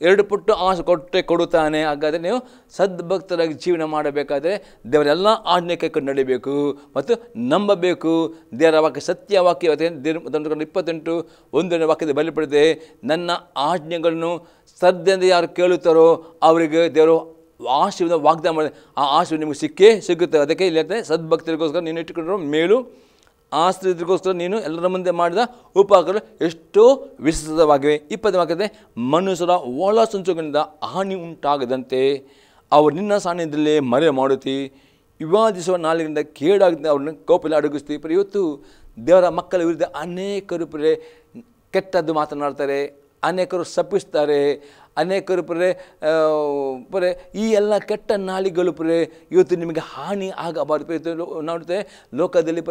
2 ಪಟ್ಟು ಆಸೆ ಕೊಟ್ಟೇ ಕೊಡುತ್ತಾನೆ. ಹಾಗಾದರೆ ನೀವು ಸದ್ಭಕ್ತರಾಗಿ ಜೀವನ ಮಾಡಬೇಕಾದ್ರೆ ದೇವರೆಲ್ಲ ಆಜ್ಞೆ ಕೈಕೊಂಡು ನಡೀಬೇಕು ಮತ್ತು ನಂಬಬೇಕು. ದೇವರ ವಾಕ್ಯ ಸತ್ಯವಾಕ್ಯ 28 1ನೇ ವಾಕ್ಯದ ಬಲಿಪಡಿದೆ, ನನ್ನ ಆಜ್ಞೆಗಳನ್ನು ಶ್ರದ್ಧೆಯಿಂದ ಯಾರು ಕೇಳುತ್ತಾರೋ ಅವರಿಗೆ ದೇವರು ಆಶೀರ್ವಾದ ವಾಗ್ದಾನ ಮಾಡಿದೆ. ಆ ಆಶೀರ್ವಾದ ನಿಮಗೆ ಸಿಗುತ್ತೆ. ಅದಕ್ಕೆ ಇಲ್ಲಿ ಹೇಳ್ತಾರೆ, ಸದ್ಭಕ್ತರಿಗೋಸ್ಕರ ನೀನು ಇಟ್ಟುಕೊಂಡ್ರು ಮೇಲು, ಆಶ್ರಿತರಿಗೋಸ್ಕರ ನೀನು ಎಲ್ಲರ ಮುಂದೆ ಮಾಡಿದ ಉಪಕಾರಗಳು ಎಷ್ಟೋ ವಿಸ್ತೃತವಾಗಿವೆ. 20ನೇ ವಾಕ್ಯದ, ಮನುಷ್ಯರ ಒಳ ಸಂಚುಗಳಿಂದ ಹಾನಿ ಉಂಟಾಗದಂತೆ ಅವರು ನಿನ್ನ ಸಾನ್ನಿಧ್ಯದಲ್ಲೇ ಮರೆ ಮಾಡುತ್ತಿ, ವಿವಾದಿಸುವ ನಾಲಿಗೆಯಿಂದ ಕೇಡಾಗದಂತೆ ಅವ್ರನ್ನ ಕೋಪದಲ್ಲಿ ಅಡಗಿಸ್ತೀವಿ. ಇವತ್ತು ದೇವರ ಮಕ್ಕಳ ವಿರುದ್ಧ ಅನೇಕರು ಕೆಟ್ಟದ್ದು ಮಾತನಾಡ್ತಾರೆ, ಅನೇಕರು ಶಪಿಸ್ತಾರೆ, ಅನೇಕರು ಪರೇ ಈ ಎಲ್ಲ ಕೆಟ್ಟ ನಾಲಿಗಳು ಇವತ್ತು ನಿಮಗೆ ಹಾನಿ ಆಗಬಾರ್ದು. ನೋಡ್ತೇವೆ ಲೋಕದಲ್ಲಿ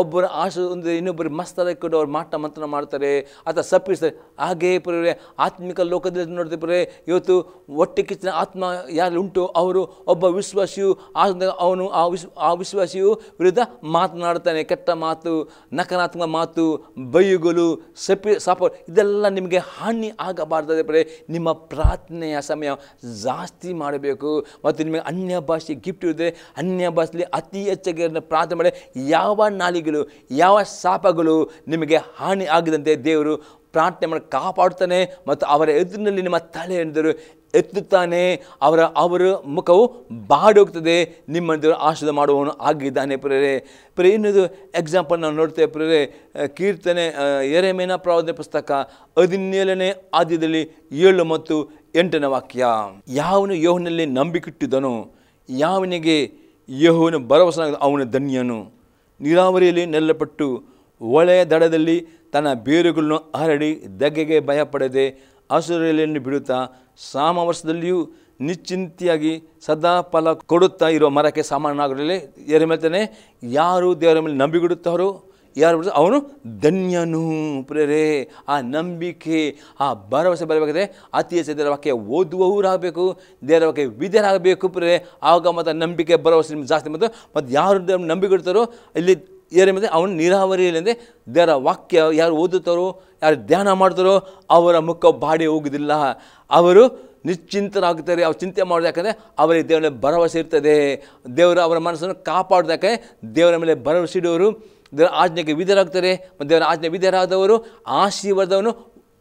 ಒಬ್ಬರ ಆಶೆ ಒಂದು ಇನ್ನೊಬ್ಬರು ಮಸ್ತರ ಇಟ್ಕೊಂಡು ಅವ್ರು ಮಂತ್ರನ ಮಾಡ್ತಾರೆ ಅಥವಾ ಶಪಿಸ್ತಾರೆ. ಹಾಗೆಯೇ ಆತ್ಮಿಕ ಲೋಕದಲ್ಲಿ ನೋಡ್ತೇವೆ ಇವತ್ತು ಹೊಟ್ಟೆ ಕಿಚ್ಚಿನ ಆತ್ಮ ಯಾರು ಉಂಟು ಅವರು ಒಬ್ಬ ವಿಶ್ವಾಸಿಯು ಅವನು ಆ ವಿಶ್ವಾಸಿಯು ವಿರುದ್ಧ ಮಾತನಾಡ್ತಾನೆ. ಕೆಟ್ಟ ಮಾತು, ನಕಾರಾತ್ಮಕ ಮಾತು, ಬೈಯುಗಳು, ಶಾಪ ಇದೆಲ್ಲ ನಿಮಗೆ ಹಾನಿ ಆಗಬಾರ್ದಾದ್ರೆ ನಿಮ್ಮ ಪ್ರಾರ್ಥನೆಯ ಸಮಯ ಜಾಸ್ತಿ ಮಾಡಬೇಕು. ಮತ್ತು ನಿಮಗೆ ಅನ್ಯ ಭಾಷೆ ಗಿಫ್ಟ್ ಇರುತ್ತೆ, ಅನ್ಯ ಭಾಷೆಯಲ್ಲಿ ಅತಿ ಹೆಚ್ಚಾಗಿ ಪ್ರಾರ್ಥನೆ ಮಾಡಿ ಯಾವ ನಾಲಿಗಳು ಯಾವ ಶಾಪಗಳು ನಿಮಗೆ ಹಾನಿ ಆಗದಂತೆ ದೇವರು ಪ್ರಾರ್ಥನೆ ಮಾಡಿ ಕಾಪಾಡ್ತಾನೆ. ಮತ್ತು ಅವರ ಎದುರಿನಲ್ಲಿ ನಿಮ್ಮ ತಲೆ ಎಂದರು ಎತ್ತುತ್ತಾನೆ. ಅವರ ಮುಖವು ಬಾಡಿ ಹೋಗ್ತದೆ. ನಿಮ್ಮ ದೇವರು ಆಶೀರ್ವಾದ ಮಾಡುವವನು ಆಗಿದ್ದಾನೆ. ಪ್ರೇರೆ ಇನ್ನೊಂದು ಎಕ್ಸಾಂಪಲ್ ನಾವು ನೋಡ್ತೇವೆ ಪ್ರೇರೆ, ಕೀರ್ತನೆ ಯೆರೆಮೀಯನ ಪ್ರವಾದನೆ ಪುಸ್ತಕ 17ನೇ ಅಧ್ಯಾಯದಲ್ಲಿ 7 ಮತ್ತು 8ನೇ ವಾಕ್ಯ, ಯಾವನು ಯೆಹೋವನಲ್ಲಿ ನಂಬಿಕಿಟ್ಟಿದ್ದನೋ, ಯಾವನಿಗೆ ಯೆಹೋವನು ಭರವಸೆ ಅವನು ಧನ್ಯನು. ನೀರಾವರಿಯಲ್ಲಿ ನೆಲ್ಲಪಟ್ಟು ಒಳೆಯ ದಡದಲ್ಲಿ ತನ್ನ ಬೇರುಗಳನ್ನು ಹರಡಿ ದಗ್ಗೆಗೆ ಭಯಪಡದೆ ಹಸುರೆಲೆಯನ್ನು ಬಿಡುತ್ತಾ ಸಾಮವರ್ಷದಲ್ಲಿಯೂ ನಿಶ್ಚಿಂತೆಯಾಗಿ ಸದಾ ಫಲ ಕೊಡುತ್ತಾ ಇರೋ ಮರಕ್ಕೆ ಸಮಾನನಾಗಲಿ. ಯೆರೆಮೀಯನೇ, ಯಾರು ದೇವರ ಮೇಲೆ ನಂಬಿಬಿಡುತ್ತಾರೋ ಯಾರು ಅವನು ಧನ್ಯನು. ಪ್ರೇರೆ ಆ ನಂಬಿಕೆ ಆ ಭರವಸೆ ಬರಬೇಕಾದ್ರೆ ಅತಿ ಹೆಚ್ಚು ದೇವರ ವಾಕ್ಯ ಓದುವವರಾಗಬೇಕು, ದೇವರ ವಾಕ್ಯ ವಿದ್ಯರಾಗಬೇಕು. ಪ್ರೇರೆ ಆಗ ಮತ್ತು ನಂಬಿಕೆ ಭರವಸೆ ನಿಮ್ಗೆ ಜಾಸ್ತಿ ಮತ್ತು ಯಾರು ದೇವರ ನಂಬಿಬಿಡ್ತಾರೋ ಇಲ್ಲಿ ಯೆರೆಮೀಯ ಅವನು ನೀರಾವರಿಯಲ್ಲಿಂದೆ ದೇವರ ವಾಕ್ಯ ಯಾರು ಓದುತ್ತಾರೋ ಯಾರು ಧ್ಯಾನ ಮಾಡ್ತಾರೋ ಅವರ ಮುಖ ಬಾಡಿ ಹೋಗುವುದಿಲ್ಲ, ಅವರು ನಿಶ್ಚಿಂತರಾಗುತ್ತಾರೆ. ಅವ್ರು ಚಿಂತೆ ಮಾಡೋದು ಯಾಕಂದರೆ ಅವರಿಗೆ ದೇವರ ಮೇಲೆ ಭರವಸೆ ಇರ್ತದೆ. ದೇವರು ಅವರ ಮನಸ್ಸನ್ನು ಕಾಪಾಡೋದಕ್ಕೆ ದೇವರ ಮೇಲೆ ಭರವಸೆ ಇಡುವವರು ದೇವರ ಆಜ್ಞೆಗೆ ವಿಧೇಯರಾಗ್ತಾರೆ. ಮತ್ತು ದೇವರ ಆಜ್ಞೆ ವಿಧೇಯರಾದವರು ಆಶೀರ್ವಾದವನ್ನು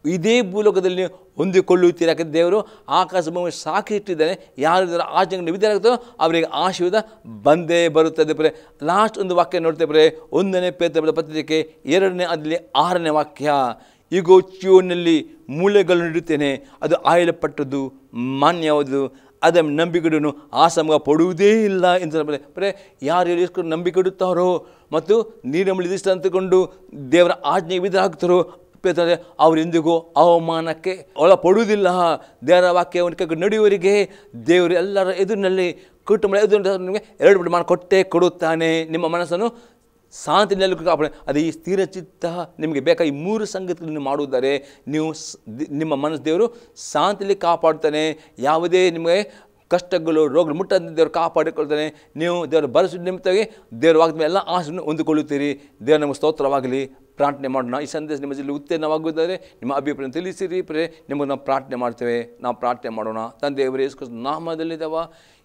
ಇದೇ ಭೂಲೋಕದಲ್ಲಿ ಹೊಂದಿಕೊಳ್ಳುತ್ತೀರ. ಯಾಕಂದರೆ ದೇವರು ಆಕಾಶ ಭೂಮಿ ಸಾಕಿ ಇಟ್ಟಿದ್ದಾನೆ. ಯಾರು ದೇವರ ಆಜ್ಞೆಗೆ ವಿಧೇಯರಾಗ್ತಾರೋ ಅವರಿಗೆ ಆಶೀರ್ವಾದ ಬಂದೇ ಬರುತ್ತದೆ. ಲಾಸ್ಟ್ ಒಂದು ವಾಕ್ಯ ನೋಡ್ತೇವೆ, 1ನೇ ಪೇತ್ರನ ಪತ್ರಿಕೆ 2ನೇ ಅಧ್ಯಾಯ 6ನೇ ವಾಕ್ಯ, ಈಗೋ ಚೀಯೋನಿನಲ್ಲಿ ಮೂಲೆಗಳನ್ನು ಇಡುತ್ತೇನೆ, ಅದು ಆಯಲ್ಪಟ್ಟದ್ದು ಮಾನ್ಯವಾದುದು, ಅದೇ ನಂಬಿಕೆಯನ್ನು ಆ ಸಮಯ ಪಡುವುದೇ ಇಲ್ಲ ಎಂದು ಬರೇ ಯಾರು ಎಷ್ಟು ನಂಬಿಕೆ ಇಡುತ್ತಾರೋ ಮತ್ತು ನೀರಿನಲ್ಲಿ ಇಷ್ಟ ಅಂತಕೊಂಡು ದೇವರ ಆಜ್ಞೆಗೆ ವಿಧರಾಗ್ತಾರೋ ಅವರೆಂದಿಗೂ ಅವಮಾನಕ್ಕೆ ಒಳಪಡುವುದಿಲ್ಲ. ದೇವರ ವಾಕ್ಯವನ್ನು ನಡೆಯುವವರಿಗೆ ದೇವರು ಎಲ್ಲರ ಎದುರಿನಲ್ಲಿ ಕುಟುಂಬ ಎದುರು ನಿಮಗೆ 2 ಪ್ರಮಾಣ ಕೊಟ್ಟೇ ಕೊಡುತ್ತಾನೆ. ನಿಮ್ಮ ಮನಸ್ಸನ್ನು ಶಾಂತಿನಲ್ಲಿ ಕಾಪಾಡಿ. ಅದು ಈ ಸ್ಥಿರ ಚಿತ್ತ ನಿಮಗೆ ಬೇಕಾಗಿ 3 ಸಂಗತಿಗಳನ್ನು ಮಾಡುವುದರೆ ನೀವು ನಿಮ್ಮ ಮನಸ್ಸು ದೇವರು ಶಾಂತಿಯಲ್ಲಿ ಕಾಪಾಡ್ತಾನೆ. ಯಾವುದೇ ನಿಮಗೆ ಕಷ್ಟಗಳು ರೋಗಗಳು ಮುಟ್ಟಂತೆ ದೇವರು ಕಾಪಾಡಿಕೊಳ್ತಾನೆ. ನೀವು ದೇವರ ಭರವಸೆ ನಿಮಿತ್ತವಾಗಿ ದೇವರ ವಾಗ್ದಾನ ಎಲ್ಲ ಆಶೆಯನ್ನು ಹೊಂದಿಕೊಳ್ಳುತ್ತೀರಿ. ದೇವರು ನಮಗೆ ಸ್ತೋತ್ರವಾಗಲಿ. ಪ್ರಾರ್ಥನೆ ಮಾಡೋಣ. ಈ ಸಂದೇಶ ನಿಮ್ಮ ಜಿಲ್ಲೆ ಉತ್ತೀರ್ಣವಾಗುವುದಾದರೆ ನಿಮ್ಮ ಅಭಿಪ್ರಾಯ ತಿಳಿಸಿರಿ. ನಿಮಗೆ ನಾವು ಪ್ರಾರ್ಥನೆ ಮಾಡ್ತೇವೆ. ನಾವು ಪ್ರಾರ್ಥನೆ ಮಾಡೋಣ. ತಂದೆಯವರೇ ಯೇಸು ಕ್ರಿಸ್ತನ ನಾಮದಲ್ಲಿದ್ದಾವ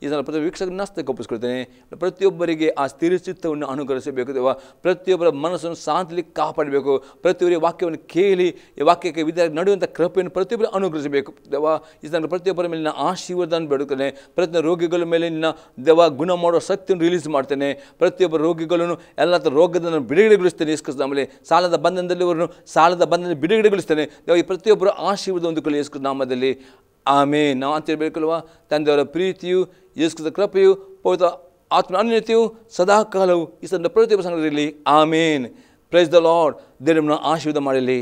ಈ ಸಲ ಪ್ರತಿ ವೀಕ್ಷಕರನ್ನ ಒಪ್ಪಿಸ್ಕೊಳ್ತೇನೆ. ಪ್ರತಿಯೊಬ್ಬರಿಗೆ ಆ ಸ್ಥಿರ ಚಿತ್ತವನ್ನು ಅನುಗ್ರಹಿಸಬೇಕು ದೇವ. ಪ್ರತಿಯೊಬ್ಬರ ಮನಸ್ಸನ್ನು ಶಾಂತಿಲಿ ಕಾಪಾಡಬೇಕು. ಪ್ರತಿಯೊಬ್ಬರಿಗೆ ವಾಕ್ಯವನ್ನು ಕೇಳಿ ಈ ವಾಕ್ಯಕ್ಕೆ ವಿದ್ಯಾರ್ಥಿ ನಡೆಯುವಂಥ ಕೃಪೆಯನ್ನು ಪ್ರತಿಯೊಬ್ಬರು ಅನುಗ್ರಹಿಸಬೇಕು ದೇವ. ಈ ಸಲ ಪ್ರತಿಯೊಬ್ಬರ ಮೇಲೆ ನಿನ್ನ ಆಶೀರ್ವಾದ ಬೇಡುತ್ತೇನೆ. ಪ್ರತಿ ರೋಗಿಗಳ ಮೇಲೆ ನಿನ್ನ ದೇವ ಗುಣ ಮಾಡುವ ಶಕ್ತಿಯನ್ನು ರಿಲೀಸ್ ಮಾಡ್ತೇನೆ. ಪ್ರತಿಯೊಬ್ಬರ ರೋಗಿಗಳನ್ನು ಎಲ್ಲ ರೋಗದ ಬಿಡುಗಡೆಗೊಳಿಸ್ತೇನೆ. ಯೇಸು ಕ್ರಿಸ್ತನ ನಾಮದಲ್ಲಿ ಸಾಲದ ಬಂಧನದಲ್ಲಿವರನ್ನು ಸಾಲದ ಬಂಧನ ಬಿಡುಗಡೆಗೊಳಿಸ್ತೇನೆ ದೇವ. ಈ ಪ್ರತಿಯೊಬ್ಬರು ಆಶೀರ್ವಾದ ಹೊಂದಿಕೊಳ್ಳಿ ಯೇಸು ಕ್ರಿಸ್ತನ ನಾಮದಲ್ಲಿ. ಆಮೇನ್. ನಾವು ಅಂತ ಹೇಳ್ಬೇಕಲ್ವ, ತಂದೆಯವರ ಪ್ರೀತಿಯು ಯೇಸು ಕ್ರಿಸ್ತನ ಕೃಪೆಯು ಪವಿತ್ರ ಆತ್ಮನ ಅನ್ಯತೆಯು ಸದಾಕಾಲವು ಈ ಸಂದ ಪ್ರತಿಯೊಬ್ಬ ಸಂಘದಲ್ಲಿ. ಆಮೇನ್. Praise the Lord. ದೇವರನ್ನು ಆಶೀರ್ವಾದ ಮಾಡಲಿ.